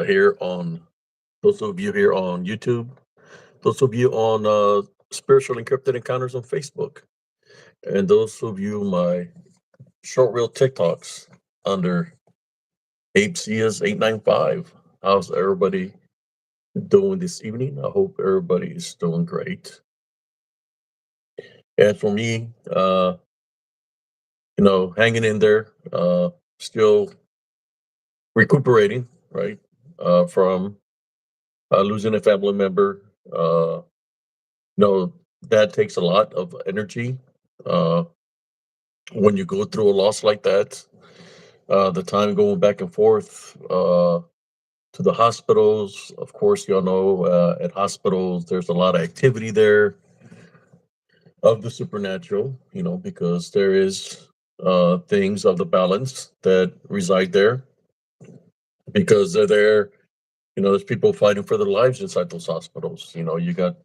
here on those of you here on YouTube, those of you on Spiritual Encrypted Encounters on Facebook, and those of you my short reel TikToks under ApeSeas895. How's everybody doing this evening? I hope everybody is doing great. As for me, hanging in there, still recuperating, right, from losing a family member. No, that takes a lot of energy uh, when you go through a loss like that. The time going back and forth to the hospitals, of course, y'all know at hospitals there's a lot of activity there of the supernatural, because there is things of the balance that reside there because they're there. There's people fighting for their lives inside those hospitals. You got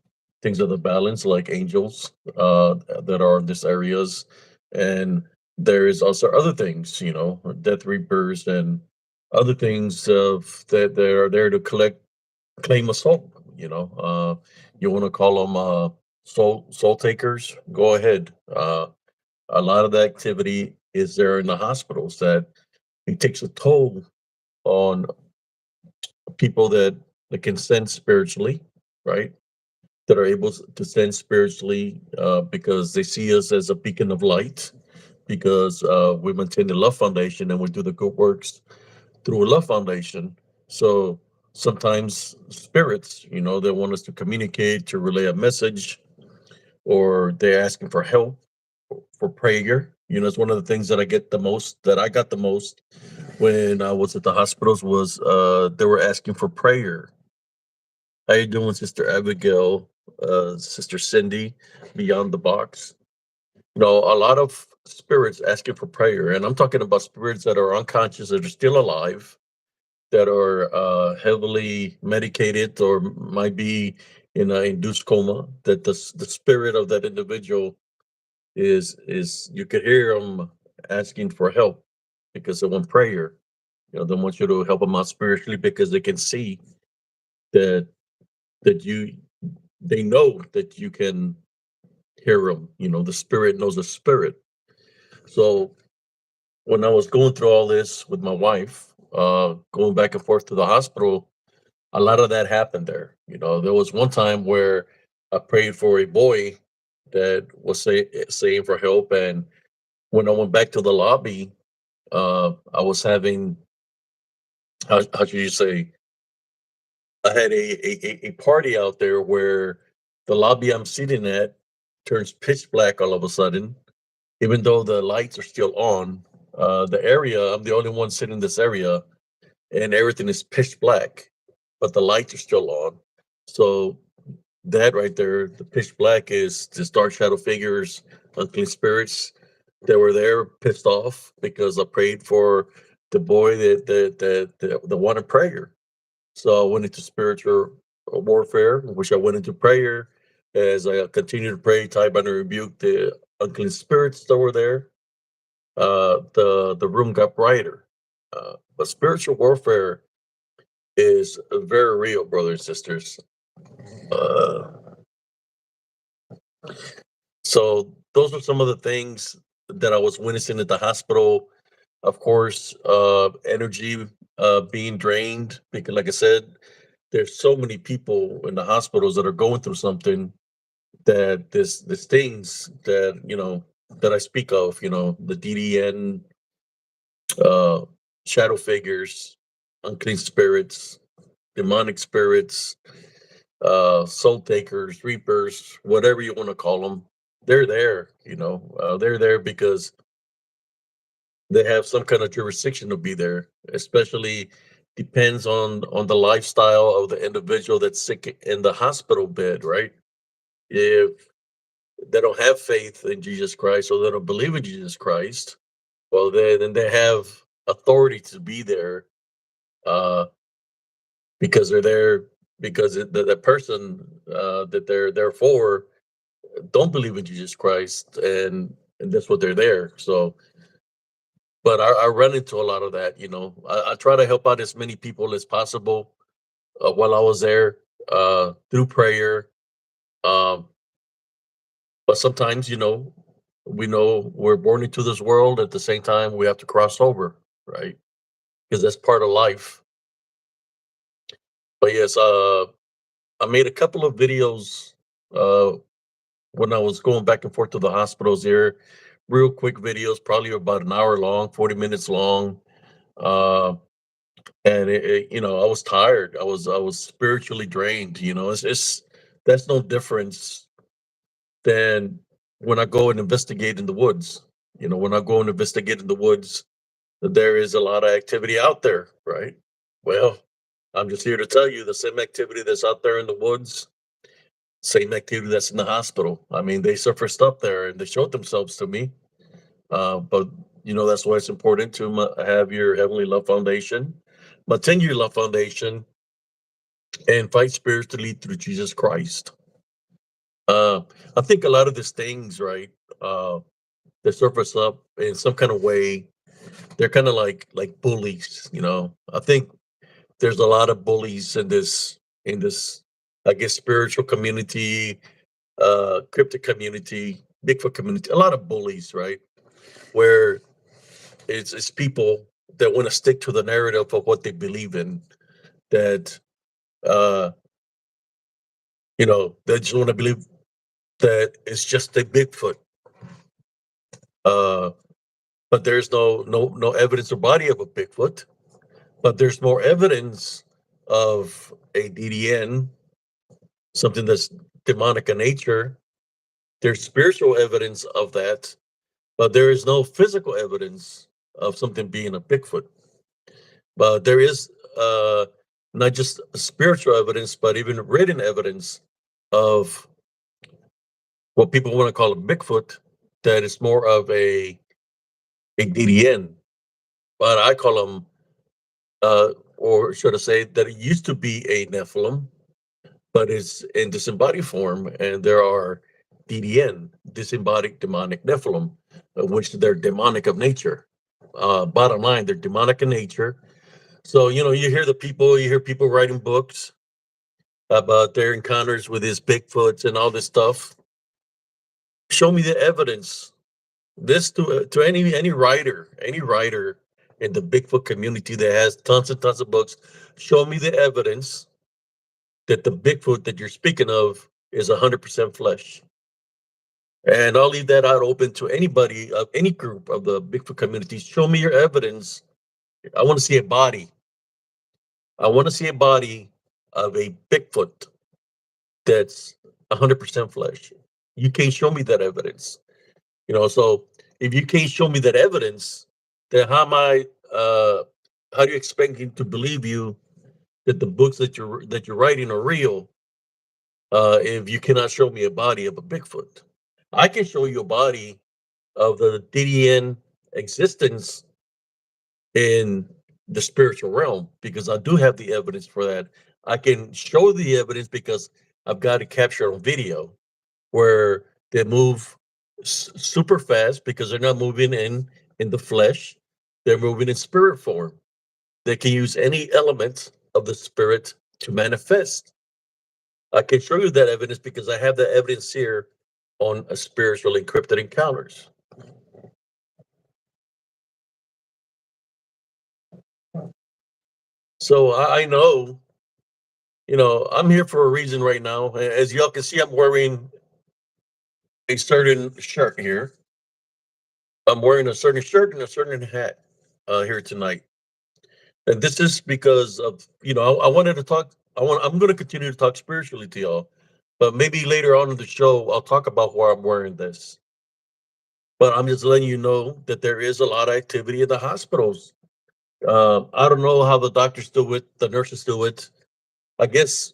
things of the balance like angels that are in these areas, and there is also other things, death reapers and other things of that are there to claim a soul. You want to call them soul takers? Go ahead. A lot of the activity is there in the hospitals that it takes a toll on people that can sense spiritually, right? That are able to sense spiritually because they see us as a beacon of light. Because we maintain the Love Foundation and we do the good works through a Love Foundation. So sometimes spirits, they want us to communicate, to relay a message, or they're asking for help, for prayer. It's one of the things that I got the most when I was at the hospitals was they were asking for prayer. How you doing, Sister Abigail, Sister Cindy, Beyond the Box? A lot of spirits asking for prayer, and I'm talking about spirits that are unconscious, that are still alive, that are heavily medicated, or might be in an induced coma. That the spirit of that individual is you could hear them asking for help because they want prayer. They want you to help them out spiritually because they can see that that you they know that you can hear them. The spirit knows the spirit. So when I was going through all this with my wife, going back and forth to the hospital, a lot of that happened there. There was one time where I prayed for a boy that was saying for help, and when I went back to the lobby, I was having how should you say? I had a party out there where the lobby I'm sitting at turns pitch black all of a sudden, even though the lights are still on. The area, I'm the only one sitting in this area, and everything is pitch black, but the lights are still on. So that right there, the pitch black is the dark shadow figures, unclean spirits that were there, pissed off because I prayed for the boy that wanted prayer. So I went into spiritual warfare, which I went into prayer as I continued to pray, tie, bind, and rebuke the unclean spirits that were there. The room got brighter. But spiritual warfare is very real, brothers and sisters. Uh, so those are some of the things that I was witnessing at the hospital. Of course, energy being drained because, like I said, there's so many people in the hospitals that are going through something that this things that that I speak of, the DDN, uh, shadow figures, unclean spirits, demonic spirits, soul takers, reapers, whatever you want to call them. They're there, they're there because they have some kind of jurisdiction to be there. Especially depends on the lifestyle of the individual that's sick in the hospital bed, right? If they don't have faith in Jesus Christ or they don't believe in Jesus Christ, well, then they have authority to be there uh, because they're there because the person that they're there for don't believe in Jesus Christ, and that's what they're there. So but I run into a lot of that. I try to help out as many people as possible while I was there through prayer. Um, but sometimes, we know we're born into this world. At the same time, we have to cross over, right? Because that's part of life. But yes, I made a couple of videos uh, when I was going back and forth to the hospitals here. Real quick videos, probably about an hour long, 40 minutes long. Uh, and I was tired. I was spiritually drained. It's that's no difference than when I go and investigate in the woods. When I go and investigate in the woods, there is a lot of activity out there, right? Well, I'm just here to tell you the same activity that's out there in the woods, same activity that's in the hospital. I mean, they surfaced up there and they showed themselves to me. But that's why it's important to have your Heavenly Love Foundation, maintain your love foundation, and fight spiritually through Jesus Christ. Uh, I think a lot of these things, right, uh, that surface up in some kind of way, they're kind of like bullies. I think there's a lot of bullies in this, I guess, spiritual community, cryptic community, Bigfoot community. A lot of bullies, right, where it's people that want to stick to the narrative of what they believe in. That uh, they just want to believe that it's just a Bigfoot. Uh, but there's no evidence or body of a Bigfoot. But there's more evidence of a DDN, something that's demonic in nature. There's spiritual evidence of that, but there is no physical evidence of something being a Bigfoot. But there is not just spiritual evidence, but even written evidence of what people want to call a Bigfoot, that is more of a DDN. But I call them, or should I say, that it used to be a Nephilim, but it's in disembodied form, and there are DDN, disembodied demonic Nephilim, which they're demonic of nature. Bottom line, they're demonic in nature. So you hear people writing books about their encounters with his Bigfoots and all this stuff. Show me the evidence. This to any writer in the Bigfoot community that has tons and tons of books. Show me the evidence that the Bigfoot that you're speaking of is 100% flesh. And I'll leave that out open to anybody of any group of the Bigfoot community. Show me your evidence. I want to see a body. I want to see a body of a Bigfoot that's 100% flesh. You can't show me that evidence. So if you can't show me that evidence, then how do you expect me to believe you that the books that you're writing are real, if you cannot show me a body of a Bigfoot? I can show you a body of the DDN existence in the spiritual realm because I do have the evidence for that. I can show the evidence because I've got it captured on video where they move super fast because they're not moving in the flesh. They're moving in spirit form. They can use any element of the spirit to manifest. I can show you that evidence because I have the evidence here on a spiritual encrypted encounters. So I know, I'm here for a reason right now. As y'all can see, I'm wearing a certain shirt here. I'm wearing a certain shirt and a certain hat here tonight. And this is because of, I wanted to talk. I'm going to continue to talk spiritually to y'all, but maybe later on in the show, I'll talk about why I'm wearing this. But I'm just letting you know that there is a lot of activity in the hospitals. I don't know how the doctors do it, the nurses do it. I guess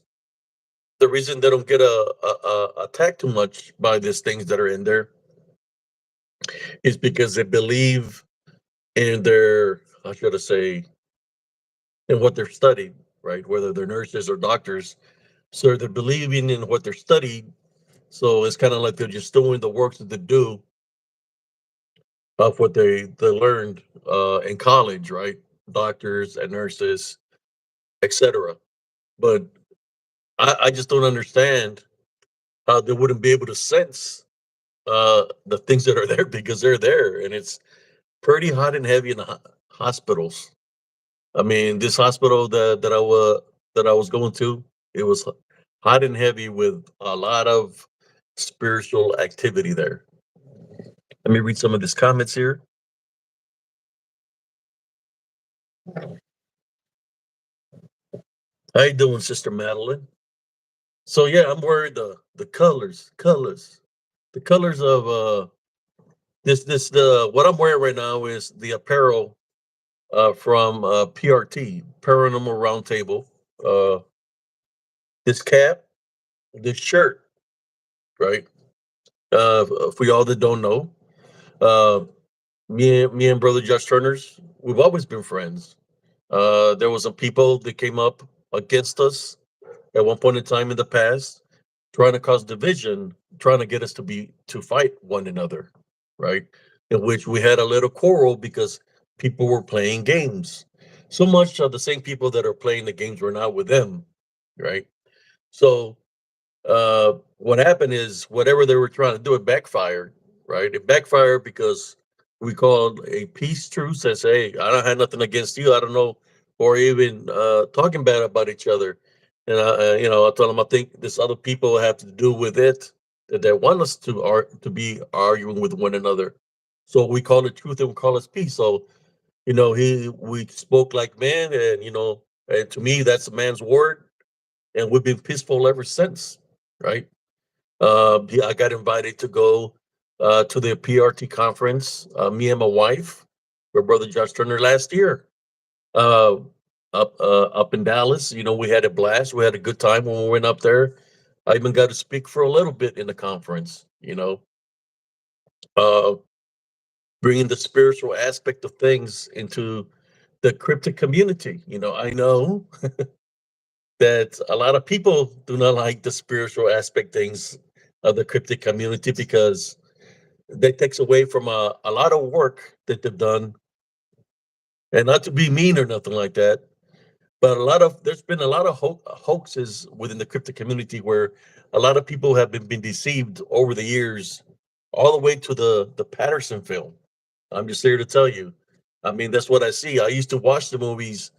the reason they don't get attacked too much by these things that are in there is because they believe in their, how should I say, in what they're studying, right? Whether they're nurses or doctors. So they're believing in what they're studying. So it's kind of like they're just doing the work that they do of what they learned in college, right? Doctors and nurses, etc. But I just don't understand how they wouldn't be able to sense the things that are there because they're there, and it's pretty hot and heavy in the hospitals. I mean, this hospital that I was going to, it was hot and heavy with a lot of spiritual activity there. Let me read some of these comments here. How you doing, Sister Madeline? So yeah, I'm wearing the the colors of this the what I'm wearing right now is the apparel from PRT, Paranormal Roundtable. Uh, this cap, this shirt, right? For y'all that don't know, uh, me and brother Josh Turner's, we've always been friends. There was some people that came up against us at one point in time in the past, trying to cause division, trying to get us to fight one another, right? In which we had a little quarrel because people were playing games. So much of the same people that are playing the games were not with them, right? So what happened is whatever they were trying to do, it backfired, right? It backfired because we called a peace truce that says, "Hey, I don't have nothing against you. I don't know," or even talking bad about each other. And I told them I think this other people have to do with it that they want us to be arguing with one another. So we call it truth and we call it peace. So he we spoke like men, and and to me that's a man's word, and we've been peaceful ever since, right? I got invited to go to the PRT conference. Me and my wife, my brother Josh Turner, last year uh, up in Dallas. We had a blast. We had a good time when we went up there. I even got to speak for a little bit in the conference. Uh, bringing the spiritual aspect of things into the cryptic community. I know that a lot of people do not like the spiritual aspect things of the cryptic community because that takes away from a lot of work that they've done. And not to be mean or nothing like that, but there's been a lot of hoaxes within the crypto community where a lot of people have been deceived over the years, all the way to the Patterson film. I'm just here to tell you. I mean, that's what I see. I used to watch the movies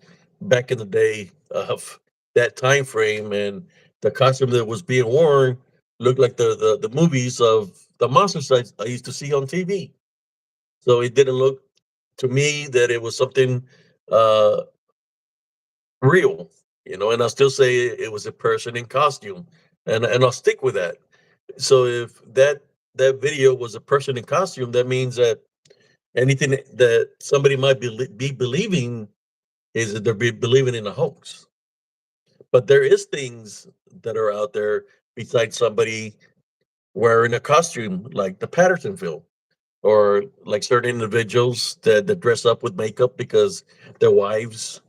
back in the day of that time frame, and the costume that was being worn looked like the movies of the monsters I used to see on TV. So it didn't look to me that it was something uh real, and I'll still say it was a person in costume, and I'll stick with that. So if that video was a person in costume, that means that anything that somebody might be believing is that they're believing in a hoax. But there is things that are out there besides somebody wearing a costume like the Patterson film, or like certain individuals that dress up with makeup because their wives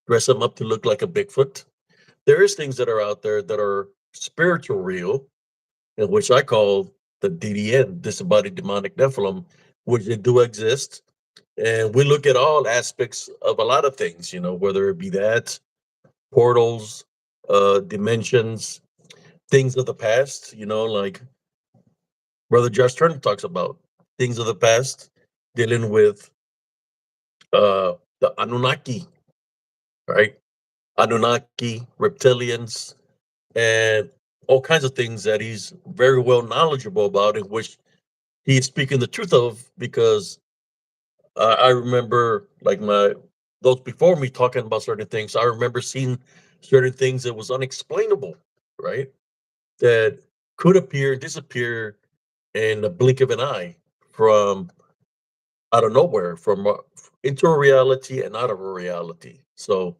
dress them up to look like a Bigfoot. There is things that are out there that are spiritual real, and which I call the DDN, disembodied demonic Nephilim, which they do exist. And we look at all aspects of a lot of things, whether it be that, portals, dimensions, things of the past, like Brother Josh Turner talks about things of the past, dealing with the Anunnaki, right? Anunnaki, reptilians, and all kinds of things that he's very well knowledgeable about, in which he's speaking the truth of. Because I remember, like those before me talking about certain things, I remember seeing certain things that was unexplainable, right? That could appear and disappear in the blink of an eye, from out of nowhere, from into a reality and out of a reality. So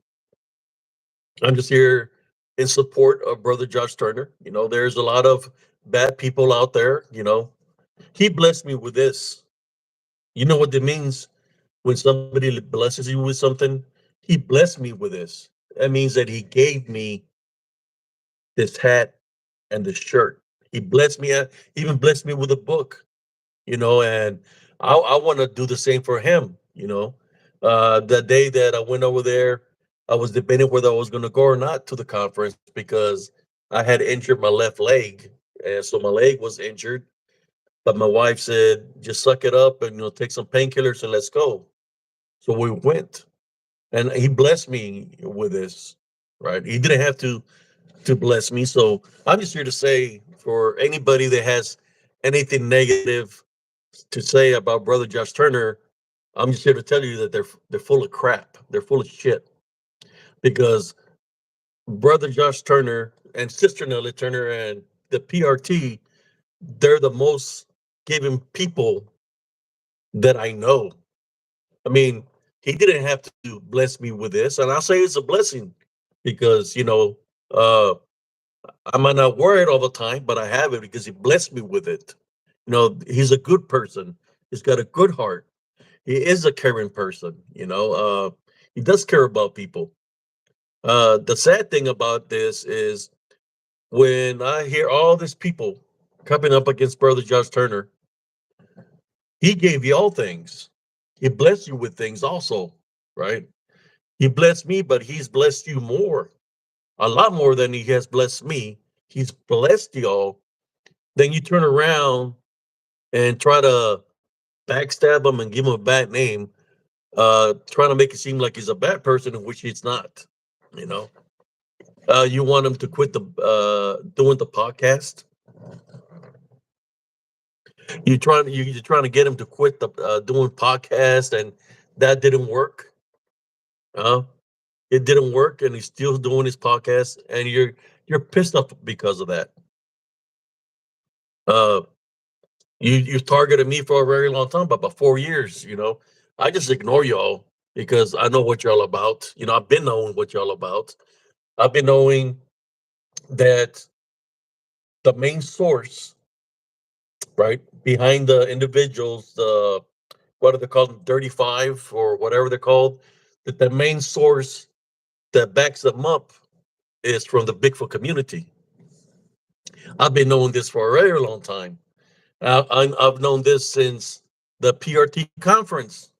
I'm just here in support of Brother Josh Turner. There's a lot of bad people out there. He blessed me with this. You know what that means when somebody blesses you with something? He blessed me with this. That means that he gave me this hat and this shirt. He blessed me, even blessed me with a book, and I want to do the same for him. The day that I went over there, I was debating whether I was going to go or not to the conference because I had injured my left leg, and so my leg was injured. But my wife said, "Just suck it up and take some painkillers and let's go." So we went, and he blessed me with this. Right? He didn't have to bless me. So I'm just here to say for anybody that has anything negative to say about Brother Josh Turner, I'm just here to tell you that they're full of crap. They're full of shit because Brother Josh Turner and Sister Nellie Turner and the PRT, they're the most giving people that I know. I mean, he didn't have to bless me with this, and I'll say it's a blessing because uh, I might not wear it all the time, but I have it because he blessed me with it. He's a good person. He's got a good heart. He is a caring person. He does care about people. The sad thing about this is when I hear all these people coming up against Brother Josh Turner, he gave you all things. He blessed you with things also, right? He blessed me, but he's blessed you more, a lot more than he has blessed me. He's blessed y'all. Then you turn around and try to backstab him and give him a bad name, trying to make it seem like he's a bad person, in which he's not. You know, you want him to quit the doing the podcast. You're trying to get him to quit the doing podcast, and that didn't work. Uh, it didn't work, and he's still doing his podcast, and you're pissed off because of that. Uh, you've targeted me for a very long time, about 4 years. I just ignore y'all because I know what y'all about. I've been knowing what y'all about. I've been knowing that the main source, right, behind the individuals, the what are they called, 35 or whatever they're called, that the main source that backs them up is from the Bigfoot community. I've been knowing this for a very long time. I've known this since the PRT conference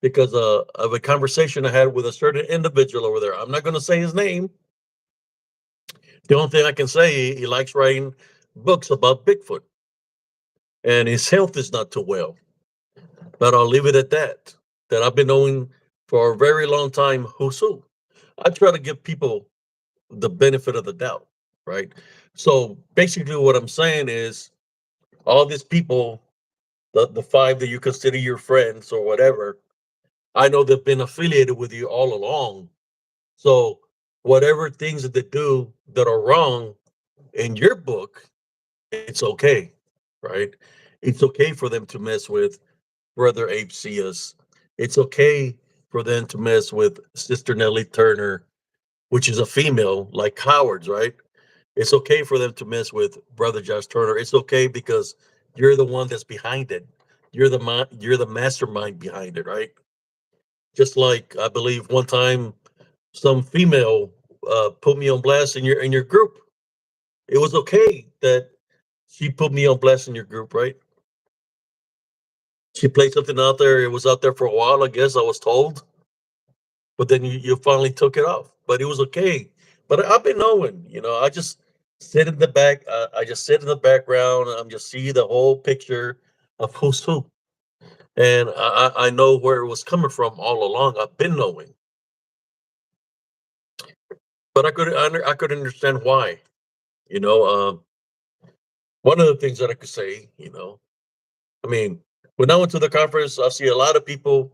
because of a conversation I had with a certain individual over there. I'm not going to say his name. The only thing I can say, he likes writing books about Bigfoot, and his health is not too well. But I'll leave it at that. That I've been knowing for a very long time who's who. I try to give people the benefit of the doubt, right? So basically, what I'm saying is all these people, the five that you consider your friends or whatever, I know they've been affiliated with you all along. So whatever things that they do that are wrong in your book, it's okay, right? It's okay for them to mess with Brother Abe Cias. It's okay for them to mess with Sister Nellie Turner, which is a female like cowards, right? It's okay for them to mess with Brother Josh Turner. It's okay because you're the one that's behind it. You're the mastermind behind it, right? Just like I believe one time some female put me on blast in your group. It was okay that she put me on blast in your group, right? She played something out there. It was out there for a while, I guess I was told, but then you finally took it off. But it was okay. But I've been knowing, I just sit in the back. I just sit in the background. I'm just see the whole picture of who's who, and I know where it was coming from all along. I've been knowing, but I could understand why. You know, one of the things that I could say, I mean, when I went to the conference, I see a lot of people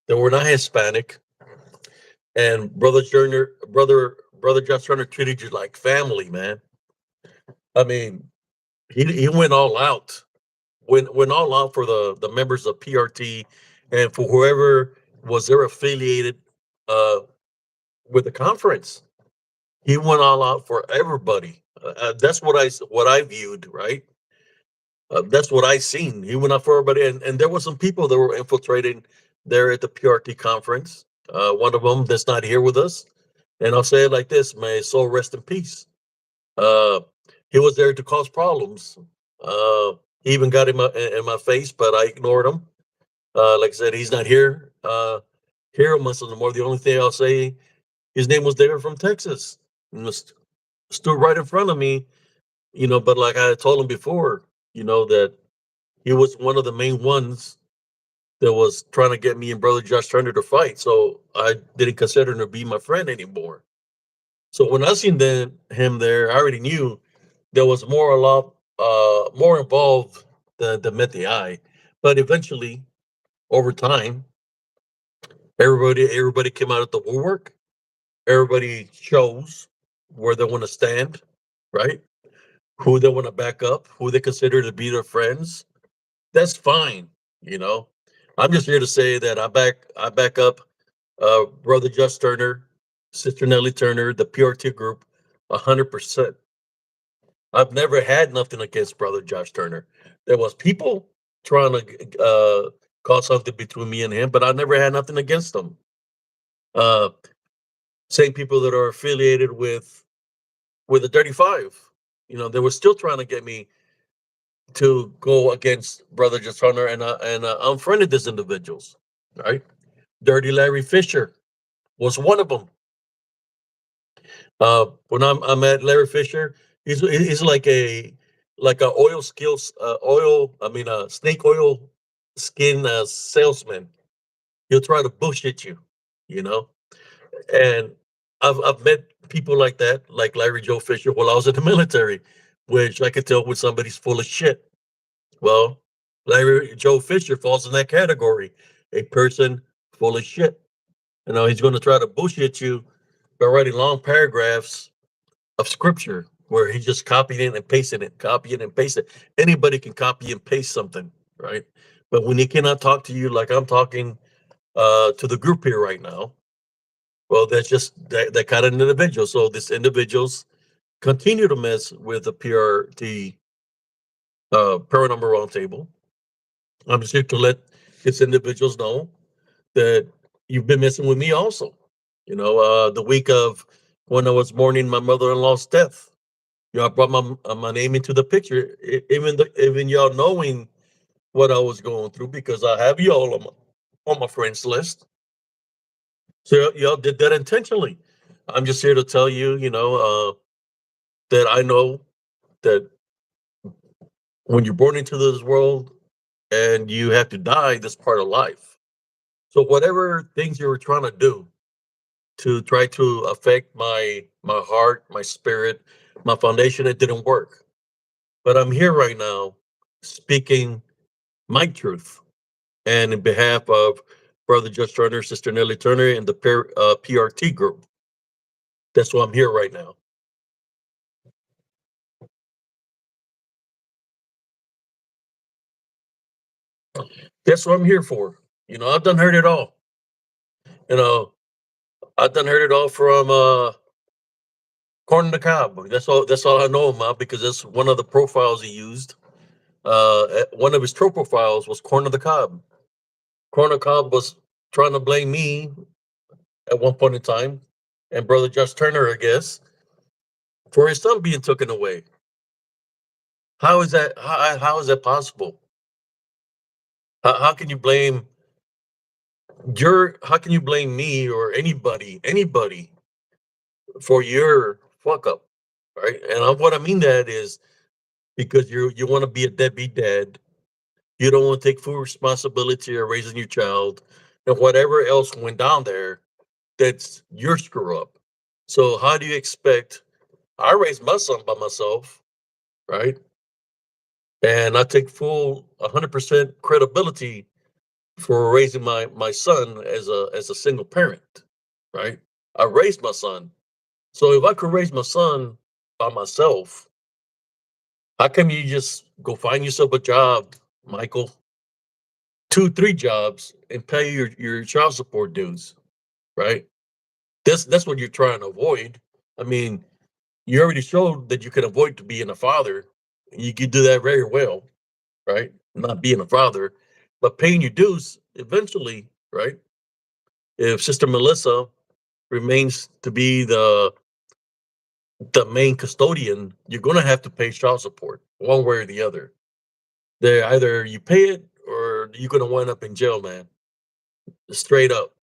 that were not Hispanic, and brother Josh Turner treated you like family, man. I mean, he went all out, went all out for the members of PRT and for whoever was there affiliated uh, with the conference. He went all out for everybody. That's what I viewed, right? That's what I seen. He went out for everybody, and there were some people that were infiltrating there at the PRT conference. One of them that's not here with us, and I'll say it like this: May his soul rest in peace. Uh, he was there to cause problems. Uh, He even got in my face, but I ignored him. Like I said, he's not here. Here in Muscle no more. The only thing I'll say, his name was David from Texas. And stood right in front of me, but like I had told him before, that he was one of the main ones that was trying to get me and brother Josh Turner to fight. So I didn't consider him to be my friend anymore. So when I seen him there, I already knew there was a lot more involved than met the eye. But eventually, over time, everybody came out of the woodwork. Everybody chose where they want to stand, right? Who they want to back up, who they consider to be their friends. That's fine, you know. I'm just here to say that I back up brother Just Turner, sister Nellie Turner, the PRT group, 100%. I've never had nothing against brother Josh Turner. There was people trying to cause something between me and him, but I never had nothing against them. Uh, Same people that are affiliated with the Dirty Five, they were still trying to get me to go against brother Josh Turner, and unfriended these individuals. Right, Dirty Larry Fisher was one of them. When I met Larry Fisher, he's like a snake oil skin salesman. He'll try to bullshit you, you know. And I've met people like that, like Larry Joe Fisher, while I was in the military, which I could tell when somebody's full of shit. Well, Larry Joe Fisher falls in that category, a person full of shit. He's going to try to bullshit you by writing long paragraphs of scripture where he just copied it and pasted it, copy it and paste it. Anybody can copy and paste something, right? But when he cannot talk to you like I'm talking to the group here right now, well, that's just that kind of individual. So these individuals continue to mess with the PRT paranormal roundtable. I'm just here to let these individuals know that you've been messing with me also. The week of when I was mourning my mother-in-law's death, I brought my name into the picture, even y'all knowing what I was going through because I have y'all on my friends list. So y'all did that intentionally. I'm just here to tell you, that I know that when you're born into this world and you have to die, that's part of life. So whatever things you were trying to do to try to affect my heart, my spirit, my foundation, it didn't work. But I'm here right now speaking my truth. And in behalf of Brother Judge Turner, Sister Nellie Turner, and the PRT group, that's why I'm here right now. That's what I'm here for. I've done heard it all. You know, I've done heard it all from Corn on the Cob. That's all I know about because that's one of the profiles he used. One of his troll profiles was Corn on the Cob. Corn on the Cob was trying to blame me at one point in time, and Brother Judge Turner, I guess, for his son being taken away. How is that? How is that possible? How can you blame How can you blame me or anybody for your fuck up, right? And what I mean that is because you want to be a deadbeat dad, you don't want to take full responsibility of raising your child, and whatever else went down there, that's your screw up. So how do you expect? I raised my son by myself, right? And I take full 100% credibility for raising my son as a single parent, right? I raised my son. So if I could raise my son by myself, how come you just go find yourself a job, Michael? 2, 3 jobs and pay your child support dues, right? That's what you're trying to avoid. I mean, you already showed that you can avoid to being a father. You can do that very well, right? Not being a father, but paying your dues eventually, right? If Sister Melissa remains to be the main custodian, you're going to have to pay child support one way or the other. They either you pay it or you're gonna wind up in jail, man. Straight up.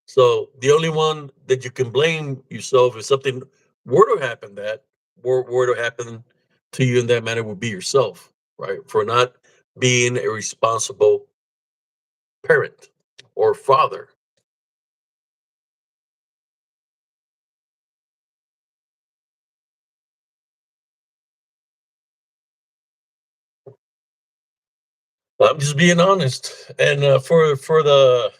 So the only one that you can blame yourself if something were to happen that were to happen to you in that manner would be yourself, right? For not being a responsible parent or father. I'm just being honest. And for the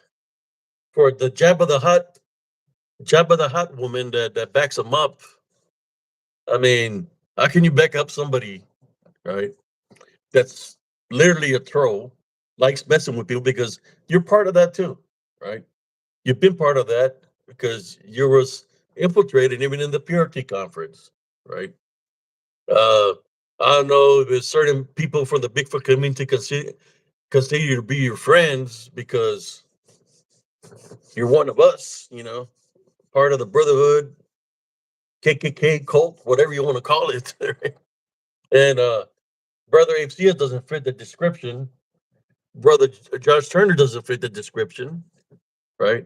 Jabba the Hutt woman that backs him up. I mean, how can you back up somebody, right? That's literally a troll, likes messing with people because you're part of that too, right? You've been part of that because you was infiltrated even in the PRT conference, right? Uh, I don't know if certain people from the Bigfoot community consider you to be your friends because you're one of us, part of the Brotherhood, KKK cult, whatever you want to call it. And Brother AFC doesn't fit the description. Brother Josh Turner doesn't fit the description, right?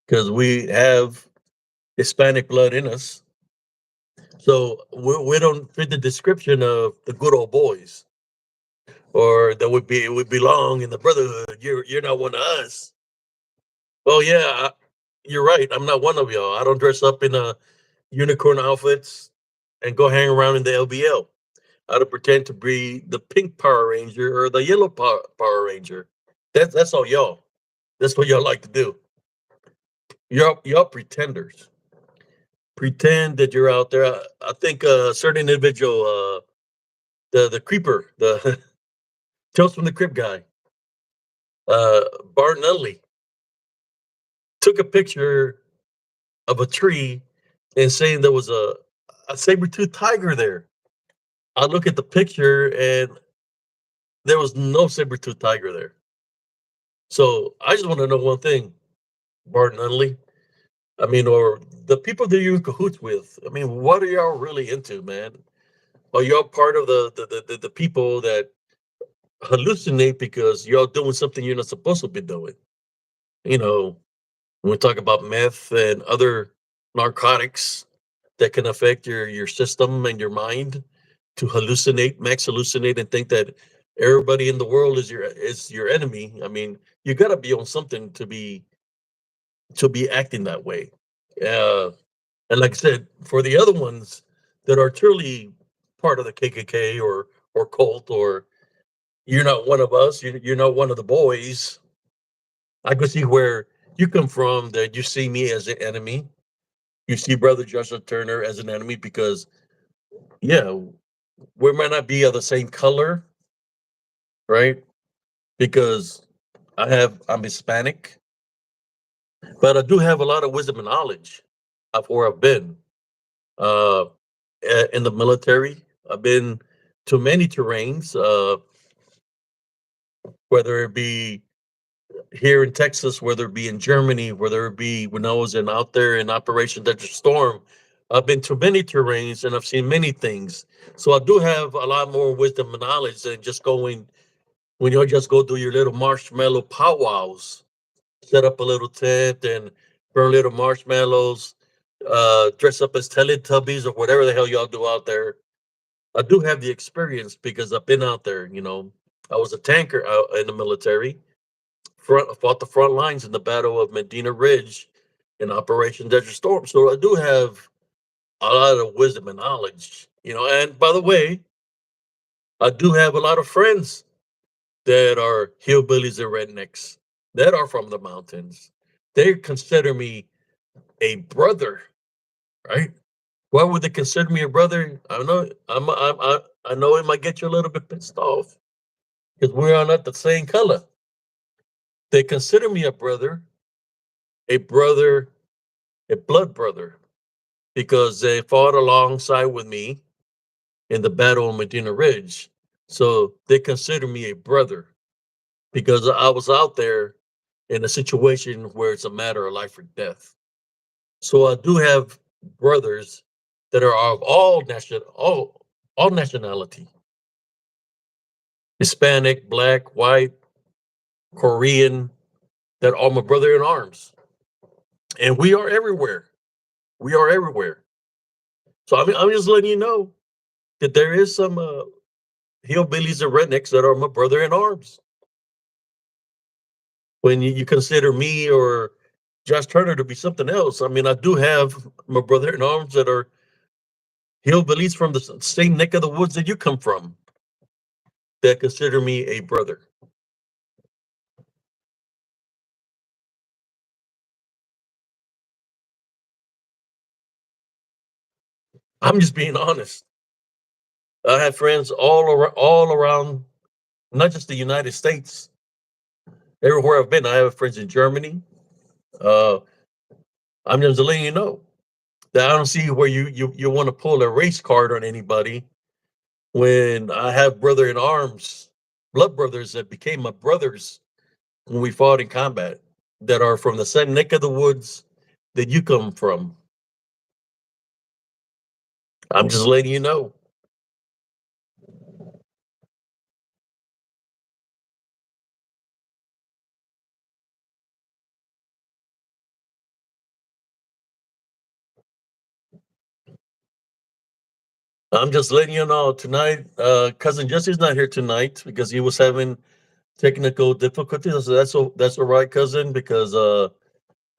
Because we have Hispanic blood in us. So we don't fit the description of the good old boys, or that would belong in the brotherhood. You're not one of us. Well, yeah, you're right. I'm not one of y'all. I don't dress up in unicorn outfits and go hang around in the LBL. I don't pretend to be the pink Power Ranger or the yellow Power Ranger. That's all y'all. That's what y'all like to do. Y'all pretenders. Pretend that you're out there. I think a certain individual, the creeper, the Tales from the Crypt guy, uh, Bart Nunley, took a picture of a tree and saying there was a saber-toothed tiger there. I look at the picture and there was no saber-toothed tiger there. So I just want to know one thing, Bart Nunley. I mean, or the people that you're in cahoots with. I mean, what are y'all really into, man? Are y'all part of the people that hallucinate because y'all doing something you're not supposed to be doing? You know, when we talk about meth and other narcotics that can affect your system and your mind to hallucinate, max hallucinate, and think that everybody in the world is your enemy. I mean, you got to be on something to be acting that way. Uh, and like I said, for the other ones that are truly part of the KKK or cult, or you're not one of us, you're not one of the boys. I can see where you come from, that you see me as an enemy. You see Brother Joshua Turner as an enemy because, yeah, we might not be of the same color, right? Because I'm Hispanic, but I do have a lot of wisdom and knowledge of where I've been. Uh, in the military, I've been to many terrains, whether it be here in Texas, whether it be in Germany, whether it be when I was out there in Operation Desert Storm. I've been to many terrains and I've seen many things. So I do have a lot more wisdom and knowledge than just going when you just go do your little marshmallow powwows, set up a little tent and burn little marshmallows, dress up as Teletubbies or whatever the hell y'all do out there. I do have the experience because I've been out there. I was a tanker out in the military, fought the front lines in the Battle of Medina Ridge in Operation Desert Storm. So I do have a lot of wisdom and knowledge. And by the way, I do have a lot of friends that are hillbillies and rednecks that are from the mountains. They consider me a brother, right? Why would they consider me a brother? I know I know it might get you a little bit pissed off because we are not the same color. They consider me a brother, a blood brother, because they fought alongside with me in the Battle of Medina Ridge. So they consider me a brother because I was out there in a situation where it's a matter of life or death. So I do have brothers that are of all nationality. Hispanic, black, white, Korean, that are my brother in arms. And we are everywhere. We are everywhere. So I'm just letting you know that there is some hillbillies and rednecks that are my brother in arms. When you consider me or Josh Turner to be something else, I mean, I do have my brother in arms that are hillbillies from the same neck of the woods that you come from that consider me a brother. I'm just being honest. I have friends all around, not just the United States. Everywhere I've been, I have friends in Germany. Uh, I'm just letting you know that I don't see where you want to pull a race card on anybody when I have brother in arms, blood brothers that became my brothers when we fought in combat that are from the same neck of the woods that you come from. I'm just letting you know. I'm just letting you know tonight. Cousin Jesse's not here tonight because he was having technical difficulties. So that's all right, cousin, because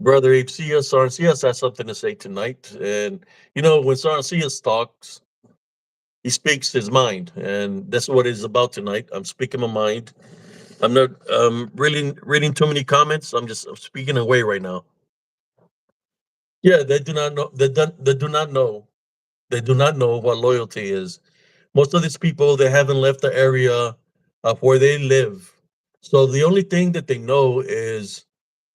brother HCS Sarncias has something to say tonight. And you know, when Sarncias talks, he speaks his mind, and that's what it's about tonight. I'm speaking my mind. I'm not really reading too many comments. I'm speaking away right now. Yeah, they do not know. They do not know. They do not know what loyalty is. Most of these people they haven't left the area of where they live, so the only thing that they know is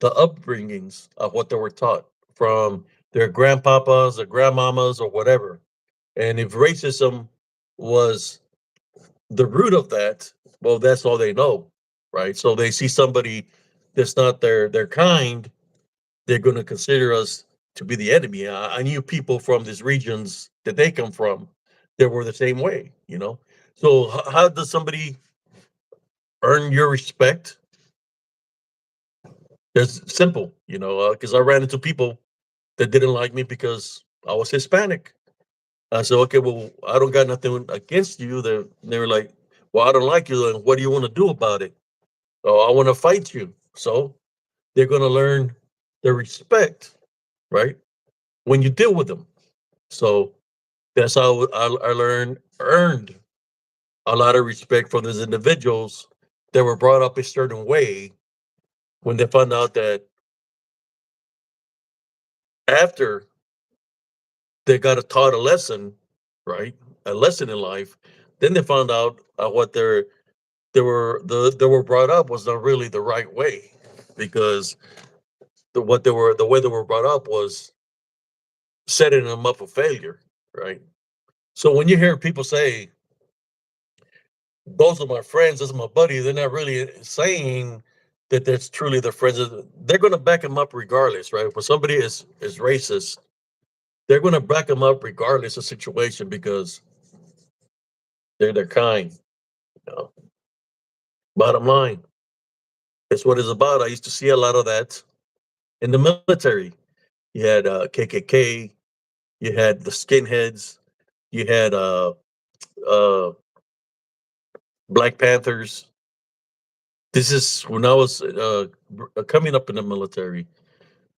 the upbringings of what they were taught from their grandpapas or grandmamas or whatever. And if racism was the root of that, well, that's all they know, right? So they see somebody that's not their kind, they're going to consider us to be the enemy. I knew people from these regions that they come from that were the same way, you know. So how does somebody earn your respect? It's simple, you know, because I ran into people that didn't like me because I was Hispanic. I said, okay, well, I don't got nothing against you. They were like, well, I don't like you. Then what do you want to do about it? Oh, I want to fight you. So they're going to learn the respect, right? When you deal with them. So that's how I learned, earned a lot of respect from those individuals that were brought up a certain way when they found out that after they got taught a lesson, right? A lesson in life, then they found out what they were brought up was not really the right way because the way they were brought up was setting them up for failure, right? So when you hear people say, those are my friends, those are my buddies, they're not really saying that that's truly their friends. They're going to back them up regardless, right? If somebody is racist, they're going to back them up regardless of situation because they're kind. You know? Bottom line, that's what it's about. I used to see a lot of that in the military. You had KKK, you had the skinheads, you had uh, Black Panthers. This is when I was coming up in the military,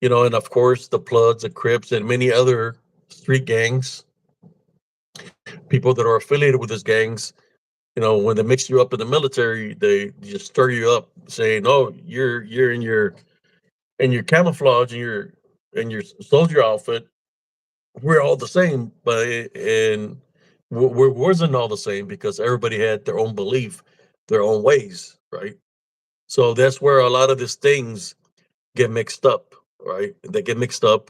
you know, and of course the Bloods, the Crips, and many other street gangs, people that are affiliated with these gangs. You know, when they mix you up in the military, they just stir you up, saying, "Oh, you're in your camouflage and your soldier outfit. We're all the same, but and we wasn't all the same because everybody had their own belief, their own ways, right? So that's where a lot of these things get mixed up, right? They get mixed up.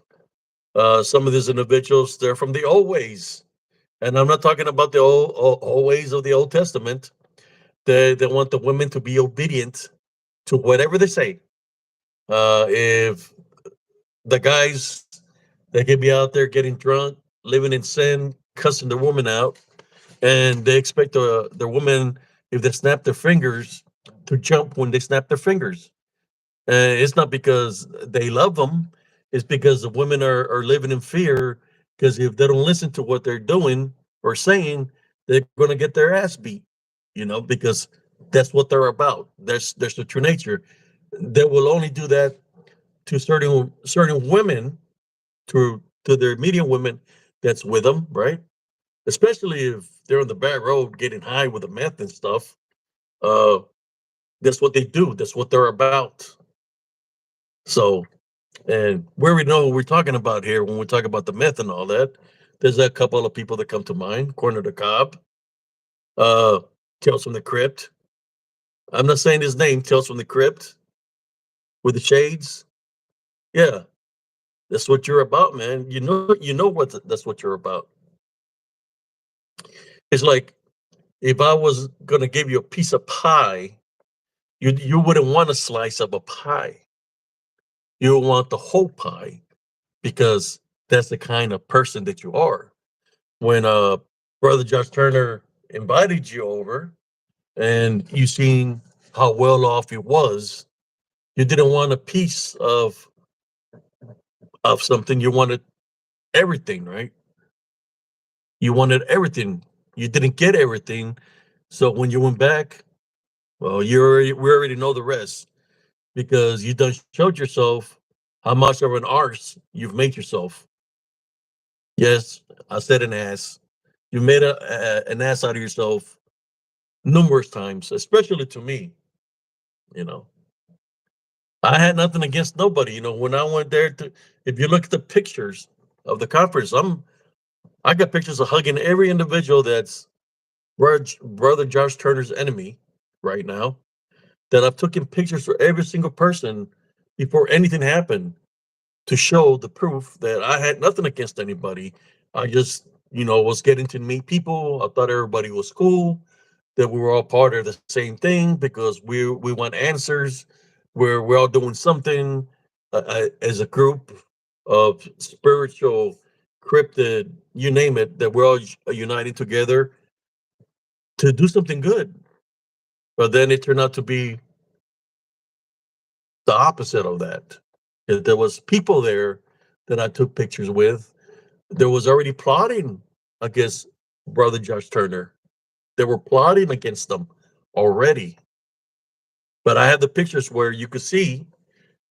Some of these individuals, they're from the old ways. And I'm not talking about the old ways of the Old Testament. They want the women to be obedient to whatever they say. If the guys, they can be out there getting drunk, living in sin, cussing the woman out, and they expect their woman if they snap their fingers, to jump when they snap their fingers. It's not because they love them. It's because the women are living in fear. Because if they don't listen to what they're doing or saying, they're going to get their ass beat. Because that's what they're about. That's the true nature. They will only do that to certain women, to their medium women that's with them, right? Especially if they're on the bad road, getting high with the meth and stuff. Uh, that's what they do. That's what they're about. So, and we already know what we're talking about here when we talk about the myth and all that. There's a couple of people that come to mind. Corner the Cobb, uh, Tales from the Crypt. I'm not saying his name, Tales from the Crypt, with the shades. Yeah, that's what you're about, man. You know that's what you're about. It's like if I was gonna give you a piece of pie, you wouldn't want a slice of a pie. You want the whole pie because that's the kind of person that you are. When brother Josh Turner invited you over and you seen how well off he was, you didn't want a piece of something. You wanted everything, right? You wanted everything. You didn't get everything. So when you went back, well, we already know the rest because you done showed yourself how much of an arse you've made yourself. Yes, I said an ass. You made an ass out of yourself numerous times, especially to me. You know, I had nothing against nobody. When I went there if you look at the pictures of the conference, I got pictures of hugging every individual that's brother Josh Turner's enemy right now. That I've taken pictures for every single person before anything happened to show the proof that I had nothing against anybody. I just, was getting to meet people. I thought everybody was cool, that we were all part of the same thing because we want answers. We're all doing something as a group of spiritual, cryptid, you name it, that we're all united together to do something good. But then it turned out to be the opposite of that. There was people there that I took pictures with. There was already plotting against brother Josh Turner. They were plotting against them already. But I had the pictures where you could see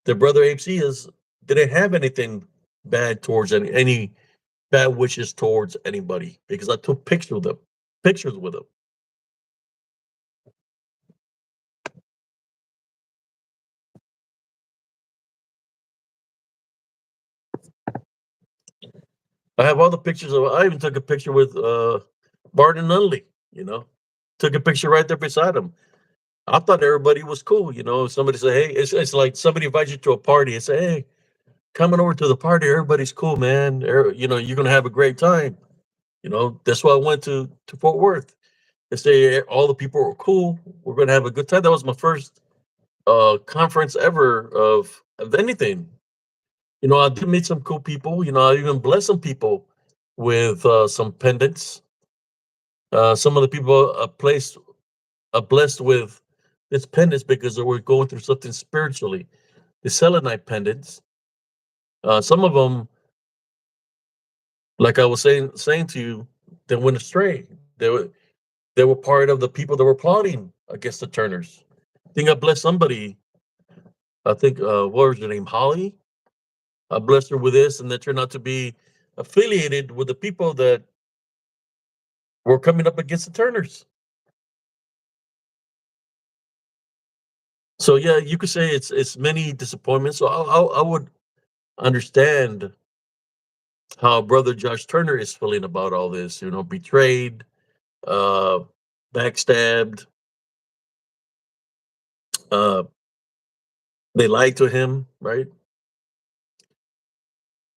that brother AC didn't have anything bad towards any bad wishes towards anybody because I took pictures with them. I have all the pictures of. I even took a picture with Barton Nunley. You know, took a picture right there beside him. I thought everybody was cool. Somebody say, "Hey," it's like somebody invites you to a party and say, "Hey, coming over to the party. Everybody's cool, man. You're gonna have a great time." That's why I went to Fort Worth. They say all the people were cool. We're gonna have a good time. That was my first conference ever of anything. I did meet some cool people. I even blessed some people with some pendants. Some of the people blessed with this pendants because they were going through something spiritually. The selenite pendants. Some of them, like I was saying to you, they went astray. They were part of the people that were plotting against the Turners. I think I blessed somebody. I think what was her name, Holly. I blessed her with this, and that turned out to be affiliated with the people that were coming up against the Turners. So yeah, you could say it's many disappointments. So I would understand how brother Josh Turner is feeling about all this. Betrayed, uh, backstabbed. Uh, they lied to him, right?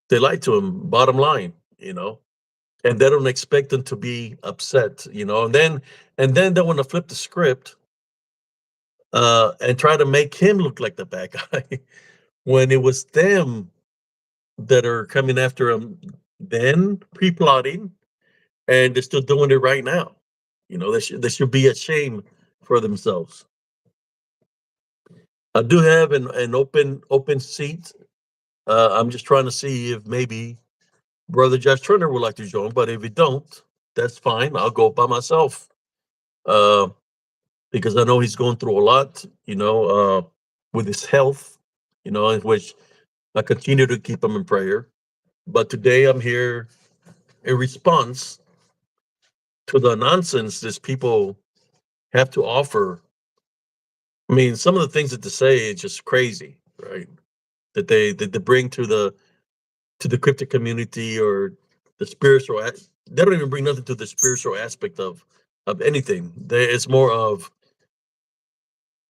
They lied to him. Bottom line, and they don't expect him to be upset. And then they want to flip the script and try to make him look like the bad guy when it was them that are coming after him then, pre-plotting, and they're still doing it right now. They should be ashamed for themselves. I do have an open seat. I'm just trying to see if maybe Brother Josh Turner would like to join, but if he don't, that's fine. I'll go by myself. Uh, because I know he's going through a lot, with his health, in which I continue to keep him in prayer. But today I'm here in response to the nonsense these people have to offer. I mean, some of the things that they say is just crazy, right? That they bring to the cryptic community or the spiritual. They don't even bring nothing to the spiritual aspect of anything. It's more of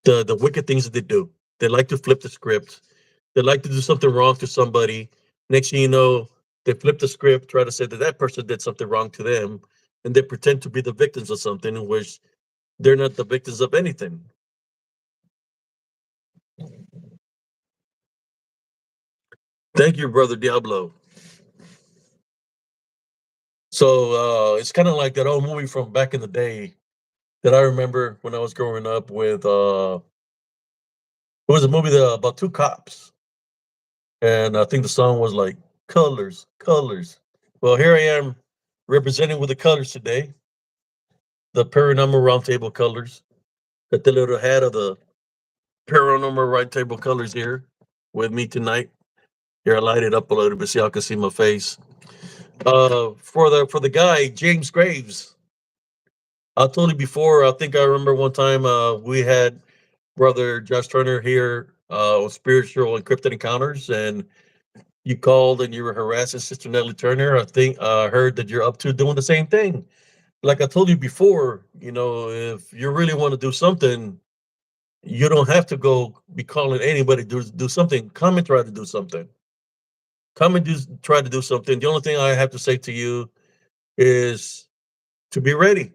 the wicked things that they do. They like to flip the script. They like to do something wrong to somebody. Next thing you know, they flip the script, try to say that that person did something wrong to them, and they pretend to be the victims of something in which they're not the victims of anything. Thank you, brother Diablo. So it's kind of like that old movie from back in the day that I remember when I was growing up with. It was a movie about two cops, and I think the song was like "Colors, Colors." Well, here I am representing with the colors today, the Paranormal Roundtable colors. Got the little hat of the Paranormal Roundtable colors here with me tonight. Here, I light it up a little bit so y'all can see my face. For the guy James Graves, I told you before. I think I remember one time we had brother Josh Turner here on Spiritual Encrypted Encounters, and you called and you were harassing Sister Nellie Turner. I think I heard that you're up to doing the same thing. Like I told you before, if you really want to do something, you don't have to go be calling anybody to do something. Come and try to do something. Come and try to do something. The only thing I have to say to you is to be ready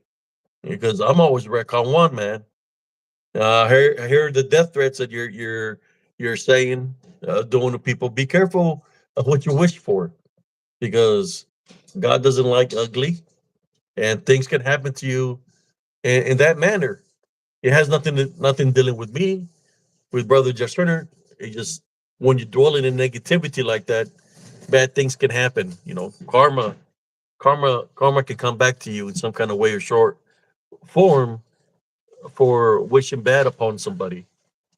because I'm always on one, man. I hear the death threats that you're saying, doing to people. Be careful of what you wish for because God doesn't like ugly, and things can happen to you in that manner. It has nothing dealing with me, with Brother Josh Turner. It just when you're dwelling in negativity like that, bad things can happen. Karma can come back to you in some kind of way or short form for wishing bad upon somebody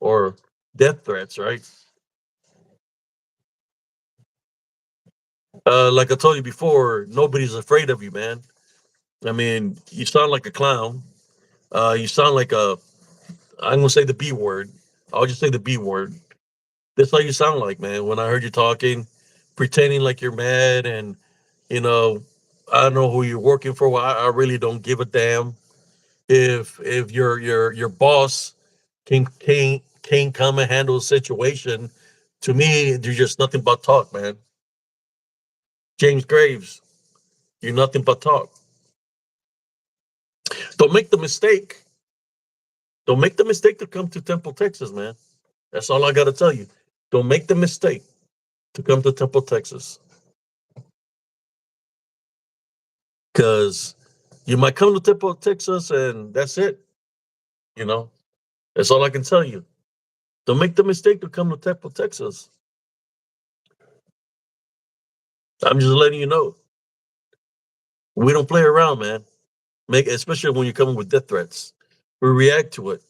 or death threats, right? Like I told you before, nobody's afraid of you, man. I mean, you sound like a clown. You sound like I'm gonna say the B word. I'll just say the B word. That's how you sound like, man. When I heard you talking, pretending like you're mad, and you know, I don't know who you're working for. Well, I really don't give a damn if your boss can come and handle a situation. To me, there's just nothing but talk, man. James Graves, you're nothing but talk. Don't make the mistake. Don't make the mistake to come to Temple, Texas, man. That's all I got to tell you. Don't make the mistake to come to Temple, Texas, because you might come to Temple, Texas, and that's it. You know, that's all I can tell you. Don't make the mistake to come to Temple, Texas. I'm just letting you know. We don't play around, man. Make especially when you're coming with death threats. We react to it.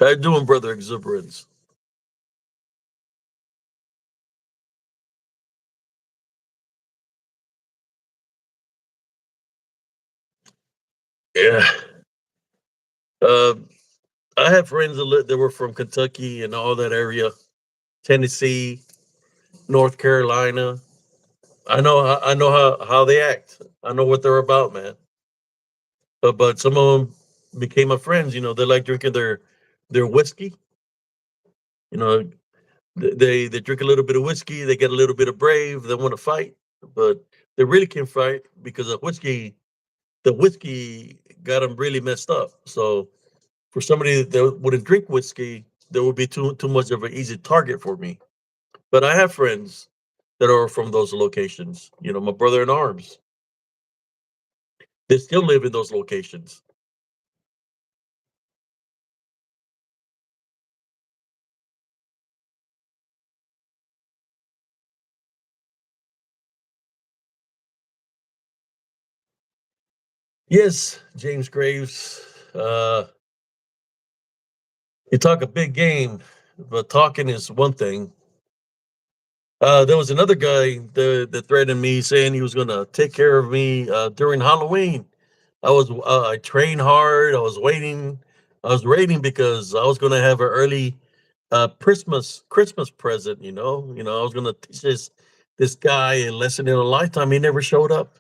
How you doing, brother Exuberance? Yeah. Uh, I have friends that were from Kentucky and all that area, Tennessee, North Carolina. I know how they act. I know what they're about, man. But some of them became my friends. They like drinking their whiskey. You know, they drink a little bit of whiskey. They get a little bit of brave. They want to fight, but they really can't fight because the whiskey got them really messed up. So for somebody that wouldn't drink whiskey, There would be too much of an easy target for me. But I have friends that are from those locations. You know, my brother in arms, they still live in those locations. Yes, James Graves. Uh, you talk a big game, but talking is one thing. There was another guy that threatened me, saying he was going to take care of me during Halloween. I trained hard. I was waiting because I was going to have an early Christmas present. I was going to teach this guy a lesson in a lifetime. He never showed up.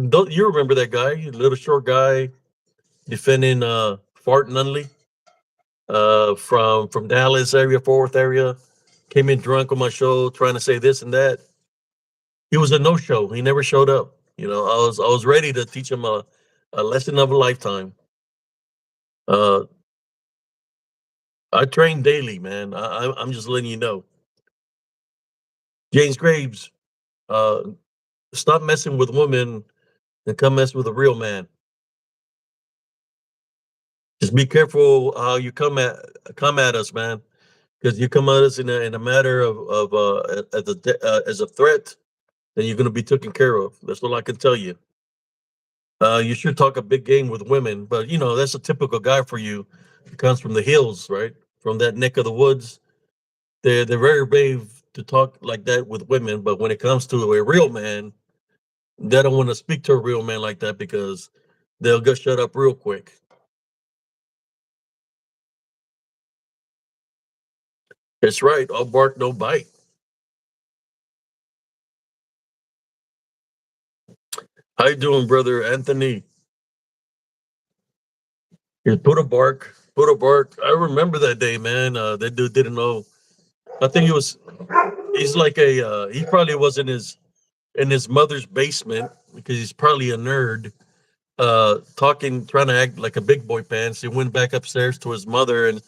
Don't you remember that guy? Little short guy defending Fart Nunley from Dallas area, Fort Worth area. Came in drunk on my show, trying to say this and that. He was a no show. He never showed up. I was ready to teach him a lesson of a lifetime. Uh, I train daily, man. I'm just letting you know. James Graves, uh, stop messing with women and come mess with a real man. Just be careful how you come at us, man. Because you come at us in a matter of as a threat, then you're going to be taken care of. That's all I can tell you. You should talk a big game with women, but that's a typical guy for you. He comes from the hills, right? From that neck of the woods. They're very brave to talk like that with women, but when it comes to a real man, they don't want to speak to a real man like that because they'll get shut up real quick. That's right. All bark, no bite. How you doing, brother Anthony? Yeah, put a bark. Put a bark. I remember that day, man. That dude didn't know. I think he was. He's like a. He probably was in his mother's basement because he's probably a nerd. Talking, trying to act like a big boy pants. He went back upstairs to his mother and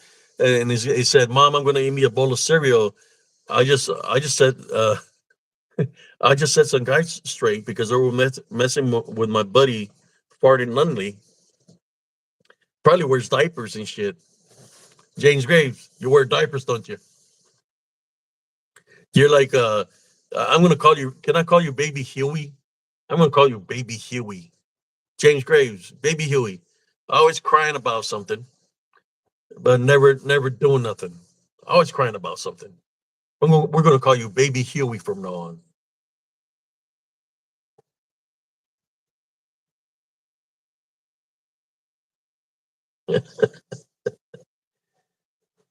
he said, "Mom, I'm going to eat me a bowl of cereal." I just said I just set some guys straight because they were messing with my buddy farting Lundley. Probably wears diapers and shit. James Graves, you wear diapers, don't you? You're like, I'm gonna call you. Can I call you Baby Huey? I'm gonna call you Baby Huey. James Graves, Baby Huey. Always crying about something, but never doing nothing. Always crying about something. We're gonna call you Baby Huey from now on.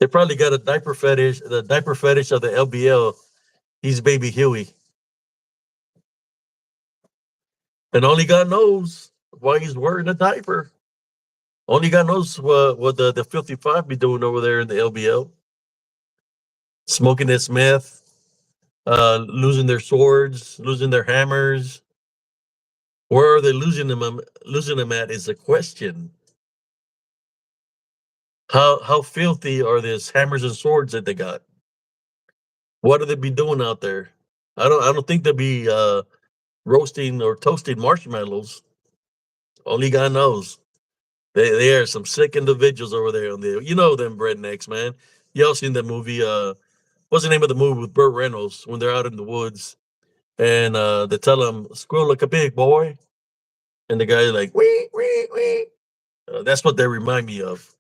They probably got a diaper fetish. The diaper fetish of the LBL. He's Baby Huey, and only God knows why he's wearing a diaper. Only God knows what the filthy five be doing over there in the LBL, smoking this meth, losing their swords, losing their hammers. Where are they losing them? Losing them at is the question. How filthy are these hammers and swords that they got? What do they be doing out there? I don't think they'll be roasting or toasting marshmallows. Only God knows. They are some sick individuals over there on the them rednecks, man. Y'all seen that movie? What's the name of the movie with Burt Reynolds when they're out in the woods and they tell him squirrel like a big boy, and the guy's like wee wee wee. That's what they remind me of.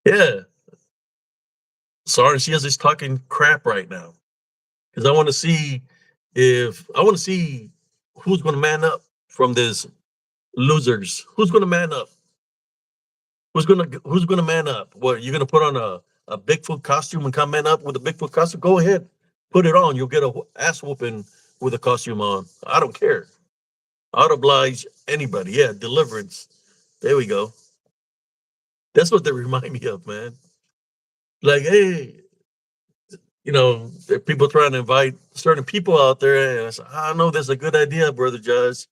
Yeah, sorry, she has this talking crap right now because I want to see who's going to man up from this losers. Who's going to man up? Who's gonna man up? What, you gonna put on a Bigfoot costume and come man up with a Bigfoot costume? Go ahead, put it on. You'll get a ass whooping with a costume on. I don't care. I'd oblige anybody. Yeah, deliverance. There we go. That's what they remind me of, man. Like, hey, there are people trying to invite certain people out there, and I said, I know that's a good idea, brother Judge.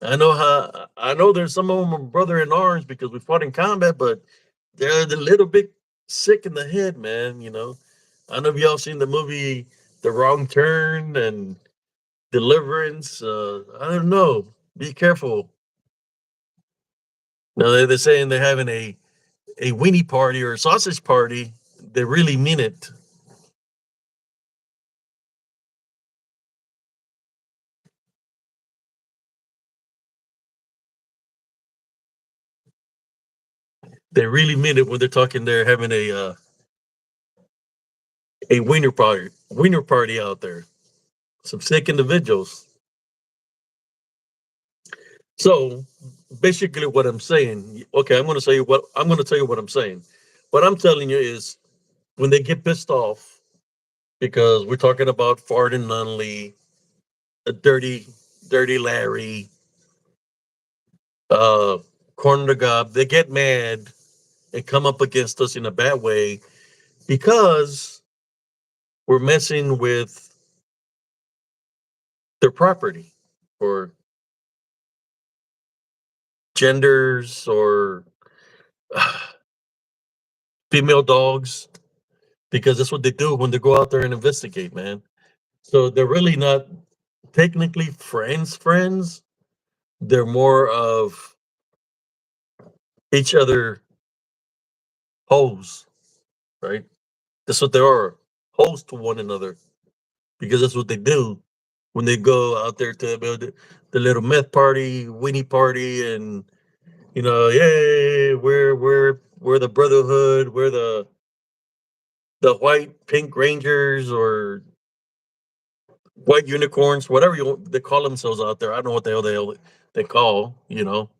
I know there's some of them are brother in arms because we fought in combat, but they're a little bit sick in the head, man. I don't know if y'all seen the movie The Wrong Turn and Deliverance. I don't know. Be careful. Now they're saying they're having a weenie party or a sausage party. They really mean it. They really mean it when they're talking. They're having a wiener party out there. Some sick individuals. So basically, what I'm saying, okay, I'm going to tell you what I'm saying. What I'm telling you is when they get pissed off because we're talking about Fart and Nunley, a dirty Larry, uh, Corner the Gob, they get mad and come up against us in a bad way because we're messing with their property or genders or female dogs because that's what they do when they go out there and investigate, man. So they're really not technically friends. They're more of each other hoes, right? That's what they are, hoes to one another, because that's what they do when they go out there to build the little meth party, weenie party, and yay, we're the brotherhood, we're the white pink rangers or white unicorns, whatever they call themselves out there. I don't know what the hell they call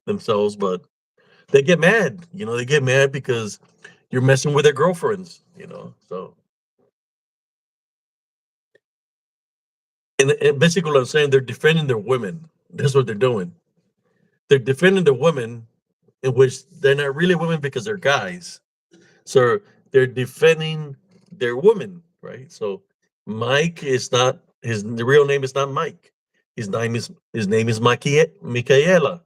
themselves, but they get mad. They get mad because you're messing with their girlfriends. So and basically what I'm saying, they're defending their women. That's what they're doing. They're defending the women in which they're not really women because they're guys. So they're defending their woman, right? So Mike is not the real name is not Mike. His name is Michaela.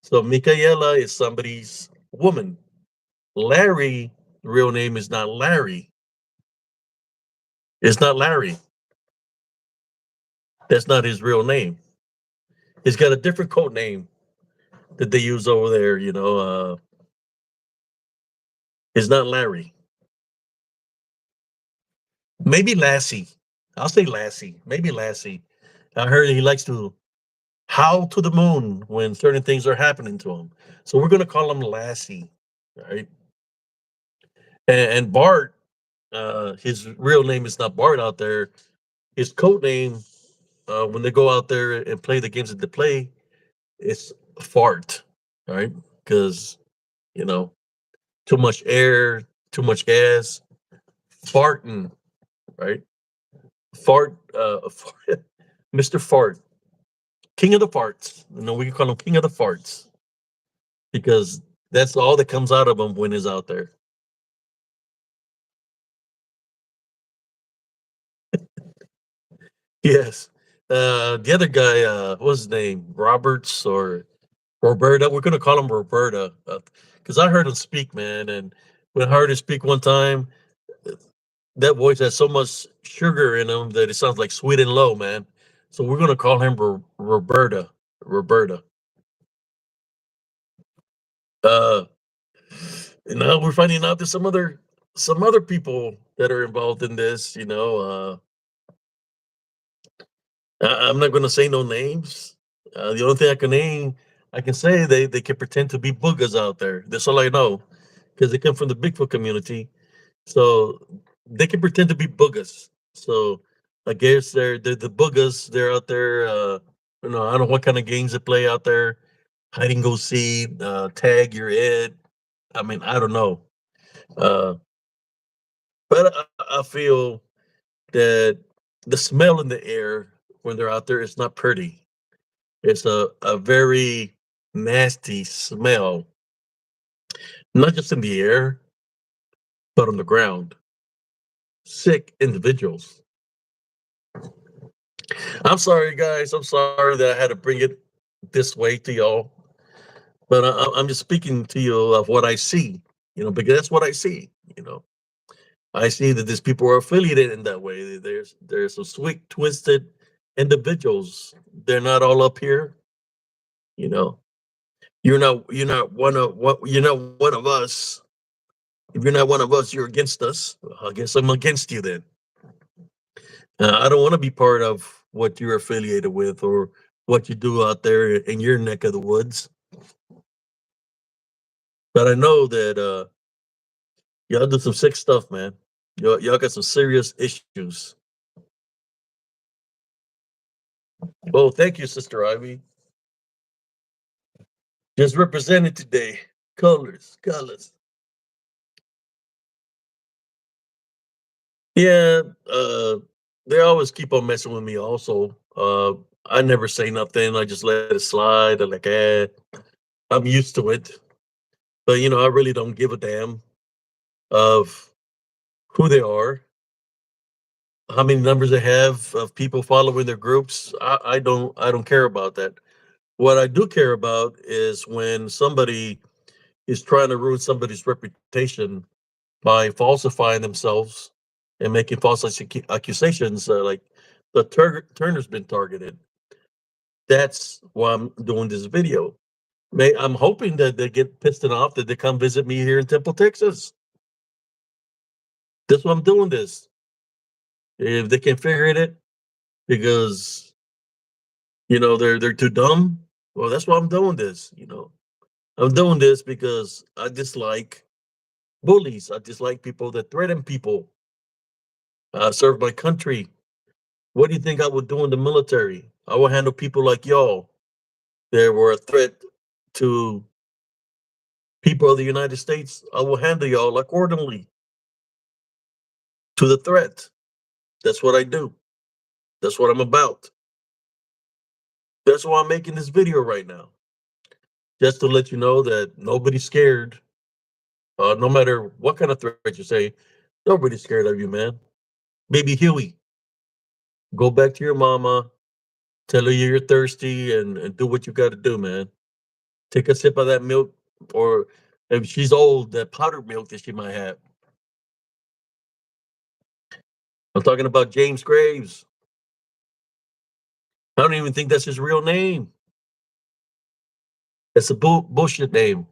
So Michaela is somebody's woman. Larry, real name is not Larry. It's not Larry. That's not his real name. He's got a different code name that they use over there. It's not Larry. Maybe Lassie. I'll say Lassie. Maybe Lassie. I heard he likes to howl to the moon when certain things are happening to him. So we're gonna call him Lassie, right? And Bart, his real name is not Bart out there. His code name, when they go out there and play the games that they play, it's Fart, right? Because you know, too much air, too much gas, farting, right? Mr. Fart, King of the Farts. We can call him King of the Farts because that's all that comes out of him when he's out there. Yes. The other guy, what's his name? Roberts or Roberta? We're gonna call him Roberta because I heard him speak, man. And when I heard him speak one time, that voice has so much sugar in him that it sounds like sweet and low, man. So we're gonna call him Roberta. Roberta. Uh, and now we're finding out there's some other people that are involved in this. I'm not going to say no names. The only thing I can say they can pretend to be boogers out there. That's all I know, because they come from the Bigfoot community, so they can pretend to be boogers. So I guess they're the boogers. They're out there. I don't know what kind of games they play out there. Hide and go seek, tag your head. I mean, I don't know. Uh, but I feel that the smell in the air when they're out there is not pretty. It's a very nasty smell, not just in the air, but on the ground. Sick individuals. I'm sorry, guys. I'm sorry that I had to bring it this way to y'all, but I'm just speaking to you of what I see, because that's what I see. You know, I see that these people are affiliated in that way. There's some sweet, twisted individuals. They're not all up here. You know, you're not one of what you're not one of us. If you're not one of us, you're against us. I guess I'm against you then. I don't want to be part of what you're affiliated with or what you do out there in your neck of the woods. But I know that y'all do some sick stuff, man. Y'all got some serious issues. Well, thank you, Sister Ivy. Just represented today. Colors, colors. Yeah, they always keep on messing with me. Also, I never say nothing. I just let it slide. I'm like, I'm used to it. But I really don't give a damn of who they are, how many numbers they have of people following their groups. I don't care about that. What I do care about is when somebody is trying to ruin somebody's reputation by falsifying themselves and making false accusations, like the Turner's been targeted. That's why I'm doing this video. I'm hoping that they get pissed off that they come visit me here in Temple, Texas. That's why I'm doing this. If they can figure it, because they're too dumb. Well, that's why I'm doing this. I'm doing this because I dislike bullies. I dislike people that threaten people. I serve my country. What do you think I would do in the military? I will handle people like y'all. There were a threat to people of the United States. I will handle y'all accordingly to the threat. That's what I do. That's what I'm about. That's why I'm making this video right now. Just to let you know that nobody's scared. No matter what kind of threat you say, nobody's scared of you, man. Baby Huey, go back to your mama, tell her you're thirsty, and do what you got to do, man. Take a sip of that milk, or if she's old, that powdered milk that she might have. I'm talking about James Graves. I don't even think that's his real name. It's a bullshit name.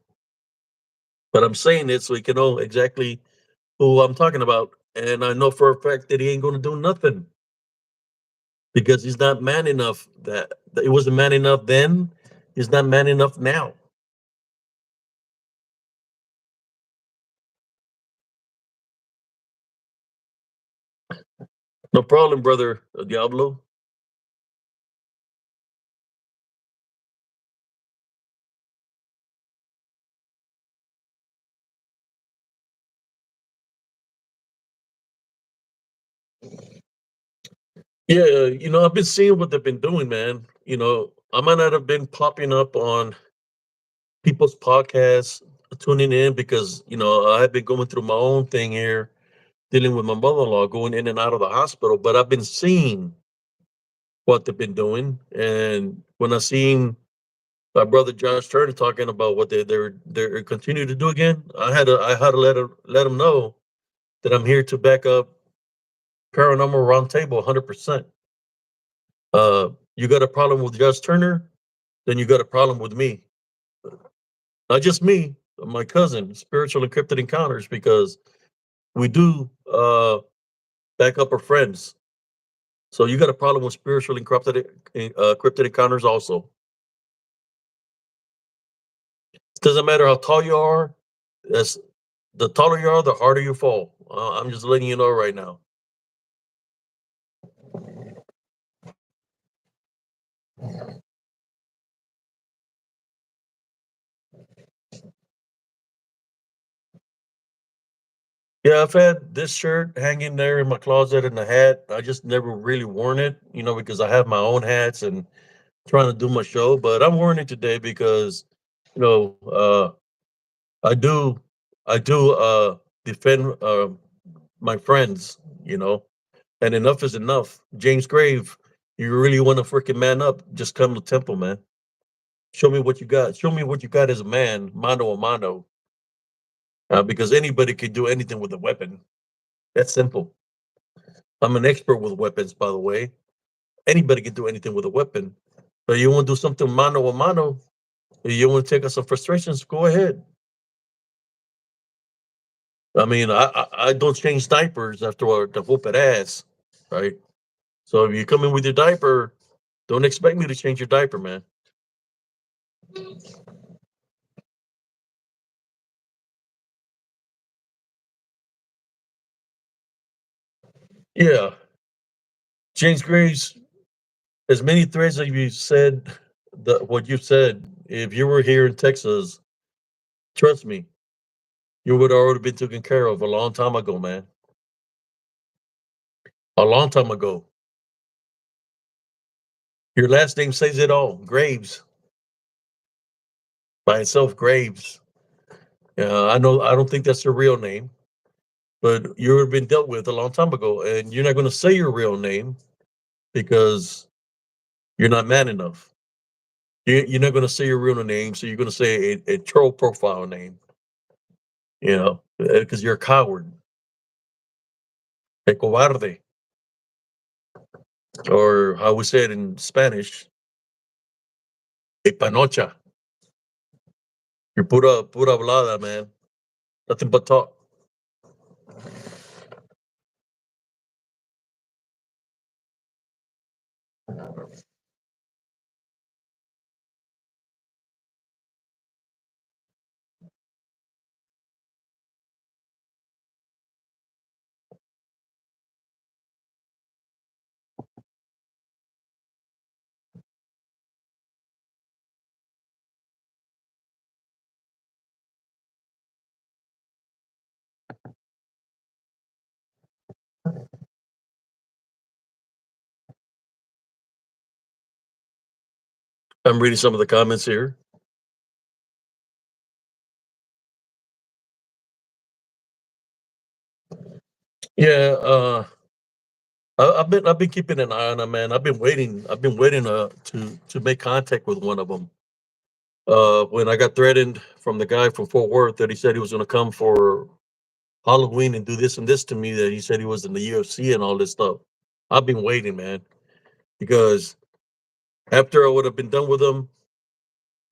But I'm saying it so he can know exactly who I'm talking about. And I know for a fact that he ain't going to do nothing because he's not man enough. That he wasn't man enough then. He's not man enough now. No problem, brother Diablo. Yeah, I've been seeing what they've been doing, man. I might not have been popping up on people's podcasts, tuning in because I've been going through my own thing here, dealing with my mother-in-law, going in and out of the hospital. But I've been seeing what they've been doing, and when I seen my brother Josh Turner talking about what they're continue to do again, I had to let him know that I'm here to back up Paranormal Roundtable 100%. You got a problem with Josh Turner, then you got a problem with me. Not just me, but my cousin, Spiritual Encrypted Encounters, because we do back up our friends. So you got a problem with spiritual encrypted encounters also. It doesn't matter how tall you are. That's the taller you are, the harder you fall. I'm just letting you know right now. Yeah, I've had this shirt hanging there in my closet and a hat. I just never really worn it, because I have my own hats and trying to do my show. But I'm wearing it today because, you know, uh, I do, I do defend my friends, and enough is enough. James Grave, you really want to freaking man up? Just come to Temple, man. Show me what you got. Show me what you got as a man, mano a mano, because anybody can do anything with a weapon. That's simple. I'm an expert with weapons, by the way. Anybody can do anything with a weapon. So you want to do something mano a mano? You want to take us some frustrations? Go ahead. I mean, I don't change diapers after the whoop it ass, right? So if you come in with your diaper, don't expect me to change your diaper, man. Yeah, James Graves. As many threads as you said, what you said. If you were here in Texas, trust me, you would already been taken care of a long time ago, man. A long time ago. Your last name says it all. Graves by itself, Graves. I know. I don't think that's your real name, but you would have been dealt with a long time ago, and you're not going to say your real name because you're not man enough. You're not going to say your real name, so you're going to say a troll profile name. Because you're a coward, a cobarde, or how we say it in Spanish, a panocha. You're pura hablada, man. Nothing but talk. I'm reading some of the comments here. Yeah, I've been keeping an eye on them, man. I've been waiting to make contact with one of them. When I got threatened from the guy from Fort Worth that he said he was going to come for Halloween and do this and this to me, that he said he was in the UFC and all this stuff. I've been waiting, man, because after I would have been done with him,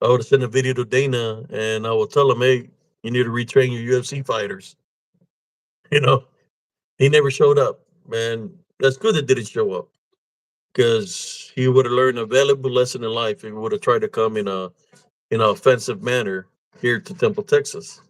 I would have sent a video to Dana and I would tell him, hey, you need to retrain your UFC fighters. You know, he never showed up, man. That's good that didn't show up because he would have learned a valuable lesson in life if he would have tried to come in an offensive manner here to Temple, Texas.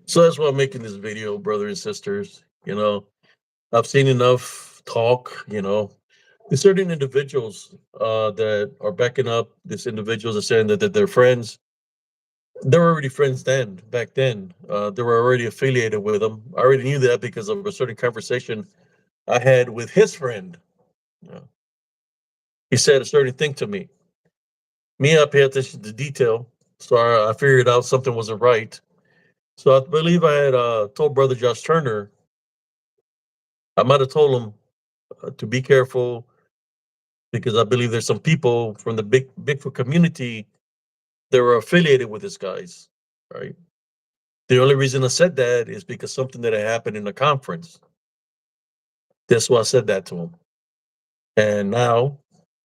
So that's why I'm making this video, brother and sisters. I've seen enough talk. There's certain individuals that are backing up. These individuals are saying that they're friends. They were already friends back then. They were already affiliated with them. I already knew that because of a certain conversation I had with his friend. Uh, He said a certain thing to me. Me, I pay attention to detail, so I figured out something wasn't right. So I believe I had told Brother Josh Turner, I might have told him to be careful because I believe there's some people from the Bigfoot community that were affiliated with these guys, right? The only reason I said that is because something that had happened in the conference. That's why I said that to him. And now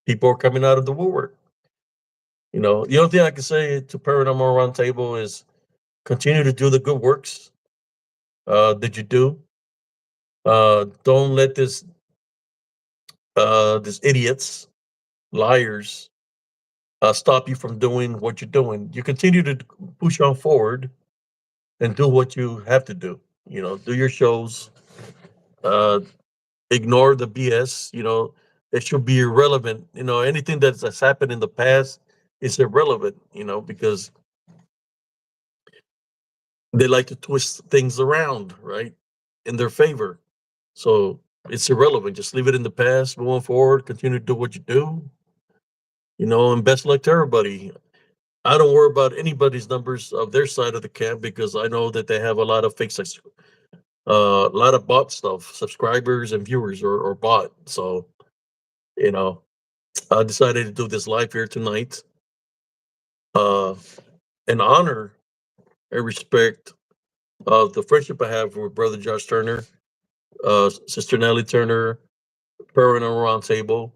people are coming out of the woodwork. The only thing I can say to Paranormal Roundtable is continue to do the good works that you do. Don't let this idiots, liars, stop you from doing what you're doing. You continue to push on forward and do what you have to do. Do your shows. Uh, Ignore the BS. It should be irrelevant. Anything that's happened in the past is irrelevant. Because they like to twist things around, right, in their favor. So it's irrelevant. Just leave it in the past, moving forward, continue to do what you do, and best luck to everybody. I don't worry about anybody's numbers of their side of the camp because I know that they have a lot of a lot of bot stuff, subscribers and viewers or bot. So, you know, I decided to do this live here tonight. Uh, in honor and respect of the friendship I have with Brother Josh Turner, Sister Nellie Turner, Parental Roundtable,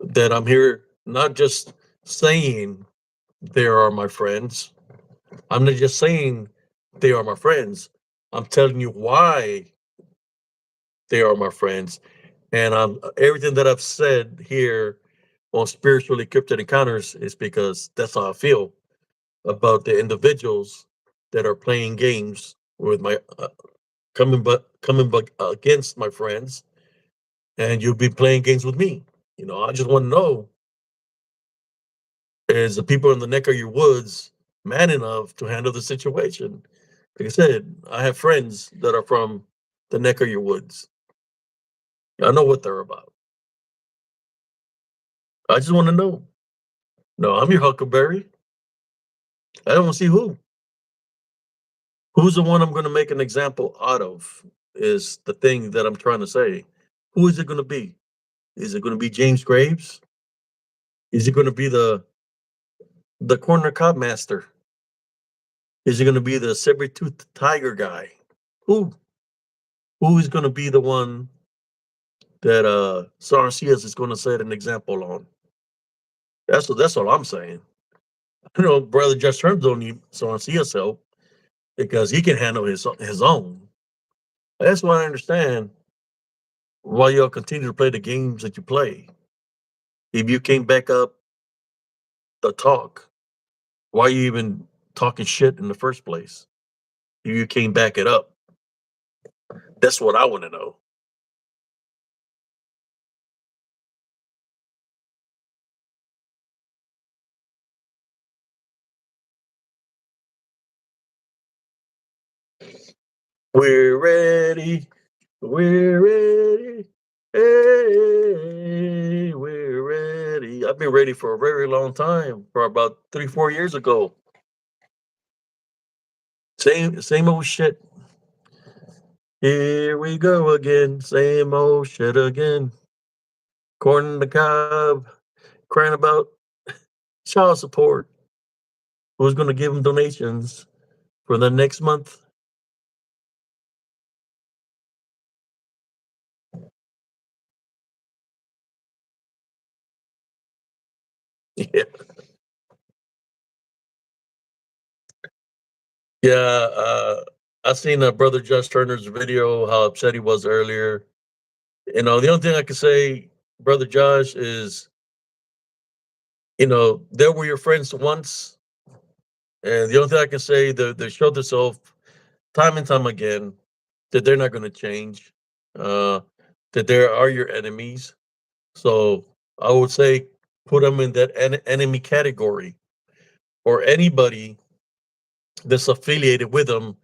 that I'm here not just saying they are my friends. I'm not just saying they are my friends. I'm telling you why they are my friends. And everything that I've said here on spiritually cryptid encounters is because that's how I feel about the individuals that are playing games with my coming but against my friends, and you'll be playing games with me. I just want to know, is the people in the neck of your woods man enough to handle the situation? Like I said, I have friends that are from the neck of your woods. I know what they're about. I just want to know. No, I'm your Huckleberry. I don't see who. Who's the one I'm going to make an example out of is the thing that I'm trying to say. Who is it going to be? Is it going to be James Graves? Is it going to be the corner cop master? Is it going to be the saber-toothed tiger guy? Who? Who is going to be the one that Sarcias is going to set an example on? That's all I'm saying. Brother Just Herms don't need Sarcias help because he can handle his own. That's why I understand why y'all continue to play the games that you play. If you can't back up the talk, why are you even talking shit in the first place? If you can't back it up, that's what I want to know. We're ready. We're ready. Hey, we're ready. I've been ready for a very long time, for about 3, 4 years ago. Same old shit. Here we go again. Same old shit again. Corn in the cob, crying about child support. Who's going to give them donations for the next month? Yeah, yeah. I seen Brother Josh Turner's video. How upset he was earlier. The only thing I can say, Brother Josh, is they were your friends once, and the only thing I can say, they showed themselves time and time again that they're not going to change. Uh, that they are your enemies. So I would say put them in that enemy category, or anybody that's affiliated with them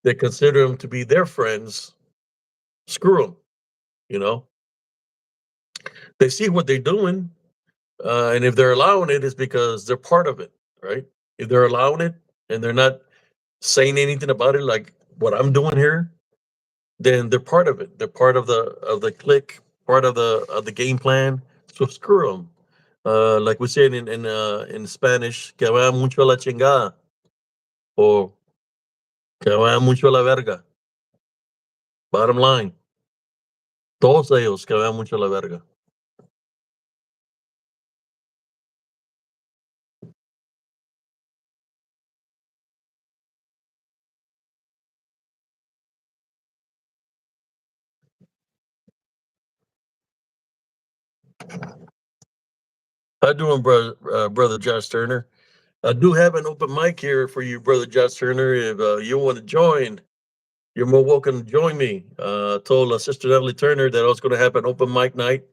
that consider them to be their friends. Screw them. You know, they see what they're doing, and if they're allowing it, it's because they're part of it, right? If they're allowing it and they're not saying anything about it, like what I'm doing here, then they're part of it. They're part of the clique, part of the game plan. So screw them. Like we said in Spanish, que vaya mucho la chingada, or que vaya mucho la verga. Bottom line, todos ellos que vayan mucho la verga. How doing, brother Josh Turner? I do have an open mic here for you, brother Josh Turner. If you want to join, you're more welcome to join me. Told Sister Emily Turner that I was going to have an open mic night.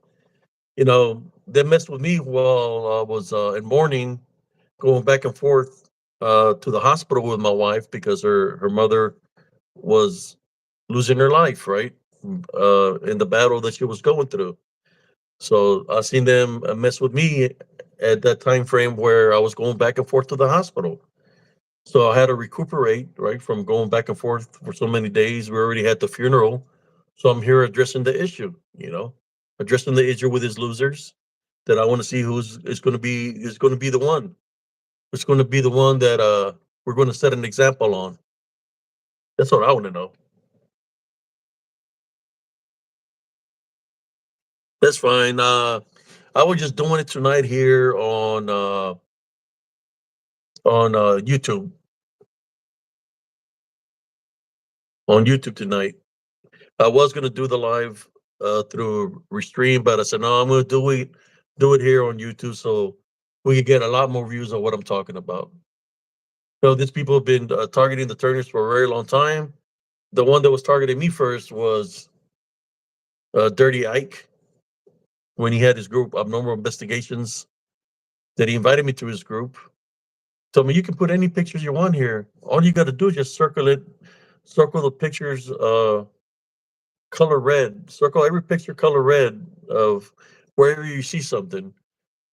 They messed with me while I was in mourning, going back and forth to the hospital with my wife because her mother was losing her life, right? in the battle that she was going through. So I seen them mess with me at that time frame where I was going back and forth to the hospital. So I had to recuperate, right, from going back and forth for so many days. We already had the funeral. So I'm here addressing the issue, addressing the issue with his losers that I want to see who's is going to be the one. It's going to be the one that we're going to set an example on. That's what I want to know. That's fine. I was just doing it tonight here on YouTube tonight. I was gonna do the live through Restream, but I said no, I'm gonna do it here on YouTube so we can get a lot more views on what I'm talking about. So these people have been targeting the Turners for a very long time. The one that was targeting me first was Dirty Ike when he had his group Abnormal Investigations. That he invited me to his group. Told me you can put any pictures you want here. All you got to do is just circle the pictures color red, circle every picture color red of wherever you see something.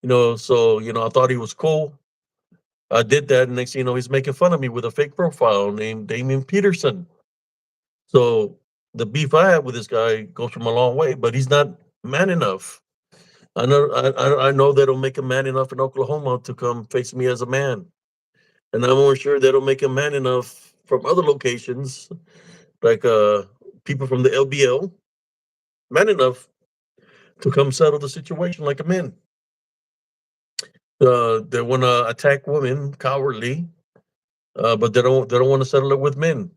So I thought he was cool. I did that, and next thing you know, he's making fun of me with a fake profile named Damien Peterson. So the beef I have with this guy goes from a long way, but he's not man enough. I know that'll make him man enough in Oklahoma to come face me as a man, and I'm more sure that'll make him man enough from other locations, like people from the LBL, man enough to come settle the situation like a man. They want to attack women, cowardly, but they don't want to settle it with men.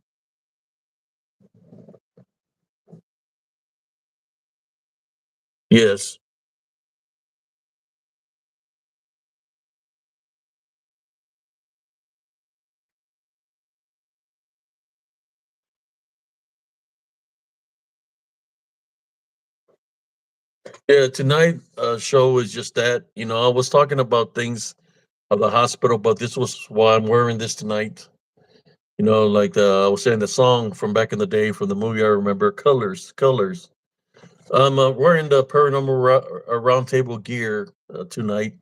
Yes, yeah. Tonight show is just that. I was talking about things of the hospital, but this was why I'm wearing this tonight. Like I was saying, the song from back in the day from the movie I remember, Colors, Colors. I'm wearing the paranormal roundtable gear tonight.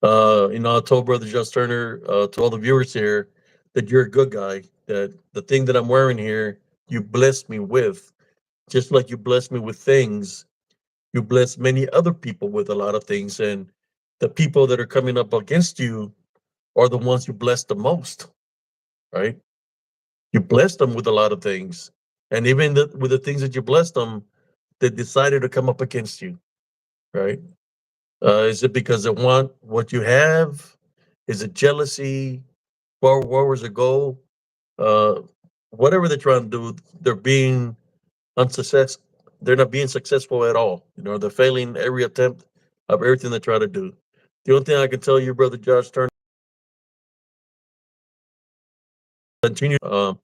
I told Brother Just Turner, to all the viewers here, that you're a good guy. That the thing that I'm wearing here, you blessed me with, just like you blessed me with things. You bless many other people with a lot of things, and the people that are coming up against you are the ones you bless the most, right? You blessed them with a lot of things, and even with the things that you blessed them, they decided to come up against you, right? Is it because they want what you have? Is it jealousy? Where was the goal? Uh, Whatever they're trying to do, they're being unsuccess. They're not being successful at all. They're failing every attempt of everything they try to do. The only thing I can tell you, brother Josh Turner, continue. Don't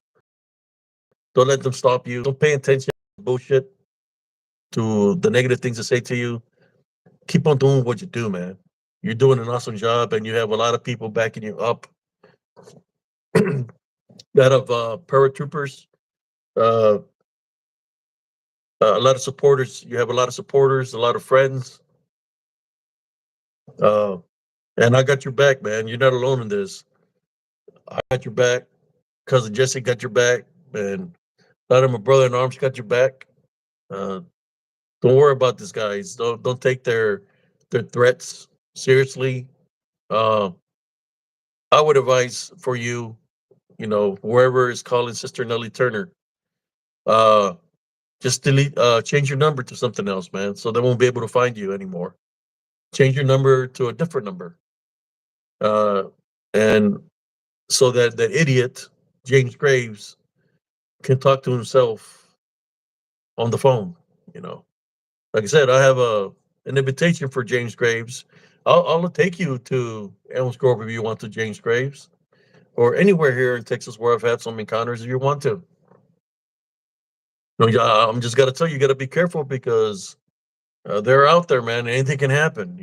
let them stop you. Don't pay attention to bullshit, to the negative things they say to you. Keep on doing what you do, man. You're doing an awesome job, and you have a lot of people backing you up. That of paratroopers, uh, a lot of supporters. You have a lot of supporters, a lot of friends, uh, and I got your back, man. You're not alone in this. I got your back. Cousin Jesse got your back, and a lot of my brother in arms got your back. Uh, don't worry about these guys. Don't take their threats seriously. Uh, I would advise for you, whoever is calling Sister Nellie Turner, uh, just change your number to something else, man, so they won't be able to find you anymore. Change your number to a different number, uh, and so that that idiot James Graves can talk to himself on the phone. You know, like I said, I have an invitation for James Graves. I'll take you to Elms Grove if you want to, James Graves, or anywhere here in Texas where I've had some encounters if you want to. I'm just got to tell you, you got to be careful because they're out there, man. Anything can happen.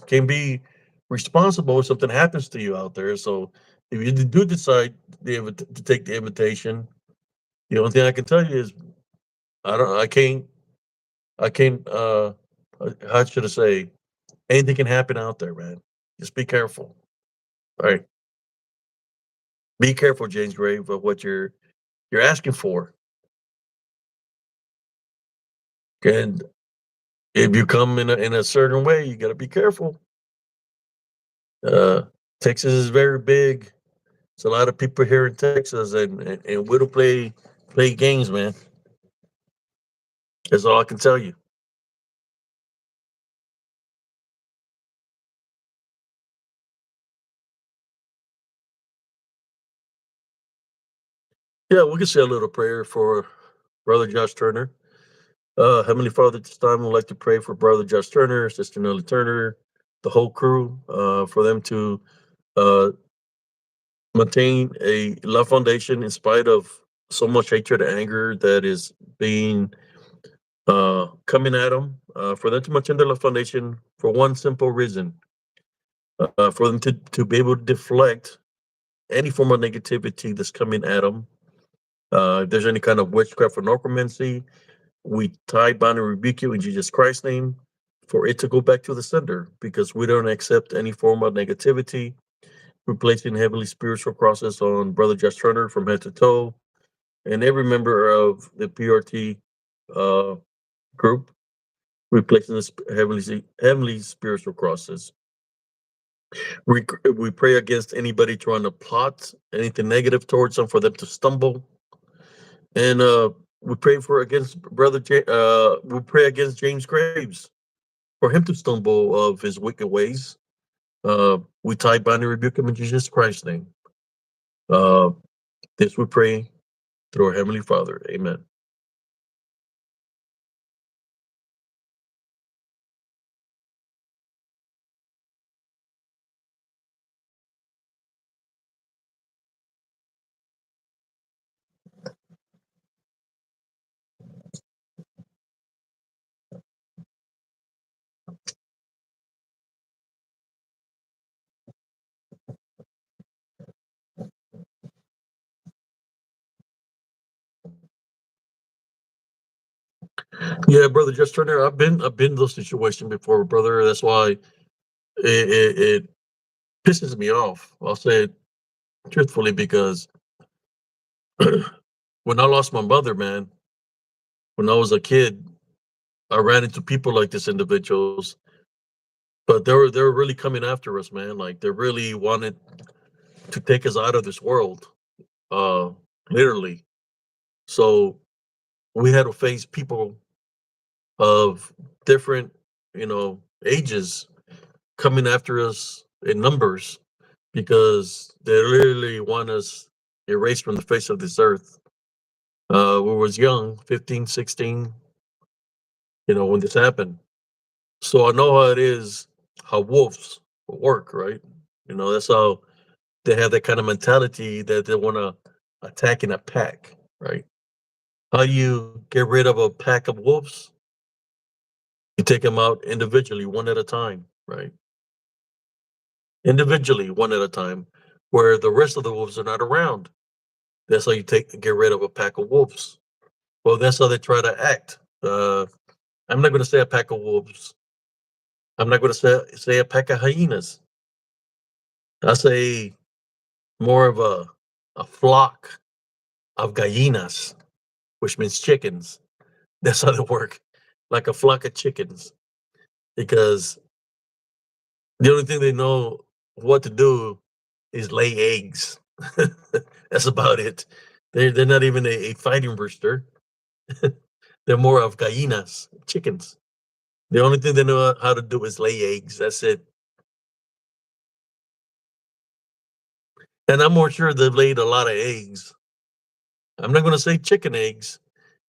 Can be responsible if something happens to you out there. So if you do decide to take the invitation, the only thing I can tell you is I don't. I can't. I can't. How should I say? Anything can happen out there, man. Just be careful. Right. Be careful, James Grave, of what you're asking for. And if you come in a certain way, you got to be careful. Uh, Texas is very big. It's a lot of people here in Texas, and we don't play games, man. That's all I can tell you. Yeah, we can say a little prayer for Brother Josh Turner. Heavenly Father, at this time, we'd like to pray for Brother Josh Turner, Sister Nellie Turner, the whole crew, for them to uh, maintain a love foundation in spite of so much hatred and anger that is being coming at them. For them to maintain their love foundation for one simple reason, for them to be able to deflect any form of negativity that's coming at them. If there's any kind of witchcraft or necromancy, we tie, bind, and rebuke you in Jesus Christ's name for it to go back to the sender because we don't accept any form of negativity. We're placing heavenly spiritual crosses on Brother Josh Turner from head to toe and every member of the PRT uh, group. We're placing this heavenly spiritual crosses. We pray against anybody trying to plot anything negative towards them for them to stumble. And we pray for against we pray against James Graves for him to stumble of his wicked ways. We tie, bind, and rebuke him in Jesus Christ's name. Uh, this we pray through our Heavenly Father. Amen. Yeah, brother, just Turner. I've been in those situations before, brother. That's why it pisses me off. I'll say it truthfully because when I lost my mother, man, when I was a kid, I ran into people like this individuals, but they were really coming after us, man. Like they really wanted to take us out of this world, uh, literally. So we had to face people of different, ages coming after us in numbers because they literally want us erased from the face of this earth. We was young, 15, 16, when this happened. So I know how it is, how wolves work, right? That's how they have that kind of mentality that they want to attack in a pack, right? How you get rid of a pack of wolves? You take them out individually, one at a time, right? Individually, one at a time, where the rest of the wolves are not around. That's how you get rid of a pack of wolves. Well, that's how they try to act. I'm not going to say a pack of wolves. I'm not going to say a pack of hyenas. I say more of a flock of gallinas, which means chickens. That's how they work, like a flock of chickens. Because the only thing they know what to do is lay eggs. That's about it. They're not even a fighting rooster. They're more of gallinas, chickens. The only thing they know how to do is lay eggs. That's it. And I'm more sure they've laid a lot of eggs. I'm not going to say chicken eggs.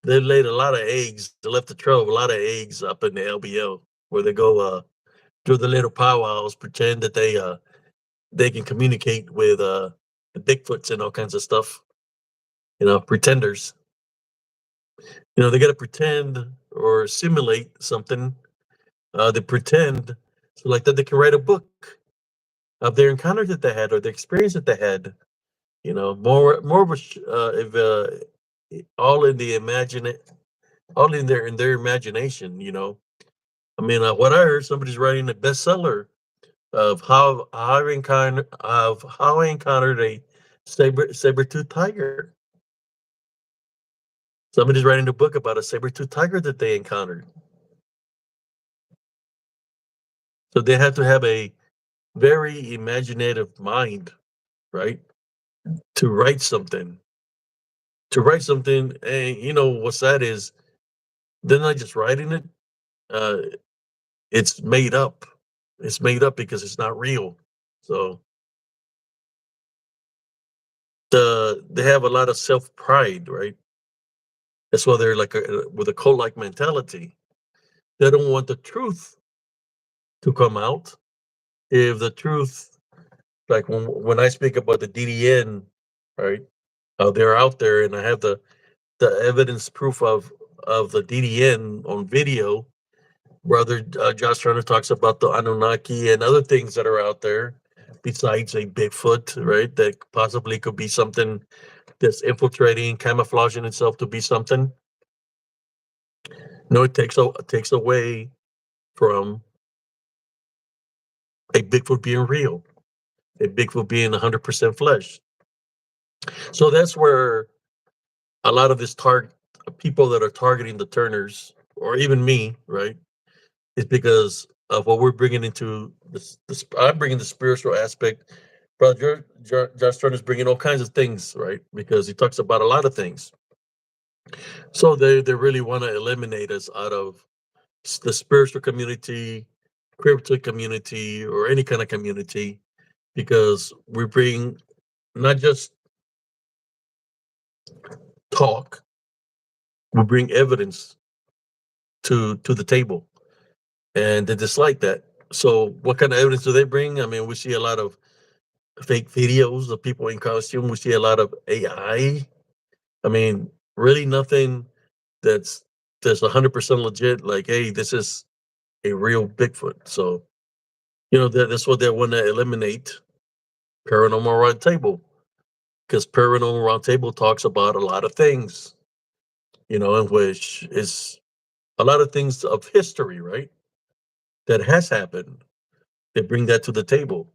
They've laid a lot of eggs. They left a trail of a lot of eggs up in the LBL where they go do the little powwows, pretend that they can communicate with the Bigfoots and all kinds of stuff. Pretenders. They got to pretend or simulate something. They pretend so like that they can write a book of their encounters that they had or the experience that they had. More of a if all in the all in their imagination. I mean, what I heard, somebody's writing a bestseller of how I encountered a saber-tooth tiger. Somebody's writing a book about a saber-tooth tiger that they encountered. So they have to have a very imaginative mind, right? To write something. To write something, and what's sad is they're not just writing it. Uh, it's made up. It's made up because it's not real. So they have a lot of self pride, right? That's why they're like with a cult like mentality. They don't want the truth to come out. If the truth, like when I speak about the DDN, right? They're out there, and I have the evidence proof of the DDN on video. Brother Josh Turner talks about the Anunnaki and other things that are out there besides a Bigfoot, right? That possibly could be something that's infiltrating, camouflaging itself to be something. No, it takes away from a Bigfoot being real, a Bigfoot being 100% flesh. So that's where a lot of this target people that are targeting the Turners, or even me, right, is because of what we're bringing into this. I'm bringing the spiritual aspect. Brother Josh Turner's bringing all kinds of things, right? Because he talks about a lot of things. So they really want to eliminate us out of the spiritual community, crypto community, or any kind of community, because we bring not just talk, we bring evidence to the table, and they dislike that. So, what kind of evidence do they bring? I mean, we see a lot of fake videos of people in costume. We see a lot of AI. I mean, really nothing that's 100% legit. Like, hey, this is a real Bigfoot. So, that's what they want to eliminate Paranormal Roundtable, because Paranormal Roundtable talks about a lot of things, in which is a lot of things of history, right? That has happened. They bring that to the table.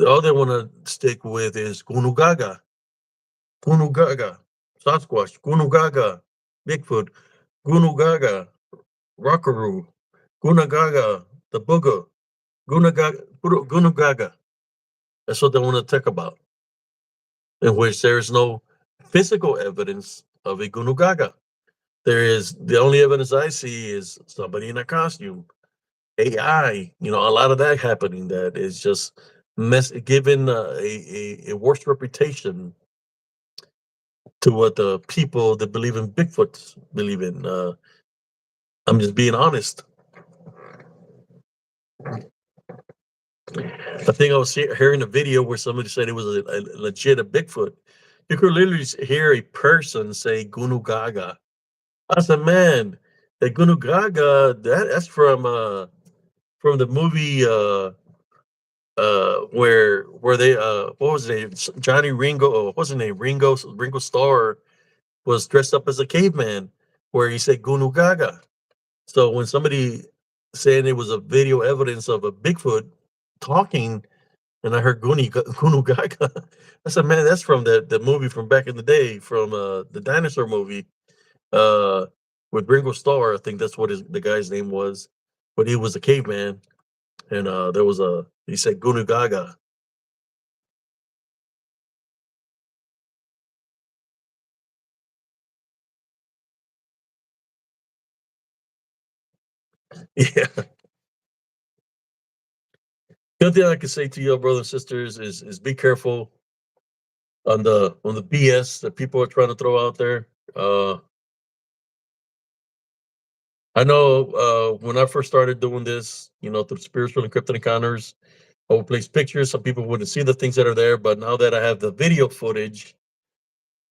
All they want to stick with is Gunugaga, Gunugaga, Sasquatch, Gunugaga, Bigfoot, Gunugaga, Rockaroo, Gunagaga, the Booger, Gunugaga. That's what they want to talk about, in which there is no physical evidence of a Gunugaga. There is the only evidence I see is somebody in a costume, AI. A lot of that happening that is just given a worse reputation to what the people that believe in Bigfoot believe in. I'm just being honest. I think I was hearing a video where somebody said it was a legit a Bigfoot. You could literally hear a person say "Gunu Gaga." I said, "Man, the Gunu Gaga that's from the movie where they what was it? Johnny Ringo, or what's his name? Ringo Starr was dressed up as a caveman, where he said "Gunu Gaga." So when somebody saying it was a video evidence of a Bigfoot talking, and I heard Gunu Gaga, I said, "Man, that's from the movie from back in the day, from the dinosaur movie uh, with Ringo Starr. I think that's what the guy's name was, but he was a caveman, and there was he said Gunu Gaga." Yeah. The other thing I can say to your brothers and sisters is be careful on the BS that people are trying to throw out there. I know when I first started doing this, through spiritual encrypted encounters, I would place pictures so people wouldn't see the things that are there. But now that I have the video footage,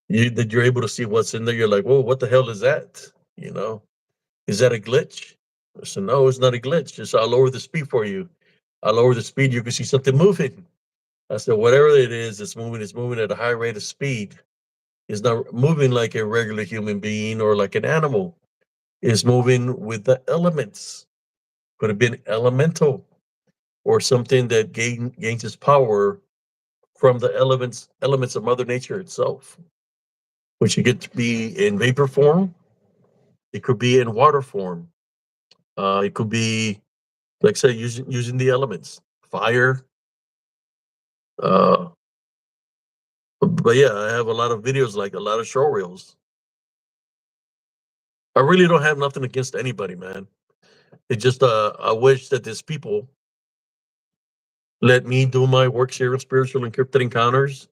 that you're able to see what's in there, you're like, whoa, what the hell is that? You know, is that a glitch? I said, no, it's not a glitch. Just I'll lower the speed for you. I'll lower the speed. You can see something moving. I said, whatever it is, it's moving. It's moving at a high rate of speed. Is not moving like a regular human being or like an animal. Is moving with the elements. Could have been elemental or something that gains its power from the elements of Mother Nature itself, which it could be in vapor form. It could be in water form. It could be, like I said, using the elements, fire. Uh, but yeah, I have a lot of videos, like a lot of show reels. I really don't have nothing against anybody, man. It just I wish that these people let me do my work here in spiritual encrypted encounters.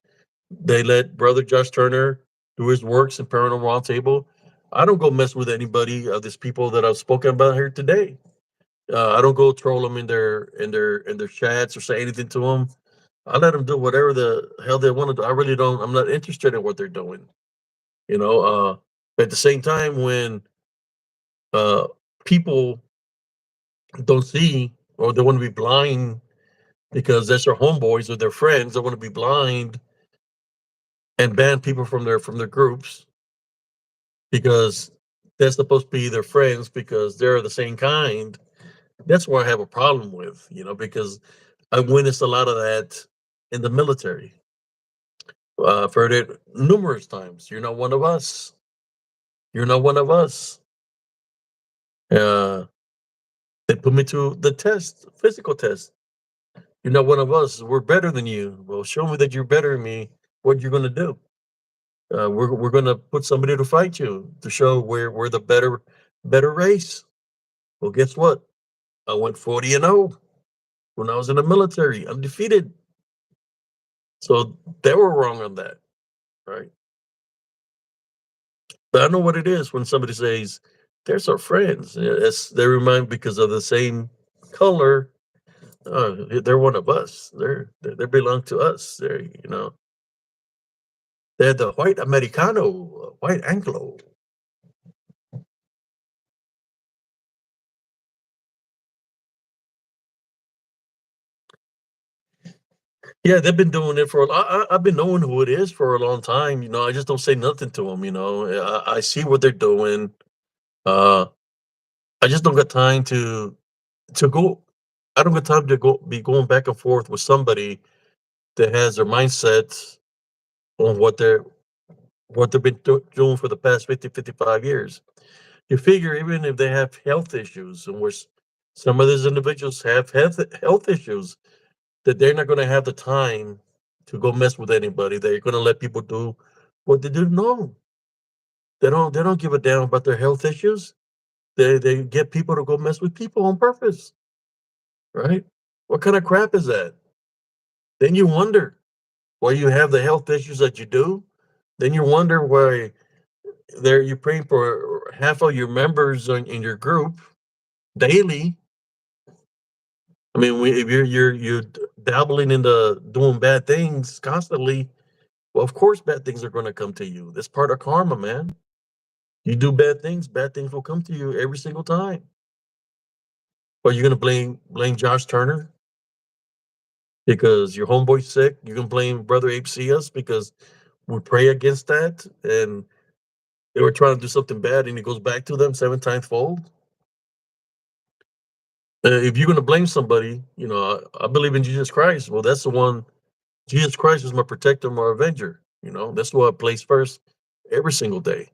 They let Brother Josh Turner do his works in Paranormal Roundtable. I don't go mess with anybody of these people that I've spoken about here today. I don't go troll them in their chats or say anything to them. I let them do whatever the hell they want to do. I really don't. I'm not interested in what they're doing. You know. At the same time, when uh, people don't see or they want to be blind because that's their homeboys or their friends, they want to be blind and ban people from their groups because they're supposed to be their friends because they're the same kind. That's where I have a problem with, because I witnessed a lot of that in the military. I've heard it numerous times. You're not one of us. You're not one of us. Uh, they put me to the test, physical test. You're not one of us. We're better than you. Well, show me that you're better than me. What you're going to do? We're going to put somebody to fight you to show we're the better race. Well, guess what? I went 40-0 when I was in the military, undefeated. So they were wrong on that, right? But I know what it is when somebody says they're our friends. They remind because of the same color. They're one of us. They belong to us. They're the white Americano, white Anglo. Yeah, they've been doing it for. I've been knowing who it is for a long time. I just don't say nothing to them. I see what they're doing. Uh, I just don't got time to go. I don't got time to be going back and forth with somebody that has their mindset on what they've been doing for the past 50, 55 years. You figure even if they have health issues, and some of these individuals have health issues, that they're not going to have the time to go mess with anybody. They're going to let people do what they do. No, they don't give a damn about their health issues. They get people to go mess with people on purpose, right? What kind of crap is that? Then you wonder why you have the health issues that you do. Then you wonder why you're praying for half of your members in your group daily. I mean, if you're dabbling into doing bad things constantly, well, of course, bad things are going to come to you. That's part of karma, man. You do bad things will come to you every single time. Are you going to blame Josh Turner because your homeboy's sick? You're going to blame Brother Abe Cias because we pray against that, and they were trying to do something bad, and it goes back to them seven times fold. If you're going to blame somebody, I believe in Jesus Christ. Well, that's the one. Jesus Christ is my protector, my avenger. That's what I place first every single day.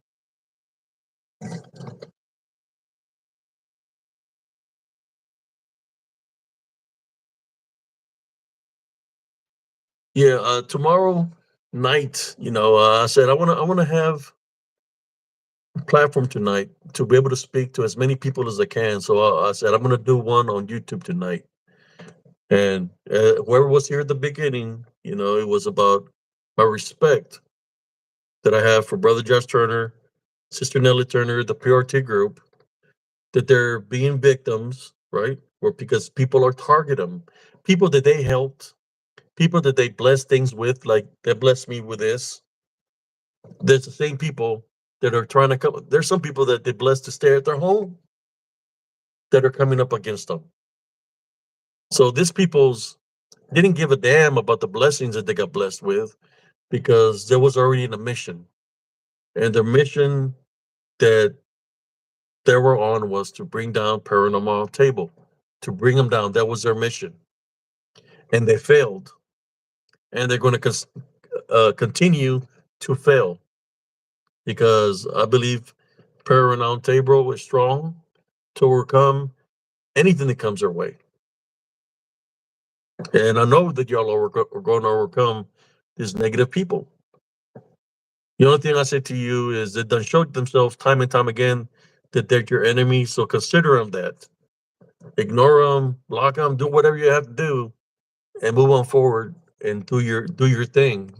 Yeah, tomorrow night, I said I want to have a platform tonight to be able to speak to as many people as I can. So I said I'm going to do one on YouTube tonight. And whoever was here at the beginning, it was about my respect that I have for Brother Josh Turner, Sister Nellie Turner, the PRT group, that they're being victims, right? Or because people are targeting them, people that they helped, people that they blessed things with, like they blessed me with this. There's the same people that are trying to come. There's some people that they blessed to stay at their home that are coming up against them. So these people's didn't give a damn about the blessings that they got blessed with because there was already in a mission. and the mission that they were on was to bring down paranormal table, to bring them down. That was their mission, and they failed, and they're going to continue to fail because I believe paranormal table is strong to overcome anything that comes our way. And I know that y'all are going to overcome these negative people. The only thing I say to you is that they showed themselves time and time again that they're your enemy. So consider them that. Ignore them, block them, do whatever you have to do, and move on forward and do your thing.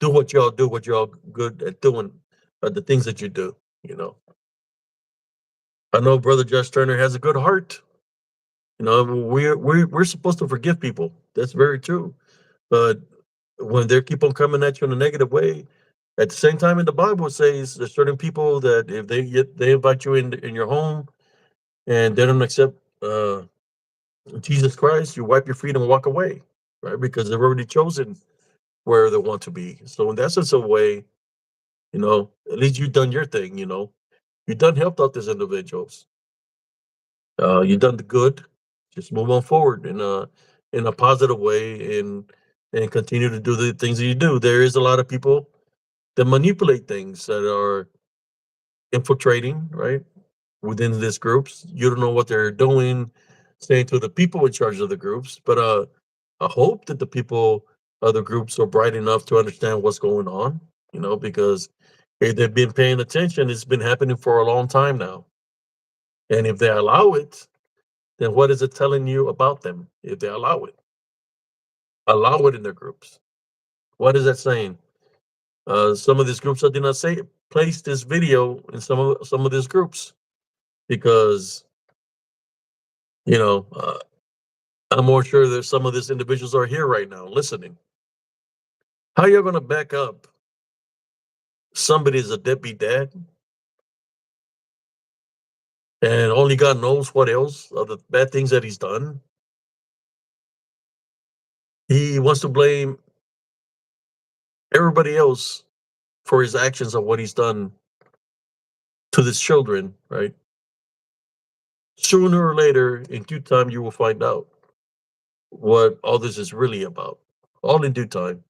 Do what y'all good at doing, the things that you do. You know, I know Brother Josh Turner has a good heart. You know, we're supposed to forgive people. That's very true. But when they keep on coming at you in a negative way, at the same time in the Bible it says there's certain people that if they invite you in your home and they don't accept Jesus Christ, you wipe your feet and walk away, right? Because they've already chosen where they want to be. So in that sense of way, at least you've done your thing. You've done helped out these individuals. You've done the good. Just move on forward in a positive way and continue to do the things that you do. There is a lot of people that manipulate things that are infiltrating, right, within these groups. You don't know what they're doing, saying to the people in charge of the groups. But I hope that the people of the groups are bright enough to understand what's going on, because if they've been paying attention, it's been happening for a long time now. And if they allow it, then what is it telling you about them if they allow it in their groups? What is that saying? Some of these groups I did not say place this video in some of these groups because you know uh, I'm more sure that some of these individuals are here right now listening. How you going to back up somebody is a deadbeat dad and only God knows what else of the bad things that he's done? He wants to blame everybody else for his actions of what he's done to his children, right? Sooner or later, in due time, you will find out what all this is really about. All in due time.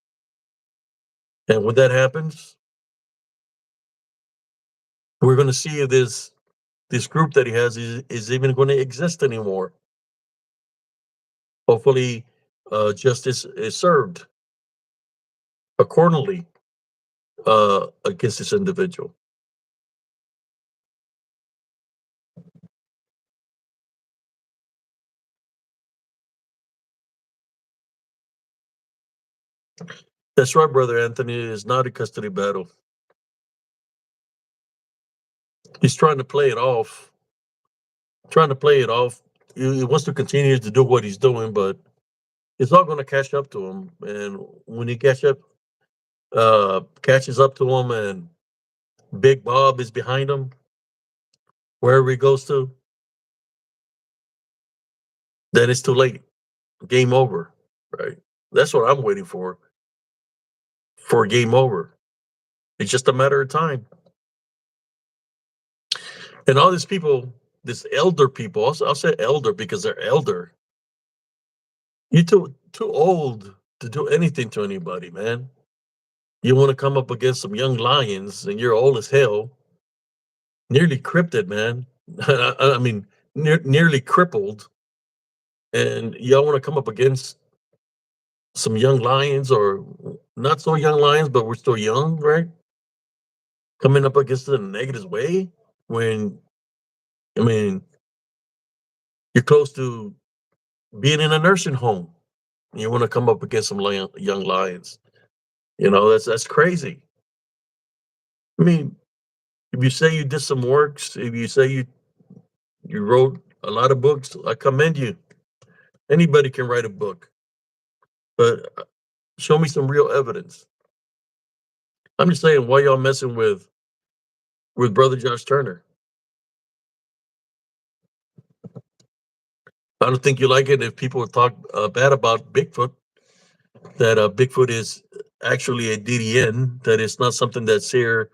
And when that happens, we're going to see if this group that he has is even going to exist anymore. Hopefully, justice is served accordingly against this individual. That's right, brother Anthony. It is not a custody battle. He's trying to play it off. Trying to play it off. He wants to continue to do what he's doing, but it's all going to catch up to him. And when he catches up to him, and Big Bob is behind him, wherever he goes to, then it's too late. Game over, right? That's what I'm waiting for game over. It's just a matter of time. And all these people, this elder people, I'll say elder because they're elder. You're too old to do anything to anybody, man. You want to come up against some young lions, and you're old as hell, nearly cryptid, man. I mean, nearly crippled, and y'all want to come up against some young lions or not so young lions, but we're still young, right? Coming up against it in a negative way when I mean you're close to being in a nursing home. You want to come up against some young lions. That's crazy. I mean, if you say you did some works, if you say you wrote a lot of books, I commend you. Anybody can write a book, but show me some real evidence. I'm just saying, why y'all messing with Brother Josh Turner? I don't think you like it if people talk bad about Bigfoot. That Bigfoot is actually a DDN. That it's not something that's here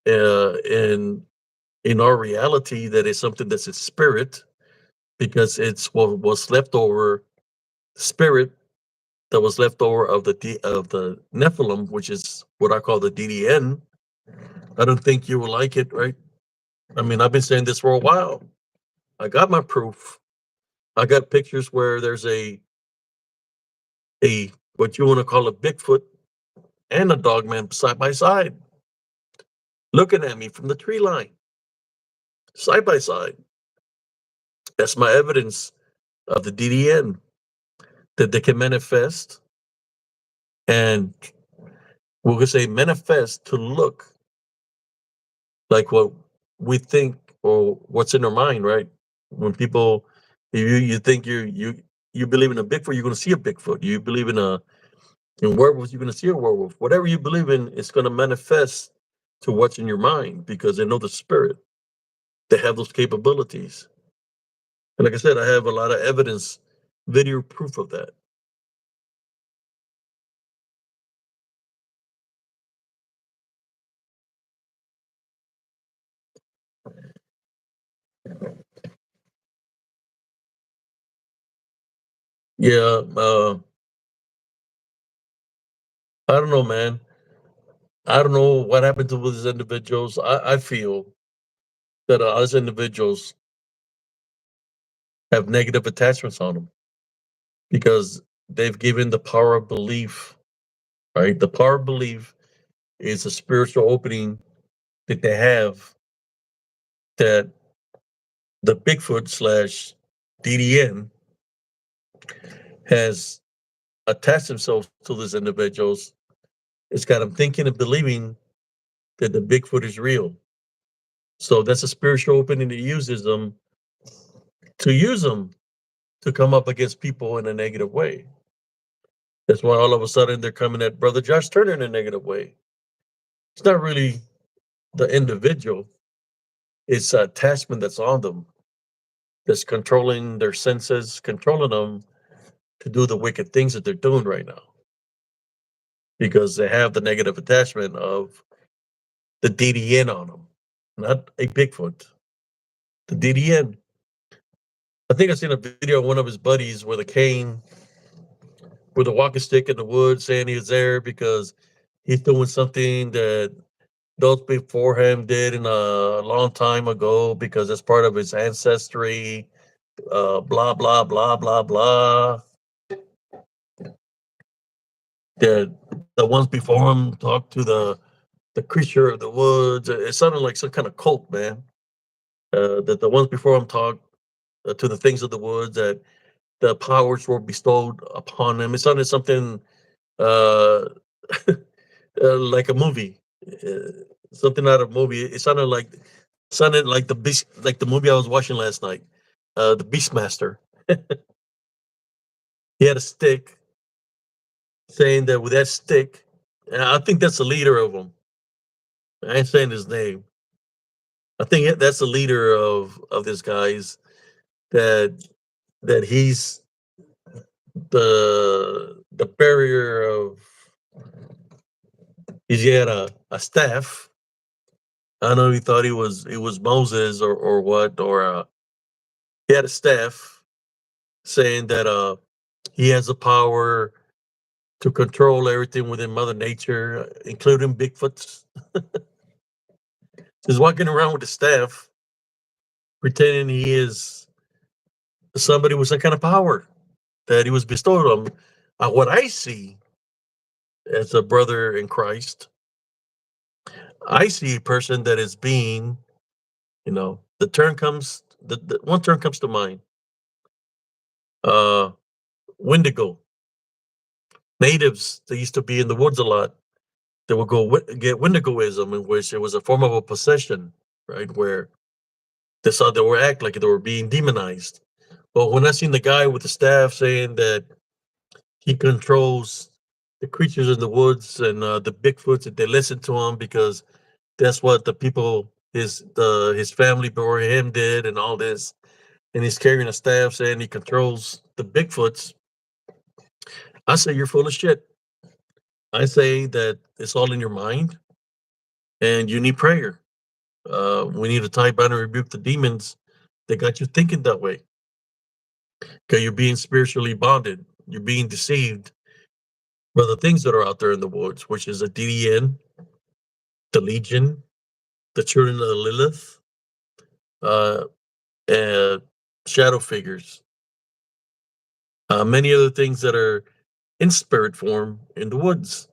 in our reality that is something that's a spirit because it's what was left over spirit that was left over of of the Nephilim, which is what I call the DDN. I don't think you will like it, right? I mean, I've been saying this for a while. I got my proof. I got pictures where there's a what you want to call a Bigfoot and a dogman side by side, looking at me from the tree line, side by side. That's my evidence of the DDN that they can manifest, and we're gonna say manifest to look like what we think or what's in our mind, right? When people, you think you believe in a Bigfoot, you're gonna see a Bigfoot. You believe in werewolves, you're gonna see a werewolf. Whatever you believe in, it's gonna manifest to what's in your mind because they know the spirit. They have those capabilities. And like I said, I have a lot of evidence, video proof of that. Yeah, I don't know, man. I don't know what happened to these individuals. I feel that us individuals have negative attachments on them because they've given the power of belief, right? The power of belief is a spiritual opening that they have that the Bigfoot slash DDN has attached themselves to these individuals. It's got them thinking and believing that the Bigfoot is real. So that's a spiritual opening that uses them to use them to come up against people in a negative way. That's why all of a sudden they're coming at Brother Josh Turner in a negative way. It's not really the individual, it's the attachment that's on them that's controlling their senses, controlling them to do the wicked things that they're doing right now because they have the negative attachment of the DDN on them, not a Bigfoot. The DDN. I think I seen a video of one of his buddies with a cane, with a walking stick in the woods, saying he was there because he's doing something that those before him did in a long time ago because it's part of his ancestry. Blah blah blah blah blah. The the ones before him talked to the creature of the woods. It sounded like some kind of cult, man. That the ones before him talked to the things of the woods, that the powers were bestowed upon him. It sounded something uh, like a movie, something out of a movie. It sounded like the beast, like the movie I was watching last night, the Beastmaster. He had a stick, saying that with that stick, and I think that's the leader of them. I ain't saying his name. I think that's the leader of this guys that he's the barrier of. He had a staff. I don't know. He thought it was Moses or what, or he had a staff saying that he has the power to control everything within Mother Nature, including Bigfoots. He's walking around with the staff, pretending he is somebody with some kind of power that he was bestowed on. What I see as a brother in Christ, I see a person that is being, the one term comes to mind. Uh, Wendigo. Natives that used to be in the woods a lot, they would get Wendigoism, in which it was a form of a possession, right? Where they saw they were act like they were being demonized. But when I seen the guy with the staff saying that he controls the creatures in the woods and the Bigfoots, that they listen to him because that's what the people his family before him did and all this, and he's carrying a staff saying he controls the Bigfoots. I say you're full of shit. I say that it's all in your mind. and you need prayer. We need to tie, bind, and rebuke the demons that got you thinking that way. Okay, you're being spiritually bonded. You're being deceived by the things that are out there in the woods, which is a DDN, the Legion, the children of the Lilith, uh, and shadow figures, many other things that are in spirit form in the woods.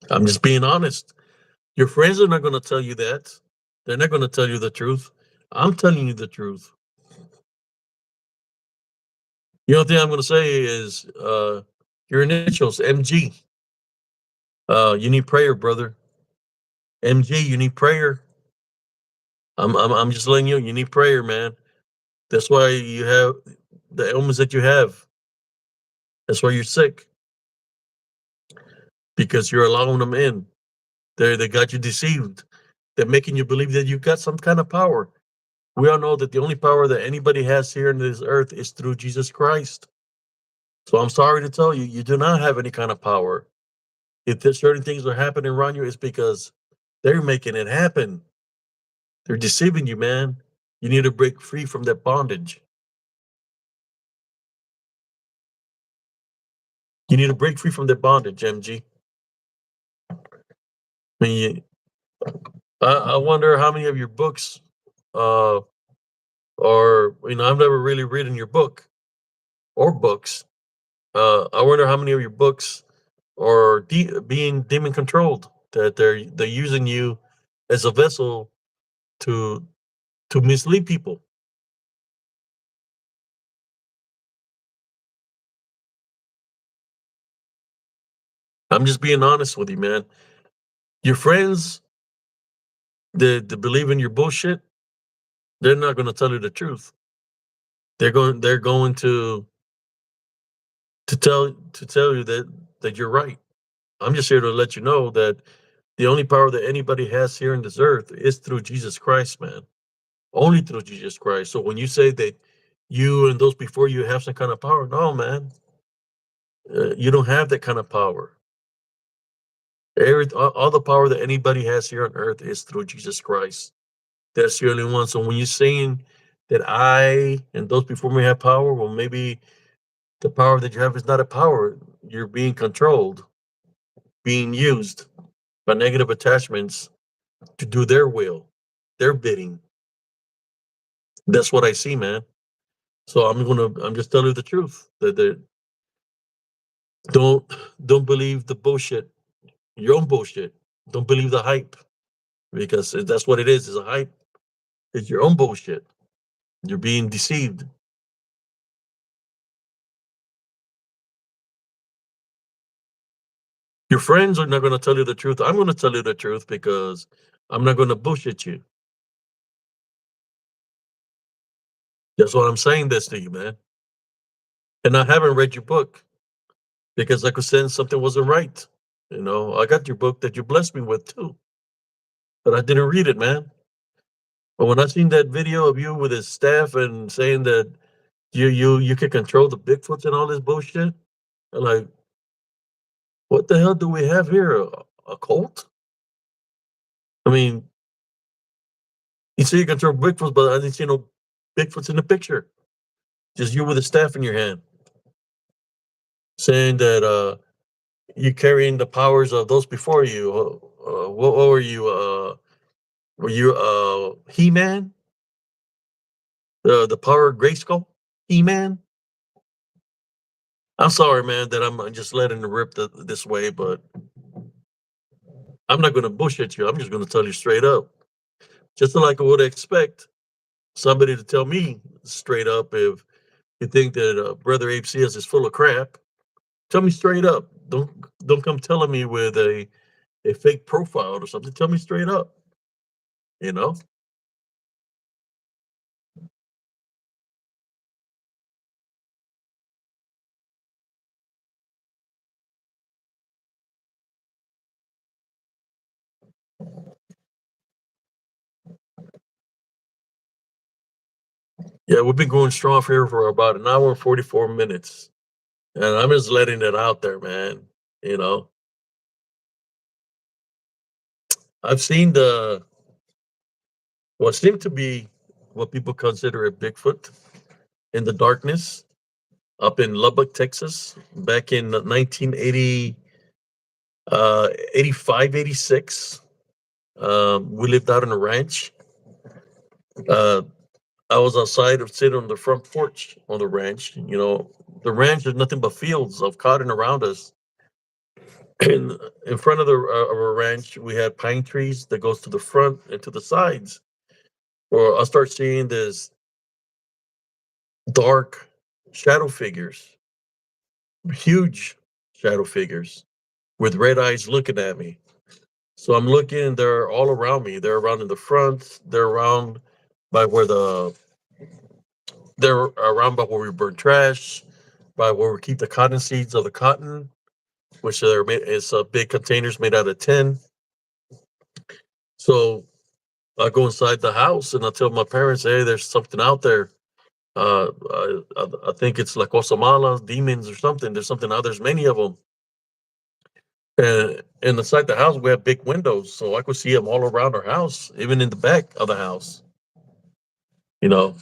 I'm just being honest. Your friends are not going to tell you that. They're not going to tell you the truth. I'm telling you the truth. The only thing I'm going to say is your initials, MG. You need prayer, brother. MG, you need prayer. I'm just letting you. You need prayer, man. That's why you have the ailments that you have. That's why you're sick because you're allowing them in. They got you deceived. They're making you believe that you've got some kind of power. We all know that the only power that anybody has here on this earth is through Jesus Christ. So I'm sorry to tell you, you do not have any kind of power. If there's certain things are happening around you, it's because they're making it happen. They're deceiving you, man. You need to break free from that bondage. You need to break free from that bondage, MG. I mean, I wonder how many of your books, uh, or I've never really read in your book or books. I wonder how many of your books are being demon controlled. That they're using you as a vessel to mislead people. I'm just being honest with you, man. Your friends that believe in your bullshit, they're not going to tell you the truth. They're going to tell you that you're right. I'm just here to let you know that the only power that anybody has here on this earth is through Jesus Christ, man. Only through Jesus Christ. So when you say that you and those before you have some kind of power, no, man, you don't have that kind of power. All the power that anybody has here on earth is through Jesus Christ. That's the only one. So when you're saying that I and those before me have power, well, maybe the power that you have is not a power. You're being controlled, being used by negative attachments to do their will, their bidding. That's what I see, man. So I'm just telling you the truth. That don't don't believe the bullshit, your own bullshit. Don't believe the hype because that's what it is. It's a hype. It's your own bullshit. You're being deceived. Your friends are not going to tell you the truth. I'm going to tell you the truth because I'm not going to bullshit you. That's why I'm saying this to you, man. And I haven't read your book because I could sense something wasn't right. I got your book that you blessed me with too, but I didn't read it, man. But when I seen that video of you with his staff and saying that you can control the Bigfoots and all this bullshit, I'm like, what the hell do we have here? A cult? I mean, you say you control Bigfoots, but I didn't see no Bigfoots in the picture. Just you with a staff in your hand, saying that you carrying the powers of those before you. What were you? Were you He Man? The power of Grayskull? He Man? I'm sorry, man, that I'm just letting it rip this way, but I'm not going to bullshit you. I'm just going to tell you straight up. Just like I would expect somebody to tell me straight up if you think that Brother Ape Seals is full of crap. Tell me straight up. Don't come telling me with a fake profile or something. Tell me straight up. You know. Yeah, we've been going strong here for about an hour and 44 minutes, and I'm just letting it out there, man. You know. I've seen the what seemed to be what people consider a Bigfoot in the darkness up in Lubbock, Texas, back in 1980, 85, 86. We lived out on a ranch. Uh, I was outside of sitting on the front porch on the ranch. The ranch is nothing but fields of cotton around us. In in front of our ranch, we had pine trees that goes to the front and to the sides. Or I start seeing this dark shadow figures, huge shadow figures with red eyes looking at me. So I'm looking, they're all around me. They're around in the front, they're around by where they're around by where we burn trash, by where we keep the cotton seeds of the cotton, which are made is big containers made out of tin. So I go inside the house and I tell my parents, "Hey, there's something out there. I think it's like Osamalas, demons, or something. There's something out. There's many of them." And inside the house, we have big windows, so I could see them all around our house, even in the back of the house. You know,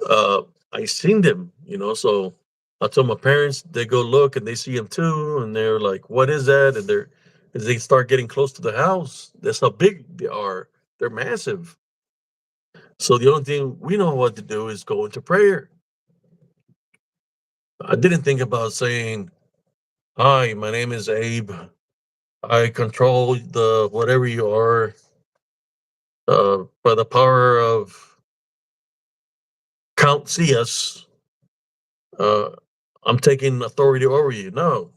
uh, I seen them. So I told my parents. They go look and they see them too, and they're like, "What is that?" And as they start getting close to the house, that's how big they are. They're massive. So the only thing we know what to do is go into prayer. I didn't think about saying, "Hi, my name is Abe. I control the whatever you are by the power of Count CS. Uh, I'm taking authority over you." No,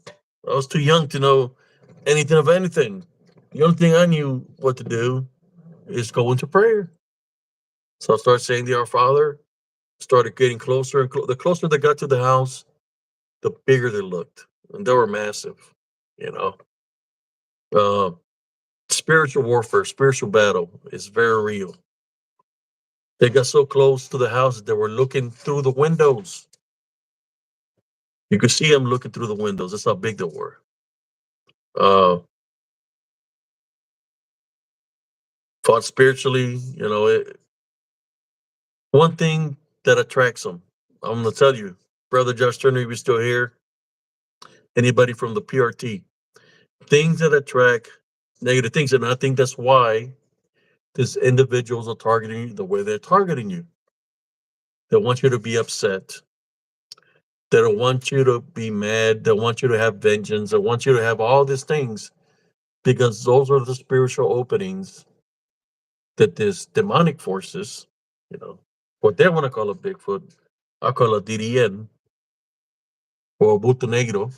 I was too young to know anything of anything. The only thing I knew what to do is go into prayer. So I started saying the Our Father, started getting closer and the closer they got to the house, the bigger they looked. And they were massive, you know. Uh, Spiritual warfare, spiritual battle is very real. They got so close to the house that they were looking through the windows. You could see them looking through the windows. That's how big they were. Uh, Fought spiritually, one thing that attracts them. I'm going to tell you, Brother Josh Turner, if you're still here, anybody from the PRT, things that attract negative things. And I think that's why these individuals are targeting you the way they're targeting you. They want you to be upset. They don't want you to be mad. They want you to have vengeance. They want you to have all these things because those are the spiritual openings that this demonic forces, you know, what they want to call a Bigfoot, I call a DDN or Buto Negro.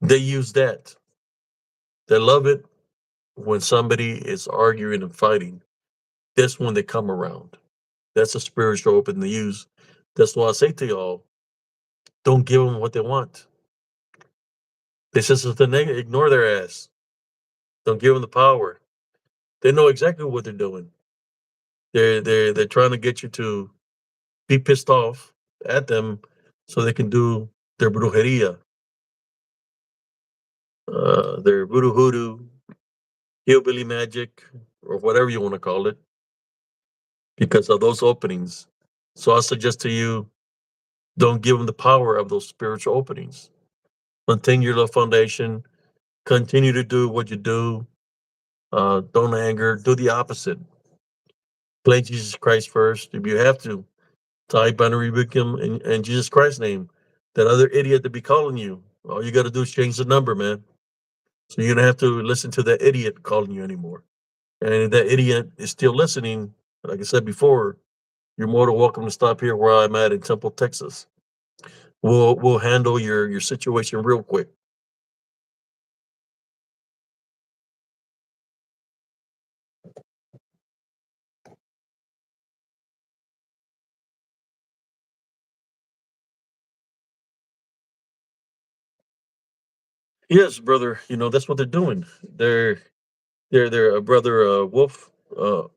They use that. They love it when somebody is arguing and fighting. That's when they come around. That's a spiritual open to use. That's why I say to y'all, don't give them what they want. They says it's the negative, ignore their ass. Don't give them the power. They know exactly what they're doing. They're trying to get you to be pissed off at them so they can do their brujeria, their voodoo hoodoo, hillbilly magic, or whatever you want to call it, because of those openings. So I suggest to you, don't give them the power of those spiritual openings. Maintain your love foundation. Continue to do what you do. Don't anger. Do the opposite. Play Jesus Christ first. If you have to, tie binary victim in Jesus Christ's name. That other idiot to be calling you. All you got to do is change the number, man. So you don't have to listen to that idiot calling you anymore. And if that idiot is still listening, like I said before, you're more than welcome to stop here where I'm at in Temple, Texas. We'll handle your situation real quick. Yes, brother. That's what they're doing. They're a brother Wolf. Well,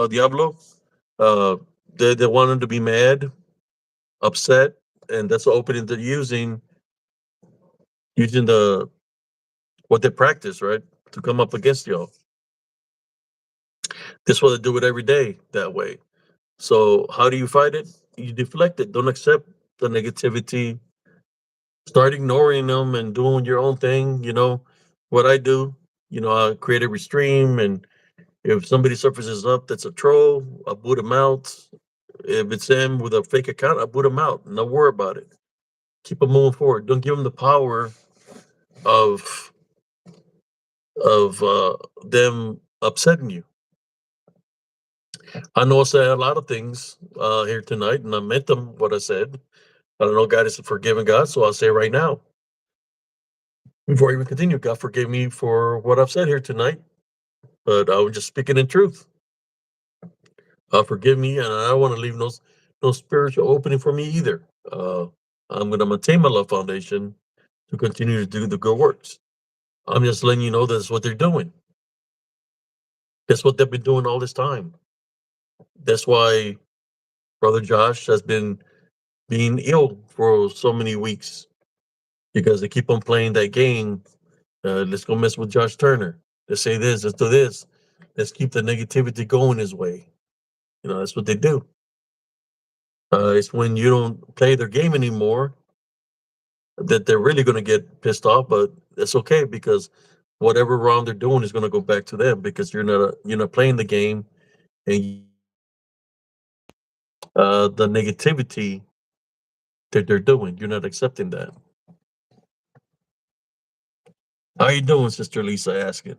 Diablo. Uh, they want him to be mad, upset, and that's the opening they're using the what they practice, right? to come up against y'all. That's why they do it every day that way. So how do you fight it? You deflect it. Don't accept the negativity. Start ignoring them and doing your own thing. What I do. I create every stream, and if somebody surfaces up that's a troll, I boot them out. If it's them with a fake account, I boot them out. No worry about it. Keep them moving forward. Don't give them the power of of them upsetting you. I know I said a lot of things here tonight, and I meant them what I said. I don't know God is a forgiving God, so I'll say it right now. Before I even continue, God forgive me for what I've said here tonight, but I was just speaking in truth. Forgive me, and I don't want to leave no spiritual opening for me either. I'm going to maintain my love foundation to continue to do the good works. I'm just letting you know that's what they're doing. That's what they've been doing all this time. That's why Brother Josh has been being ill for so many weeks because they keep on playing that game. Let's go mess with Josh Turner. Let's say this, let's do this. Let's keep the negativity going his way. That's what they do. It's when you don't play their game anymore that they're really going to get pissed off, but that's okay because whatever wrong they're doing is going to go back to them because you're not playing the game, and the negativity that they're doing, you're not accepting that. How you doing, Sister Lisa asking?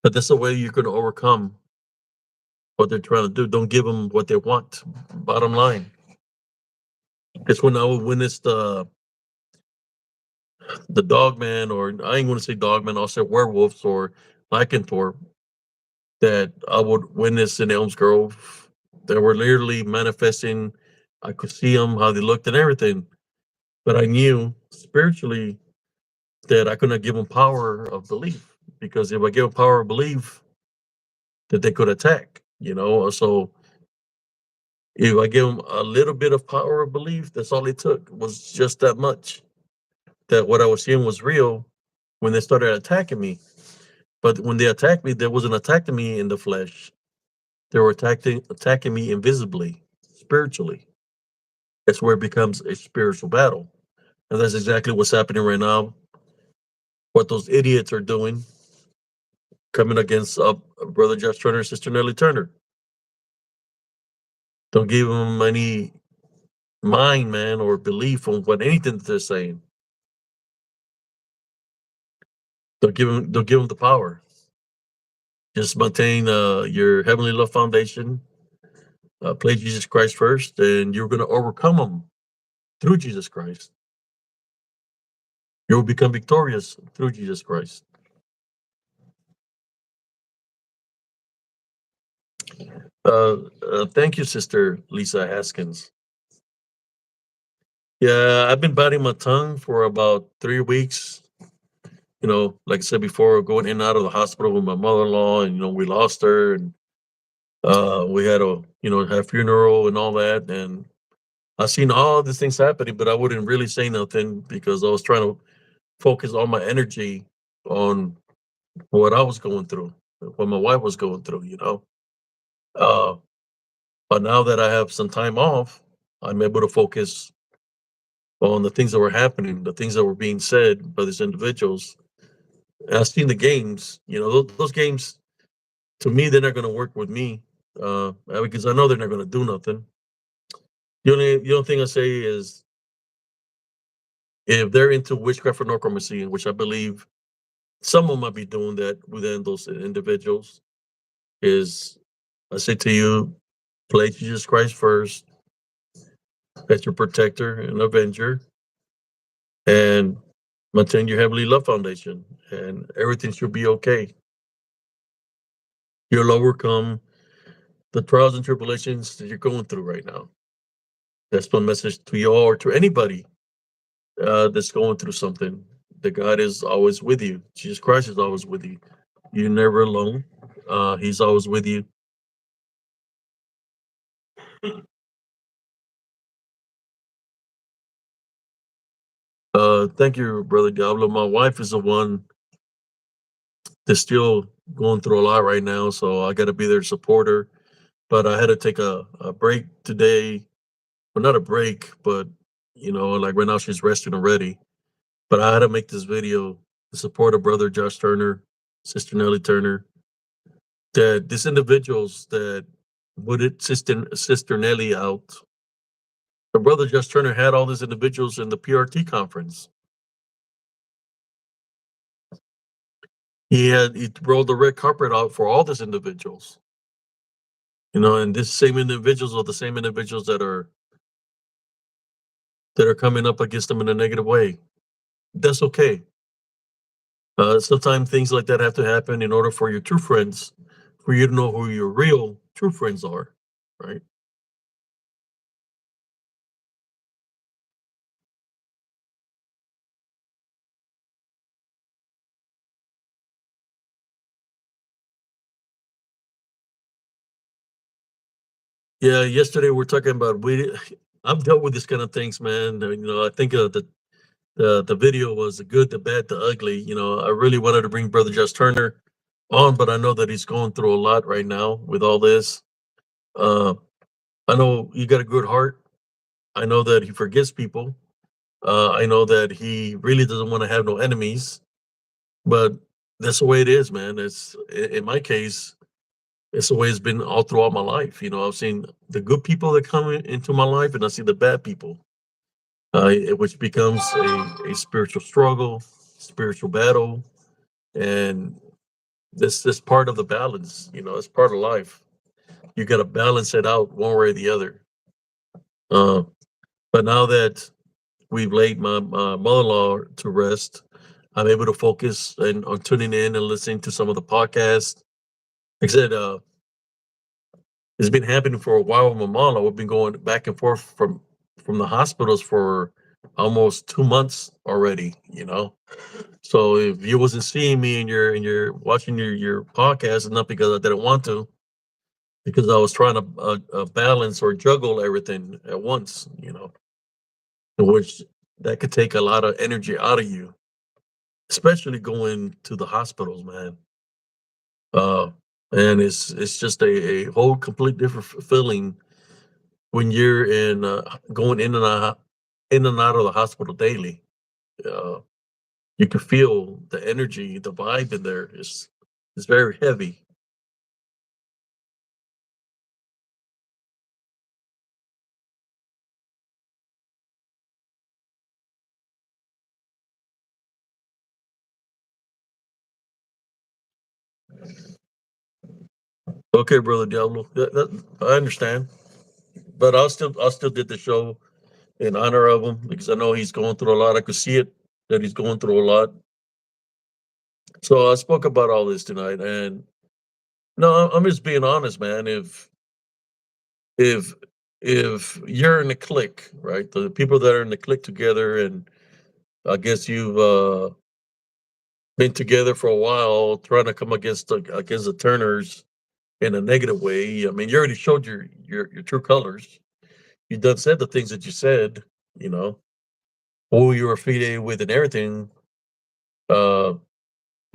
But that's the way you're going to overcome what they're trying to do. Don't give them what they want. Bottom line. It's when I would witness the dog man, or I ain't going to say dog man, I'll say werewolves or lycanthrope, that I would witness in Elms Grove. They were literally manifesting. I could see them, how they looked and everything. But I knew spiritually that I could not give them power of belief, because if I give them power of belief, that they could attack. So if I give them a little bit of power of belief, that's all it took, was just that much. That what I was seeing was real when they started attacking me. But when they attacked me, they wasn't attacking me in the flesh. They were attacking me invisibly, spiritually. That's where it becomes a spiritual battle. And that's exactly what's happening right now. What those idiots are doing, coming against Brother Josh Turner, Sister Nellie Turner. Don't give them any mind, man, or belief on what anything that they're saying. Don't give them the power. Just maintain your heavenly love foundation. Play Jesus Christ first, and you're going to overcome them through Jesus Christ. You will become victorious through Jesus Christ. Thank you, Sister Lisa Haskins. Yeah, I've been biting my tongue for about 3 weeks. Like I said before, going in and out of the hospital with my mother-in-law, and we lost her, and we had a funeral and all that, and I seen all these things happening, but I wouldn't really say nothing because I was trying to focus all my energy on what I was going through, what my wife was going through. Uh, but now that I have some time off, I'm able to focus on the things that were happening, the things that were being said by these individuals. And I've seen the games. Those games, to me, they're not going to work with me, because I know they're not going to do nothing. The only thing I say is, if they're into witchcraft or necromancy, which I believe someone might be doing that within those individuals, is I say to you, play Jesus Christ first as your protector and avenger, and maintain your heavenly love foundation, and everything should be okay. You'll overcome the trials and tribulations that you're going through right now. That's my message to you all, or to anybody that's going through something. That God is always with you. Jesus Christ is always with you. You're never alone. He's always with you. Thank you, brother Diablo. My wife is the one that's still going through a lot right now, so I got to be there to support her. But I had to take a break today. Well, not a break, but like right now she's resting already. But I had to make this video to support her brother Josh Turner, sister Nellie Turner. That these individuals that booted sister Nellie out. Her brother Josh Turner had all these individuals in the PRT conference. He rolled the red carpet out for all these individuals. And these same individuals are the same individuals that are coming up against them in a negative way. That's okay. Sometimes things like that have to happen in order for your true friends, for you to know who your real true friends are, right? Yeah, yesterday we're talking about we. I've dealt with this kind of things, man. I think the video was the good, the bad, the ugly. I really wanted to bring Brother Just Turner on, but I know that he's going through a lot right now with all this. Uh, I know you got a good heart. I know that he forgives people. I know that he really doesn't want to have no enemies, but that's the way it is, man. In my case, it's the way it's been all throughout my life. I've seen the good people that come into my life, and I see the bad people, which becomes a spiritual struggle, spiritual battle, and this part of the balance. It's part of life. You got to balance it out one way or the other. Uh, but now that we've laid my mother-in-law to rest, I'm able to focus and on tuning in and listening to some of the podcasts. Like I said, it's been happening for a while with my mom. We've been going back and forth from the hospitals for almost 2 months already. So if you wasn't seeing me and you're watching your podcast, it's not because I didn't want to, because I was trying to balance or juggle everything at once. Which that could take a lot of energy out of you, especially going to the hospitals, man. Uh, and it's just a whole complete different feeling when you're going in and out of the hospital daily. Uh, you can feel the energy, the vibe in there is very heavy. Okay, brother Diablo, I understand, but I'll still did the show in honor of him because I know he's going through a lot. I could see it that he's going through a lot. So I spoke about all this tonight, and no, I'm just being honest, man. If if you're in the clique, right, the people that are in the clique together, and I guess you've been together for a while, trying to come against the Turners in a negative way. I mean, you already showed your true colors. You done said the things that you said. You know who you were affiliated with and everything. Uh,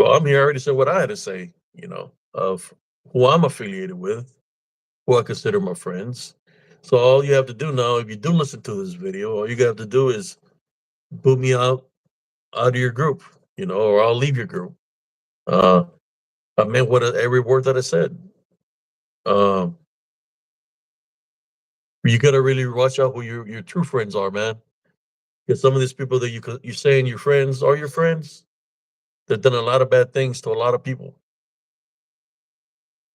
well, I'm here. I already said what I had to say. Of who I'm affiliated with, who I consider my friends. So all you have to do now, if you do listen to this video, all you have to do is boot me out of your group, or I'll leave your group. Uh, I meant every word that I said. Um, you gotta really watch out who your true friends are, man. Because some of these people that you're saying your friends are your friends, they've done a lot of bad things to a lot of people.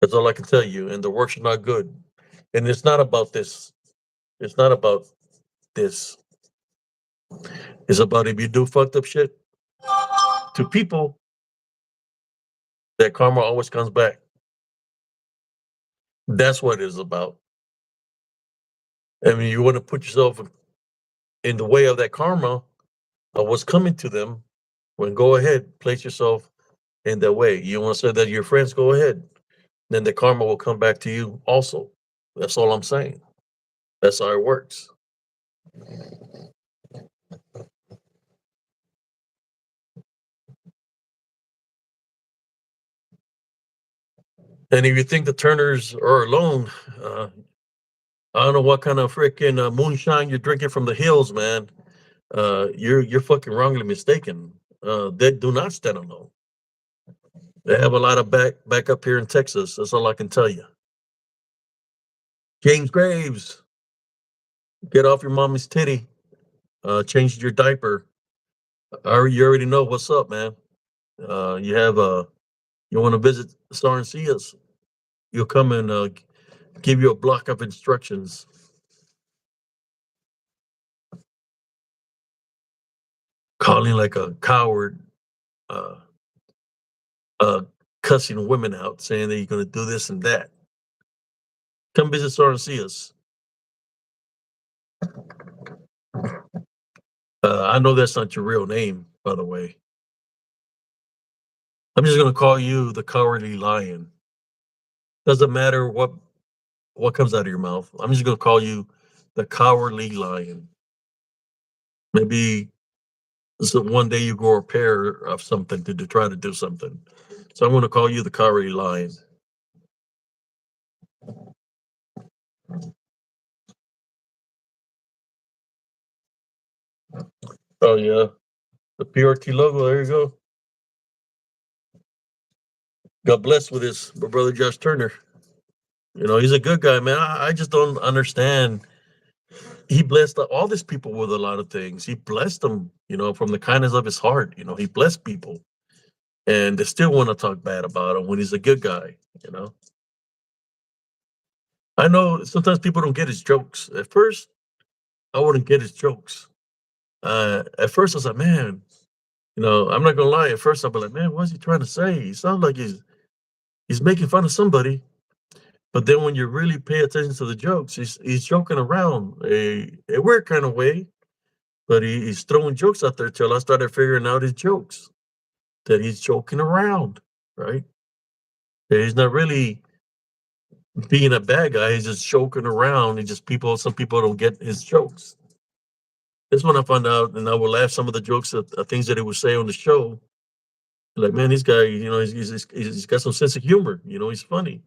That's all I can tell you. And the works are not good. And it's not about this. It's not about this. It's about if you do fucked up shit to people, that karma always comes back. That's what it is about. I mean, you want to put yourself in the way of that karma of what's coming to them. When go ahead, place yourself in that way. You want to say that your friends, go ahead. Then the karma will come back to you also. That's all I'm saying. That's how it works. And if you think the Turners are alone, I don't know what kind of freaking moonshine you're drinking from the hills, man. You're fucking wrongly mistaken. They do not stand alone. They have a lot of back up here in Texas. That's all I can tell you. James Graves, get off your mommy's titty. Change your diaper. You already know what's up, man. You have you want to visit Sarncias? You'll come and give you a block of instructions. Calling like a coward, uh, uh, cussing women out, saying that you're going to do this and that. Come visit Sarncias. I know that's not your real name, by the way. I'm just going to call you the cowardly lion. Doesn't matter what comes out of your mouth. I'm just going to call you the cowardly lion. Maybe so one day you grow a pair of something to try to do something. So I'm going to call you the cowardly lion. Oh yeah, the PRT logo. There you go. Got blessed with his brother Josh Turner. You know, he's a good guy, man. I just don't understand. He blessed all these people with a lot of things. He blessed them, you know, from the kindness of his heart. You know, he blessed people, and they still want to talk bad about him when he's a good guy. You know, I know sometimes people don't get his jokes. At first, I wouldn't get his jokes. At first, I was like, man, you know, I'm not gonna lie. At first, I'd be like, man, what's he trying to say? He sounds like he's making fun of somebody. But then when you really pay attention to the jokes, he's joking around a weird kind of way, but he's throwing jokes out there till I started figuring out his jokes that he's joking around, right? That he's not really being a bad guy. He's just joking around. He just some people don't get his jokes. This one I found out, and I will laugh some of the jokes that things that he would say on the show. Like, man, this guy, you know, he's got some sense of humor. You know, he's funny.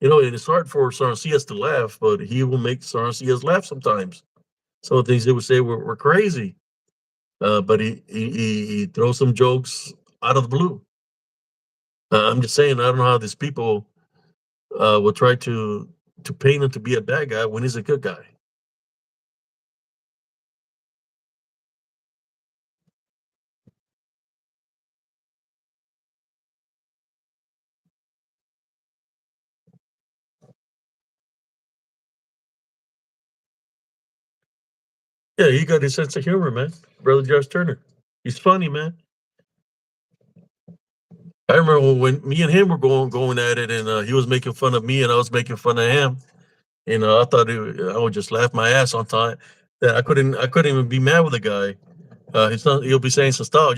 You know, and it's hard for Sarcias to laugh, but he will make Sarcias laugh sometimes. Some of the things they would say were crazy, but he throws some jokes out of the blue. I'm just saying, I don't know how these people will try to paint him to be a bad guy when he's a good guy. Yeah, he got his sense of humor, man. Brother Josh Turner, he's funny, man. I remember when me and him were going at it, and he was making fun of me, and I was making fun of him. You know, I would just laugh my ass on time. That I couldn't even be mad with the guy. He'll be saying some stuff.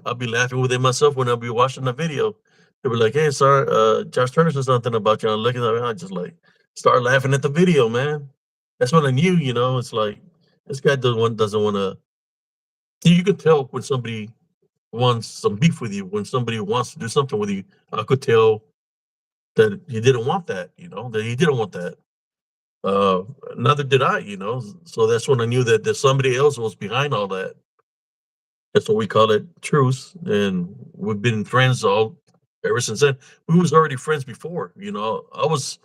I'll be laughing with him myself when I'll be watching the video. He'll be like, "Hey, sir, Josh Turner said something about you." I'm looking at it, I just like start laughing at the video, man. That's when I knew, you know, it's like this guy doesn't want to. You could tell when somebody wants some beef with you, when somebody wants to do something with you. I could tell that he didn't want that, you know, that he didn't want that. Uh, Neither did I, you know. So that's when I knew that somebody else was behind all that. That's what we call it, truce. And we've been friends all ever since then. We was already friends before, you know. I was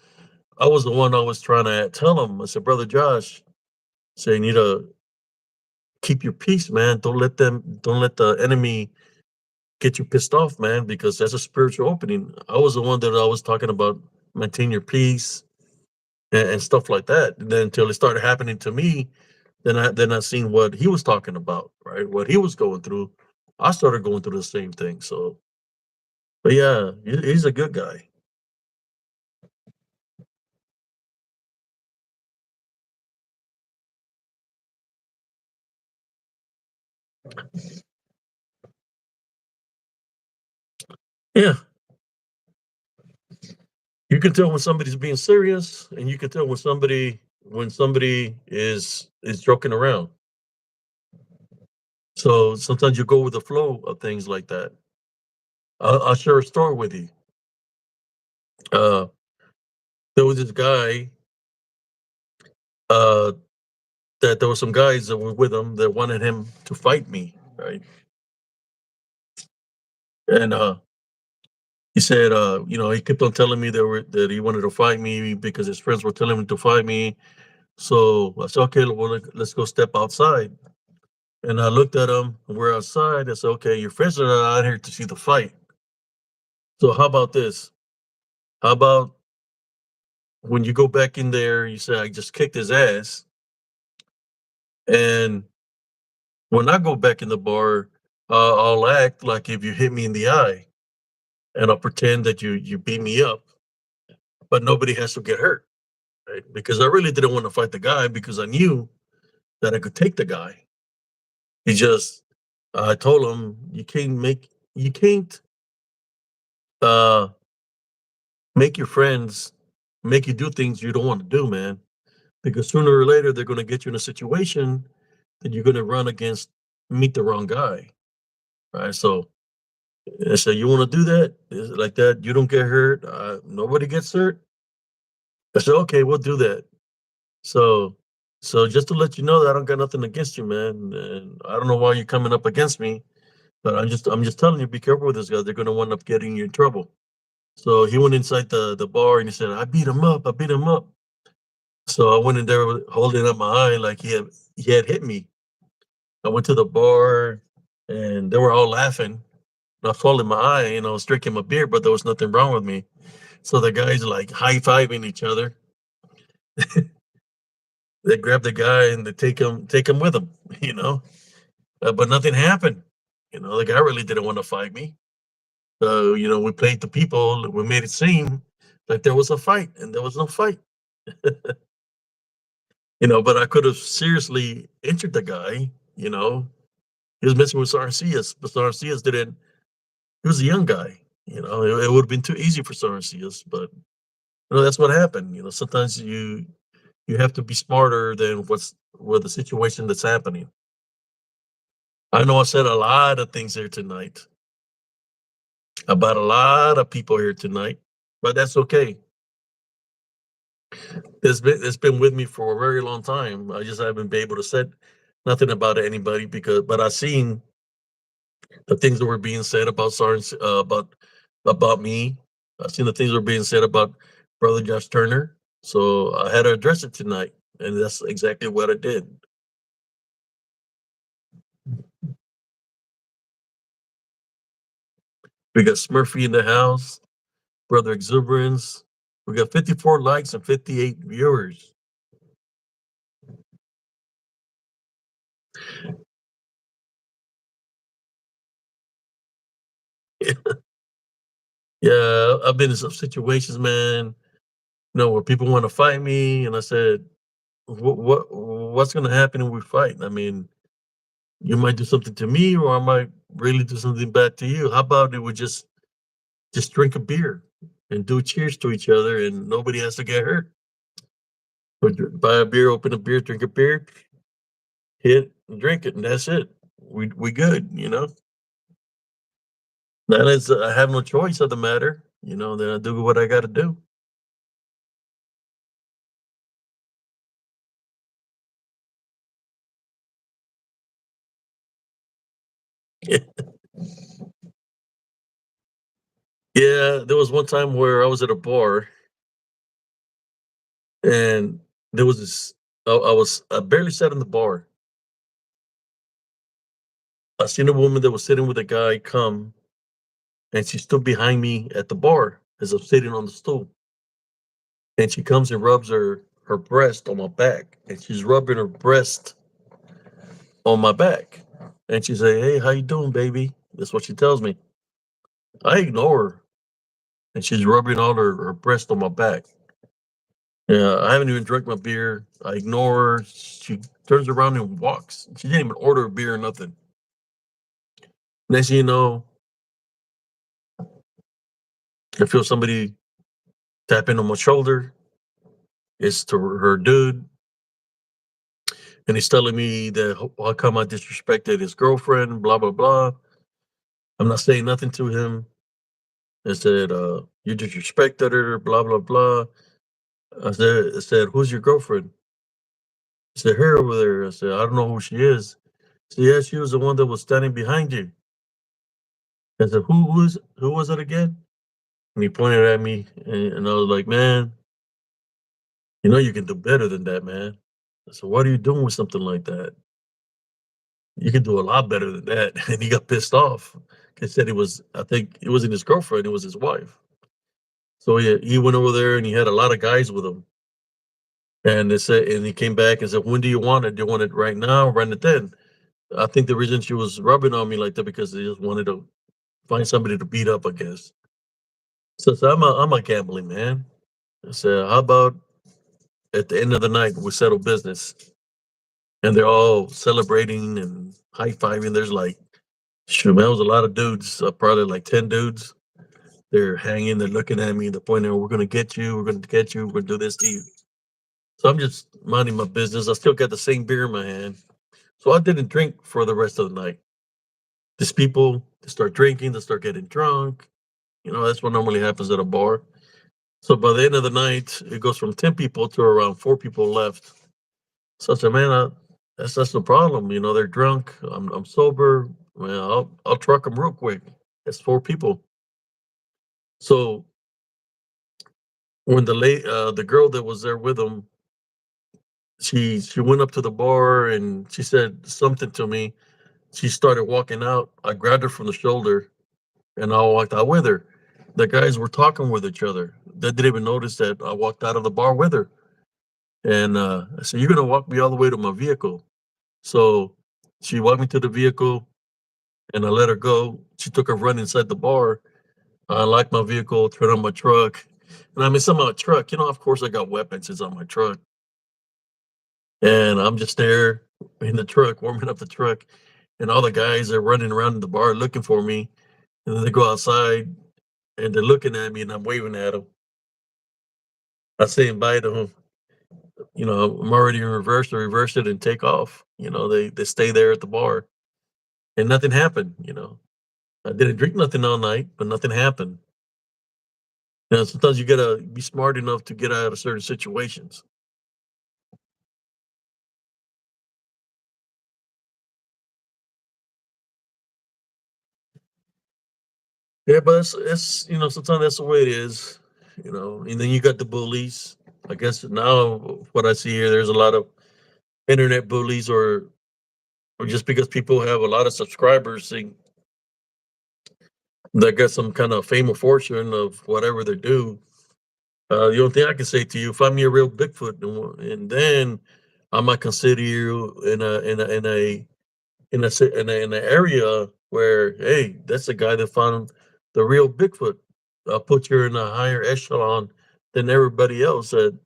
the one I was trying to tell him. I said, brother Josh, say you need to keep your peace, man. Don't let the enemy get you pissed off, man, because that's a spiritual opening. I was the one that I was talking about maintain your peace and stuff like that. And then until it started happening to me, then I seen what he was talking about, right? What he was going through. I started going through the same thing. So, but yeah, he's a good guy. Yeah, you can tell when somebody's being serious, and you can tell when somebody is joking around. So sometimes you go with the flow of things like that. I'll share a story with you. Uh, there was this guy, uh, that there were some guys that were with him that wanted him to fight me, right? And he said, he kept on telling me that he wanted to fight me because his friends were telling him to fight me. So I said, okay, well, let's go step outside. And I looked at him, and we're outside. I said, okay, your friends are not out here to see the fight. So how about this? How about when you go back in there, you say, I just kicked his ass. And when I go back in the bar, I'll act like if you hit me in the eye, and I'll pretend that you beat me up, but nobody has to get hurt, right? Because I really didn't want to fight the guy because I knew that I could take the guy. He just, I told him, you can't uh, make your friends make you do things you don't want to do, man. Because sooner or later they're going to get you in a situation that you're going to run against, meet the wrong guy, right? So I said, you want to do that? Is it like that? You don't get hurt. Nobody gets hurt. I said, okay, we'll do that. So, so just to let you know that I don't got nothing against you, man. And I don't know why you're coming up against me, but I'm just telling you, be careful with this guy. They're going to wind up getting you in trouble. So he went inside the bar and he said, I beat him up. I beat him up. So I went in there holding up my eye like he had hit me. I went to the bar and they were all laughing. I was holding my eye, I was drinking my beer, but there was nothing wrong with me. So the guys like high fiving each other. They grab the guy and they take him with them, you know. But nothing happened. The guy really didn't want to fight me. So we played the people. We made it seem like there was a fight, and there was no fight. But I could have seriously injured the guy. He was messing with Sarcias, but Sarcias didn't. He was a young guy. It would have been too easy for Sarcias, but that's what happened. Sometimes you have to be smarter than what the situation that's happening. I know I said a lot of things here tonight about a lot of people here tonight, but that's okay. It's been with me for a very long time. I just haven't been able to say nothing about anybody but I seen the things that were being said about about me. I seen the things that were being said about Brother Josh Turner. So I had to address it tonight, and that's exactly what I did. We got Smurfy in the house, Brother Exuberance. We got 54 likes and 58 viewers. Yeah, I've been in some situations, man, where people want to fight me, and I said, what's going to happen if we fight? I mean, you might do something to me, or I might really do something back to you. How about it we just drink a beer and do cheers to each other, and nobody has to get hurt. But buy a beer, open a beer, drink a beer, hit, and drink it, and that's it. We good. That is, I have no choice of the matter. Then I do what I got to do. Yeah, there was one time where I was at a bar and there was this. I barely sat in the bar. I seen a woman that was sitting with a guy come, and she stood behind me at the bar as I'm sitting on the stool. And she comes and rubs her breast on my back, and she's rubbing her breast on my back. And she say, "Hey, how you doing, baby?" That's what she tells me. I ignore her, and she's rubbing all her breast on my back. Yeah, I haven't even drank my beer. I ignore her. She turns around and walks. She didn't even order a beer or nothing. Next thing you know, I feel somebody tapping on my shoulder. It's to her dude, and he's telling me that how come I disrespected his girlfriend, blah blah blah. I'm not saying nothing to him. I said, You disrespected her, blah blah blah. I said, who's your girlfriend? I said, her over there. I said, I don't know who she is. So yeah, she was the one that was standing behind you. I said, who was it again? And he pointed at me, and I was like, man, you know you can do better than that, man. I said, what are you doing with something like that? You can do a lot better than that. And he got pissed off. He said I think it wasn't his girlfriend, it was his wife. So he went over there and he had a lot of guys with him. And they said, and he came back and said, when do you want it? Do you want it right now or right then? I think the reason she was rubbing on me like that because they just wanted to find somebody to beat up, I guess. So I'm a gambling man. I said, how about at the end of the night we settle business? And they're all celebrating and high fiving. There's like, shoot, man, it was a lot of dudes, probably like 10 dudes. They're hanging, they're looking at me, they're pointing, we're going to get you, we're going to get you, we're going to do this to you. So I'm just minding my business. I still got the same beer in my hand. So I didn't drink for the rest of the night. These people, they start drinking, they start getting drunk. You know, that's what normally happens at a bar. So by the end of the night, it goes from 10 people to around 4 people left. So I said, man, that's the problem. You know, they're drunk. I'm sober. Man, I'll truck them real quick. It's 4 people. So when the girl that was there with them, she went up to the bar and she said something to me. She started walking out. I grabbed her from the shoulder and I walked out with her. The guys were talking with each other. They didn't even notice that I walked out of the bar with her. And I said, "You're gonna walk me all the way to my vehicle." So she walked me to the vehicle, and I let her go. She took a run inside the bar. I locked my vehicle, turned on my truck, and I mean, some my truck. You know, of course, I got weapons. It's on my truck, and I'm just there in the truck, warming up the truck, and all the guys are running around in the bar looking for me. And then they go outside, and they're looking at me, and I'm waving at them. I say bye to them. You know, I'm already in reverse to reverse it and take off. You know, they stay there at the bar, and nothing happened. You know, I didn't drink nothing all night, but nothing happened. You know, sometimes you gotta be smart enough to get out of certain situations. Yeah, but it's you know sometimes that's the way it is. You know, and then you got the bullies. I guess now what I see here, there's a lot of internet bullies, or just because people have a lot of subscribers, they get some kind of fame or fortune of whatever they do. The only thing I can say to you, find me a real Bigfoot, and then I might consider you in an area where, hey, that's the guy that found the real Bigfoot. I'll put you in a higher echelon than everybody else. That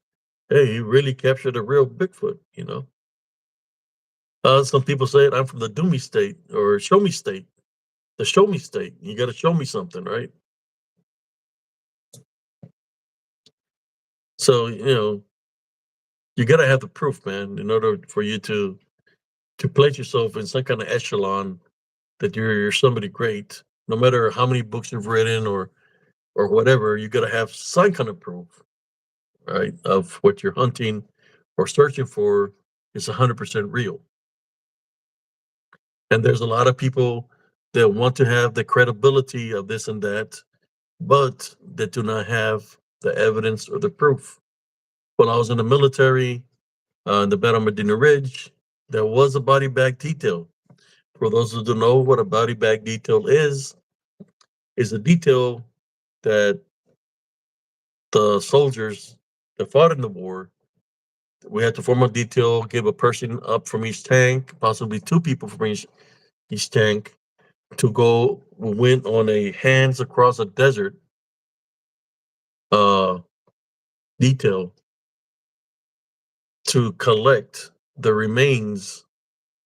hey, you really captured a real Bigfoot. You know, some people say it. I'm from the Do Me State or Show Me State. The Show Me State. You got to show me something, right? So you know, you got to have the proof, man, in order for you to place yourself in some kind of echelon that you're somebody great. No matter how many books you've written or whatever, you got to have some kind of proof, right, of what you're hunting or searching for is 100% real. And there's a lot of people that want to have the credibility of this and that, but that do not have the evidence or the proof. When I was in the military, in the Battle of Medina Ridge, there was a body bag detail. For those who don't know what a body bag detail is a detail that the soldiers that fought in the war, we had to form a detail, give a person up from each tank, possibly 2 people from each tank, to go. We went on a hands across a desert uh, detail to collect the remains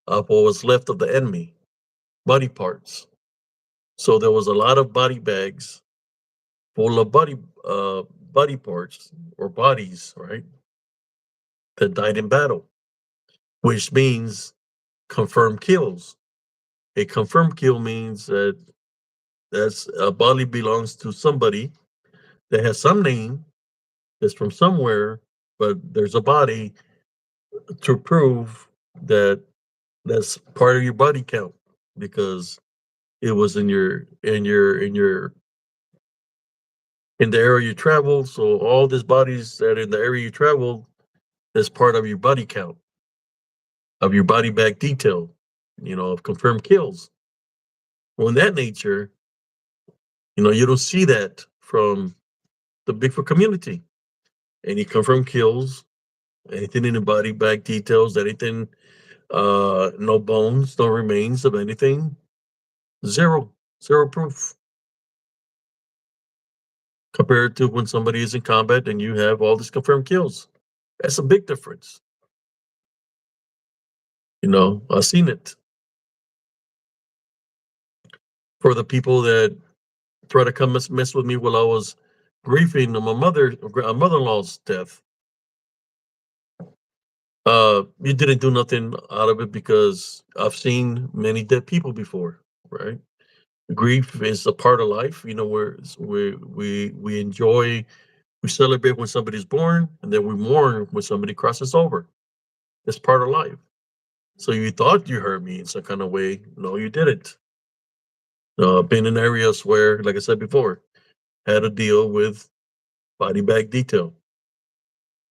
of what was left of the enemy, body parts. So there was a lot of body bags full of uh, body parts or bodies, right, that died in battle, which means confirmed kills. A confirmed kill means that that's a body belongs to somebody that has some name that's from somewhere, but there's a body to prove that that's part of your body count because it was in the area you traveled. So all these bodies that in the area you traveled is part of your body count, of your body bag detail, of confirmed kills. Well, in that nature, you don't see that from the Bigfoot community. Any confirmed kills, anything in the body bag details, anything, no bones, no remains of anything, zero, zero proof. Compared to when somebody is in combat and you have all these confirmed kills. That's a big difference. I've seen it. For the people that try to come mess with me while I was grieving my mother-in-law's death, you didn't do nothing out of it because I've seen many dead people before, right? Grief is a part of life. Where we enjoy, we celebrate when somebody's born, and then we mourn when somebody crosses over. It's part of life. So you thought you heard me in some kind of way. No, you didn't. Been in areas where, like I said before, had to deal with body bag detail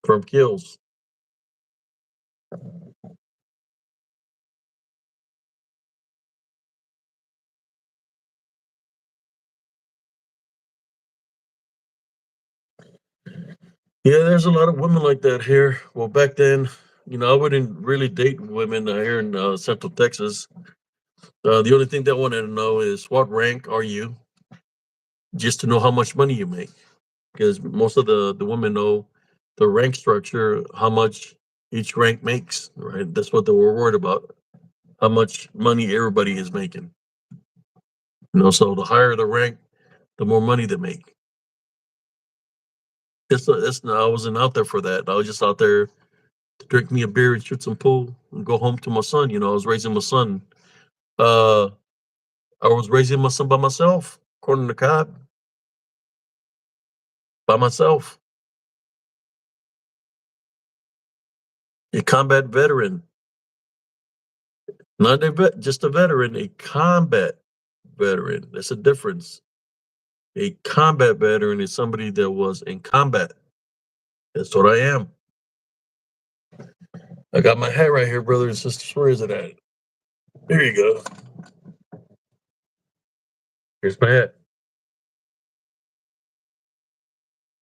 from kills. Yeah, there's a lot of women like that here. Well, back then, I wouldn't really date women here in Central Texas. The only thing they wanted to know is what rank are you, just to know how much money you make. Because most of the women know the rank structure, how much each rank makes, right? That's what they were worried about, how much money everybody is making. So the higher the rank, the more money they make. I wasn't out there for that. I was just out there to drink me a beer and shoot some pool and go home to my son. I was raising my son. Uh, I was raising my son by myself, according to cop, by myself. A combat veteran, not a vet, just a veteran, a combat veteran. That's a difference. A combat veteran is somebody that was in combat. That's what I am. I got my hat right here, brothers and sisters. Where is it at? There you go. Here's my hat.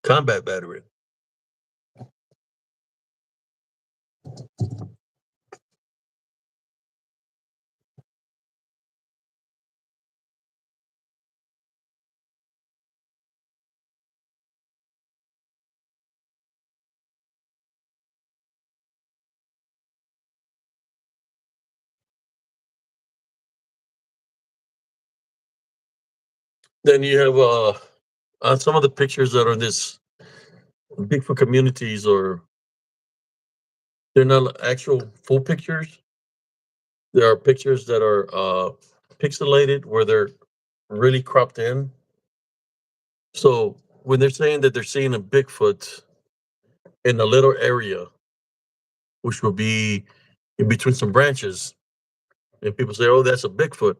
Combat veteran. Then you have on some of the pictures that are in this Bigfoot communities, or they're not actual full pictures. There are pictures that are pixelated where they're really cropped in. So when they're saying that they're seeing a Bigfoot in a little area, which will be in between some branches, and people say, "Oh, that's a Bigfoot."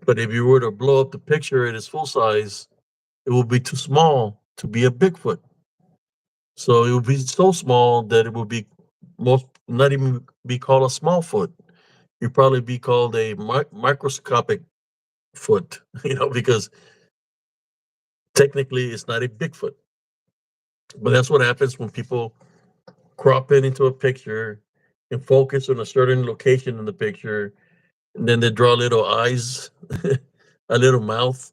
But if you were to blow up the picture at its full size, it will be too small to be a Bigfoot. So it would be so small that it would be most not even be called a small foot. You'd probably be called a microscopic foot, because technically it's not a Bigfoot. But that's what happens when people crop it into a picture and focus on a certain location in the picture, and then they draw little eyes, a little mouth,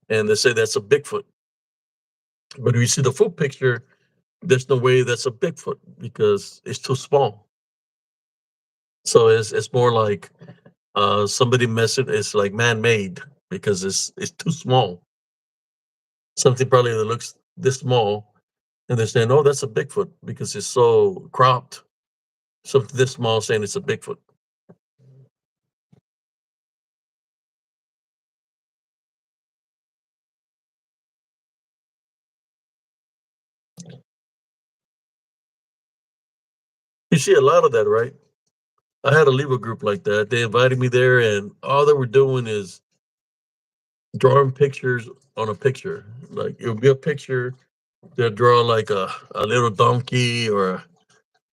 and they say that's a Bigfoot. But if you see the full picture, there's no way that's a Bigfoot because it's too small. So it's more like somebody messing. It's like man made because it's too small. Something probably that looks this small, and they're saying, "Oh, that's a Bigfoot," because it's so cropped. Something this small saying it's a Bigfoot. You see a lot of that, right? I had to leave a group like that. They invited me there, and all they were doing is drawing pictures on a picture. Like it would be a picture. They'll draw like a little donkey, or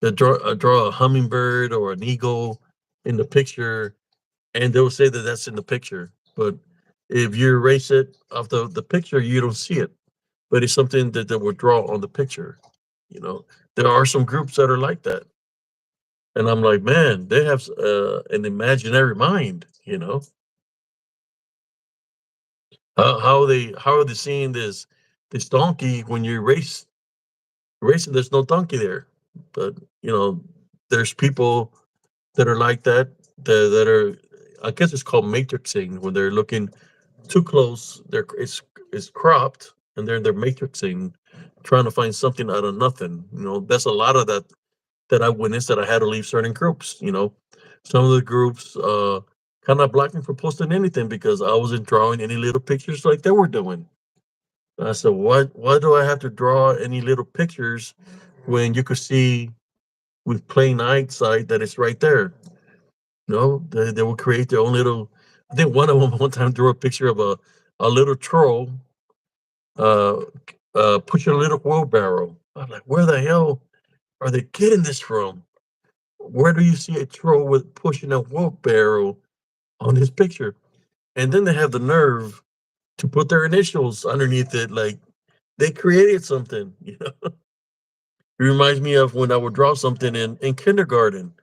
they'll draw a hummingbird or an eagle in the picture, and they'll say that that's in the picture. But if you erase it off the picture, you don't see it. But it's something that they would draw on the picture. You know, there are some groups that are like that, and I'm like, man, they have an imaginary mind. How are they seeing this donkey when you erase it? There's no donkey there, but there's people that are like that. That are, I guess it's called matrixing, when they're looking too close. It's cropped, and they're matrixing, trying to find something out of nothing. That's a lot of that I witnessed, that I had to leave certain groups. Some of the groups kind of blocked me from posting anything because I wasn't drawing any little pictures like they were doing. I said, why do I have to draw any little pictures when you could see with plain eyesight that it's right there? No, they will create their own little. I think one of them one time drew a picture of a little troll uh, pushing a little wheelbarrow. I'm like, where the hell are they getting this from? Where do you see a troll with pushing a wheelbarrow on his picture? And then they have the nerve to put their initials underneath it, like they created something. It reminds me of when I would draw something in kindergarten.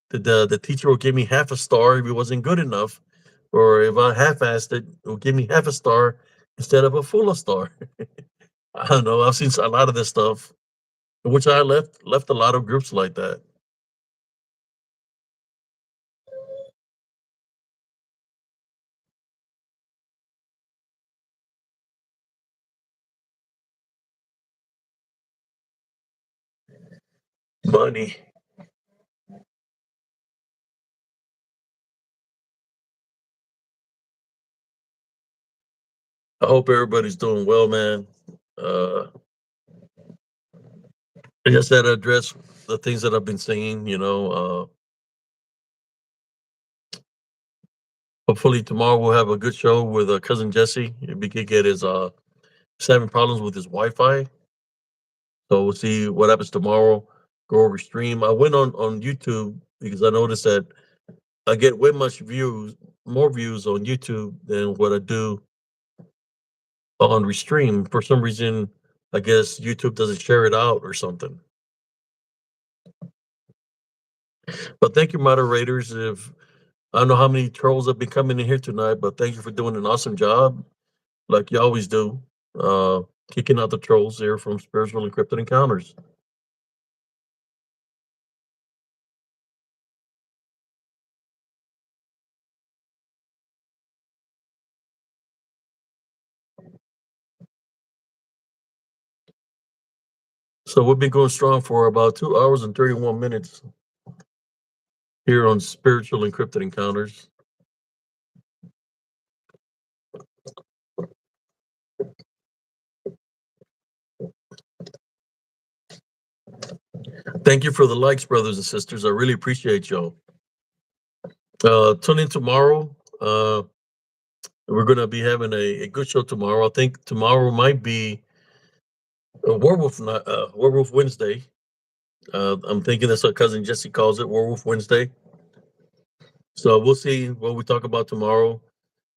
The teacher would give me half a star if it wasn't good enough, or if I half-assed it, it would give me half a star instead of a full star. I don't know. I've seen a lot of this stuff, which I left a lot of groups like that. Money. I hope everybody's doing well, man. Uh, I just had to address the things that I've been saying. Hopefully tomorrow we'll have a good show with cousin Jesse. If we could get he's having problems with his Wi-Fi, so we'll see what happens tomorrow. Go over stream. I went on YouTube because I noticed that I get way much views, more views on YouTube than what I do on Restream. For some reason, I guess YouTube doesn't share it out or something. But thank you, moderators. If I don't know how many trolls have been coming in here tonight, but thank you for doing an awesome job, like you always do, uh, kicking out the trolls here from Spiritual Encrypted Encounters. So we've been going strong for about 2 hours and 31 minutes here on Spiritual Encrypted Encounters. Thank you for the likes, brothers and sisters. I really appreciate y'all. Tune in tomorrow. We're going to be having a good show tomorrow. I think tomorrow might be a Werewolf Wednesday. I'm thinking that's what cousin Jesse calls it, Werewolf Wednesday. So we'll see what we talk about tomorrow.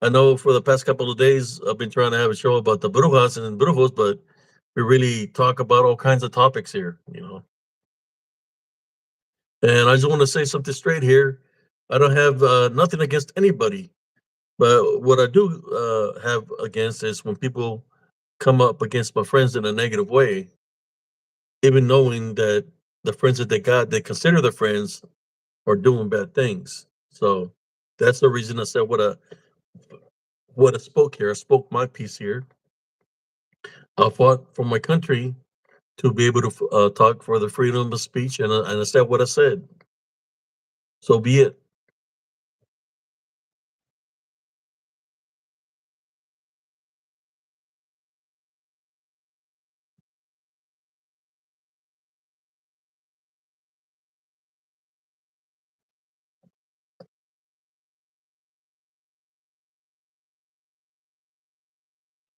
I know for the past couple of days I've been trying to have a show about the brujas and brujos, but we really talk about all kinds of topics here. And I just want to say something straight here. I don't have nothing against anybody, but what I do have against is when people come up against my friends in a negative way, even knowing that the friends that they consider their friends, are doing bad things. So that's the reason I said what I spoke here. I spoke my piece here. I fought for my country to be able to talk for the freedom of speech, and I said what I said. So be it.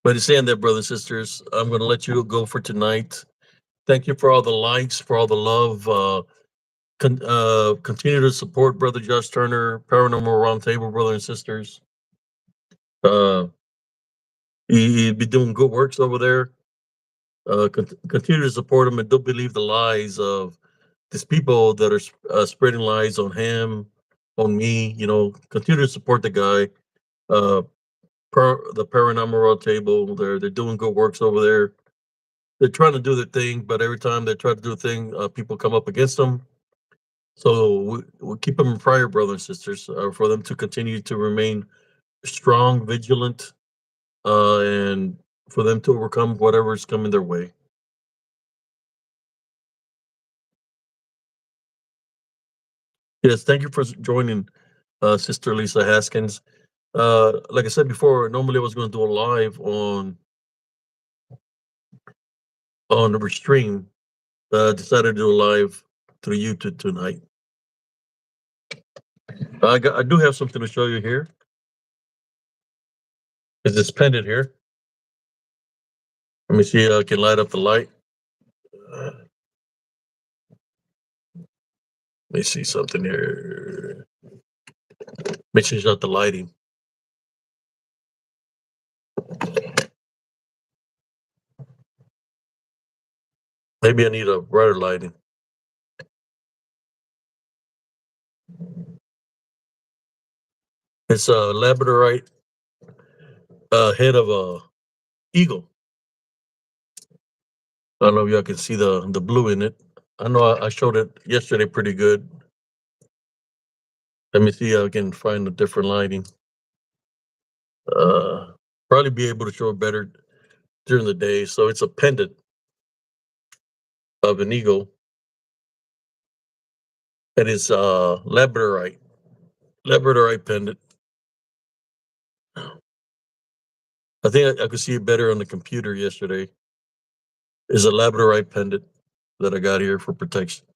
But it's saying that, brothers and sisters, I'm going to let you go for tonight. Thank you for all the likes, for all the love. Continue to support Brother Josh Turner, Paranormal Roundtable, brothers and sisters. Uh, he'd be doing good works over there. Continue to support him and don't believe the lies of these people that are spreading lies on him, on me. Continue to support the guy. Uh, the Paranormal Roundtable, they're doing good works over there. They're trying to do their thing, but every time they try to do a thing, people come up against them. So we keep them in prayer, brothers and sisters, for them to continue to remain strong, vigilant, and for them to overcome whatever is coming their way. Yes, thank you for joining, Sister Lisa Haskins. Like I said before, normally I was going to do a live on the stream. Decided to do a live through YouTube tonight. I do have something to show you here. Is this pendant here? Let me see. I can light up the light. Let me see something here. Make sure you got the lighting. Maybe I need a brighter lighting. It's a labradorite head of a eagle. I don't know if y'all can see the blue in it. I know I showed it yesterday pretty good. Let me see if I can find a different lighting. Uh, Probably be able to show it better during the day. So it's a pendant of an eagle. And it's labradorite pendant. I think I could see it better on the computer yesterday. Is a labradorite pendant that I got here for protection.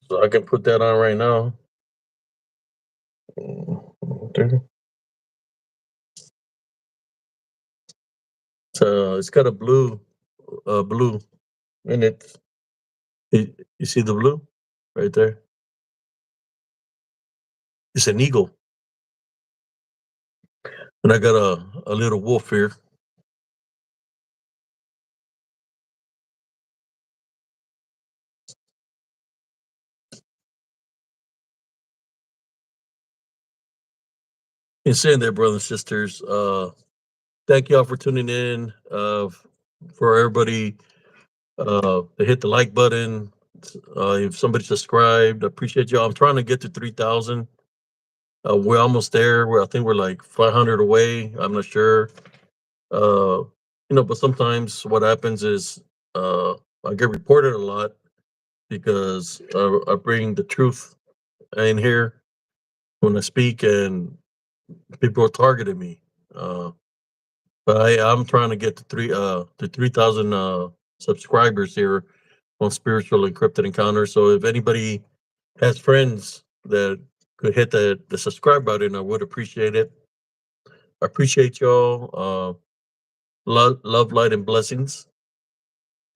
So I can put that on right now. Okay. So it's got a blue in it. You see the blue right there? It's an eagle. And I got a little wolf here. And saying that, brothers and sisters, thank y'all for tuning in. For everybody to hit the like button. If somebody subscribed, I appreciate y'all. I'm trying to get to 3,000. We're almost there. I think we're like 500 away. I'm not sure. But sometimes what happens is I get reported a lot because I bring the truth in here when I speak, and people are targeting me. But I'm trying to get to 3,000 subscribers here on Spiritual Encrypted Encounters. So if anybody has friends that could hit the subscribe button, I would appreciate it. I appreciate y'all. Love, light, and blessings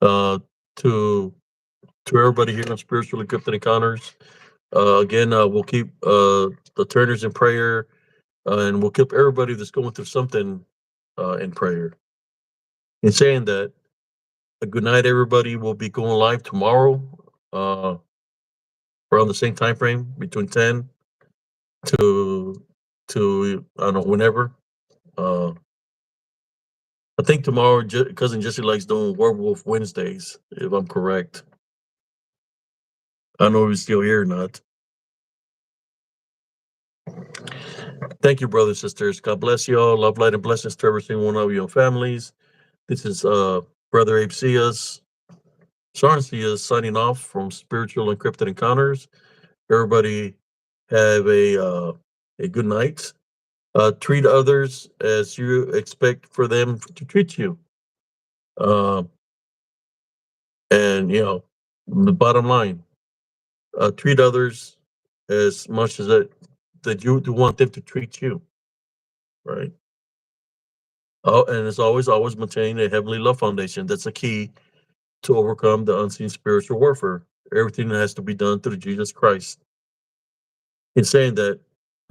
to everybody here on Spiritual Encrypted Encounters. Again, we'll keep the Turners in prayer, and we'll keep everybody that's going through something in prayer. In saying that, good night, everybody. We'll be going live tomorrow around the same time frame, between 10 to I don't know, whenever. Uh, I think tomorrow, cousin Jesse likes doing Werewolf Wednesdays, if I'm correct. I don't know if he's still here or not. Thank you, brothers and sisters. God bless you all. Love, light, and blessings to every single one of your families. This is Brother Abe Cias, Sarn Cias, signing off from Spiritual Encrypted Encounters. Everybody have a good night. Treat others as you expect for them to treat you. And the bottom line, Treat others as much as that you do want them to treat you, right? Oh, and as always maintain a heavenly love foundation. That's a key to overcome the unseen spiritual warfare. Everything that has to be done through Jesus Christ. In saying that,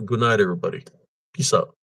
good night, everybody. Peace out.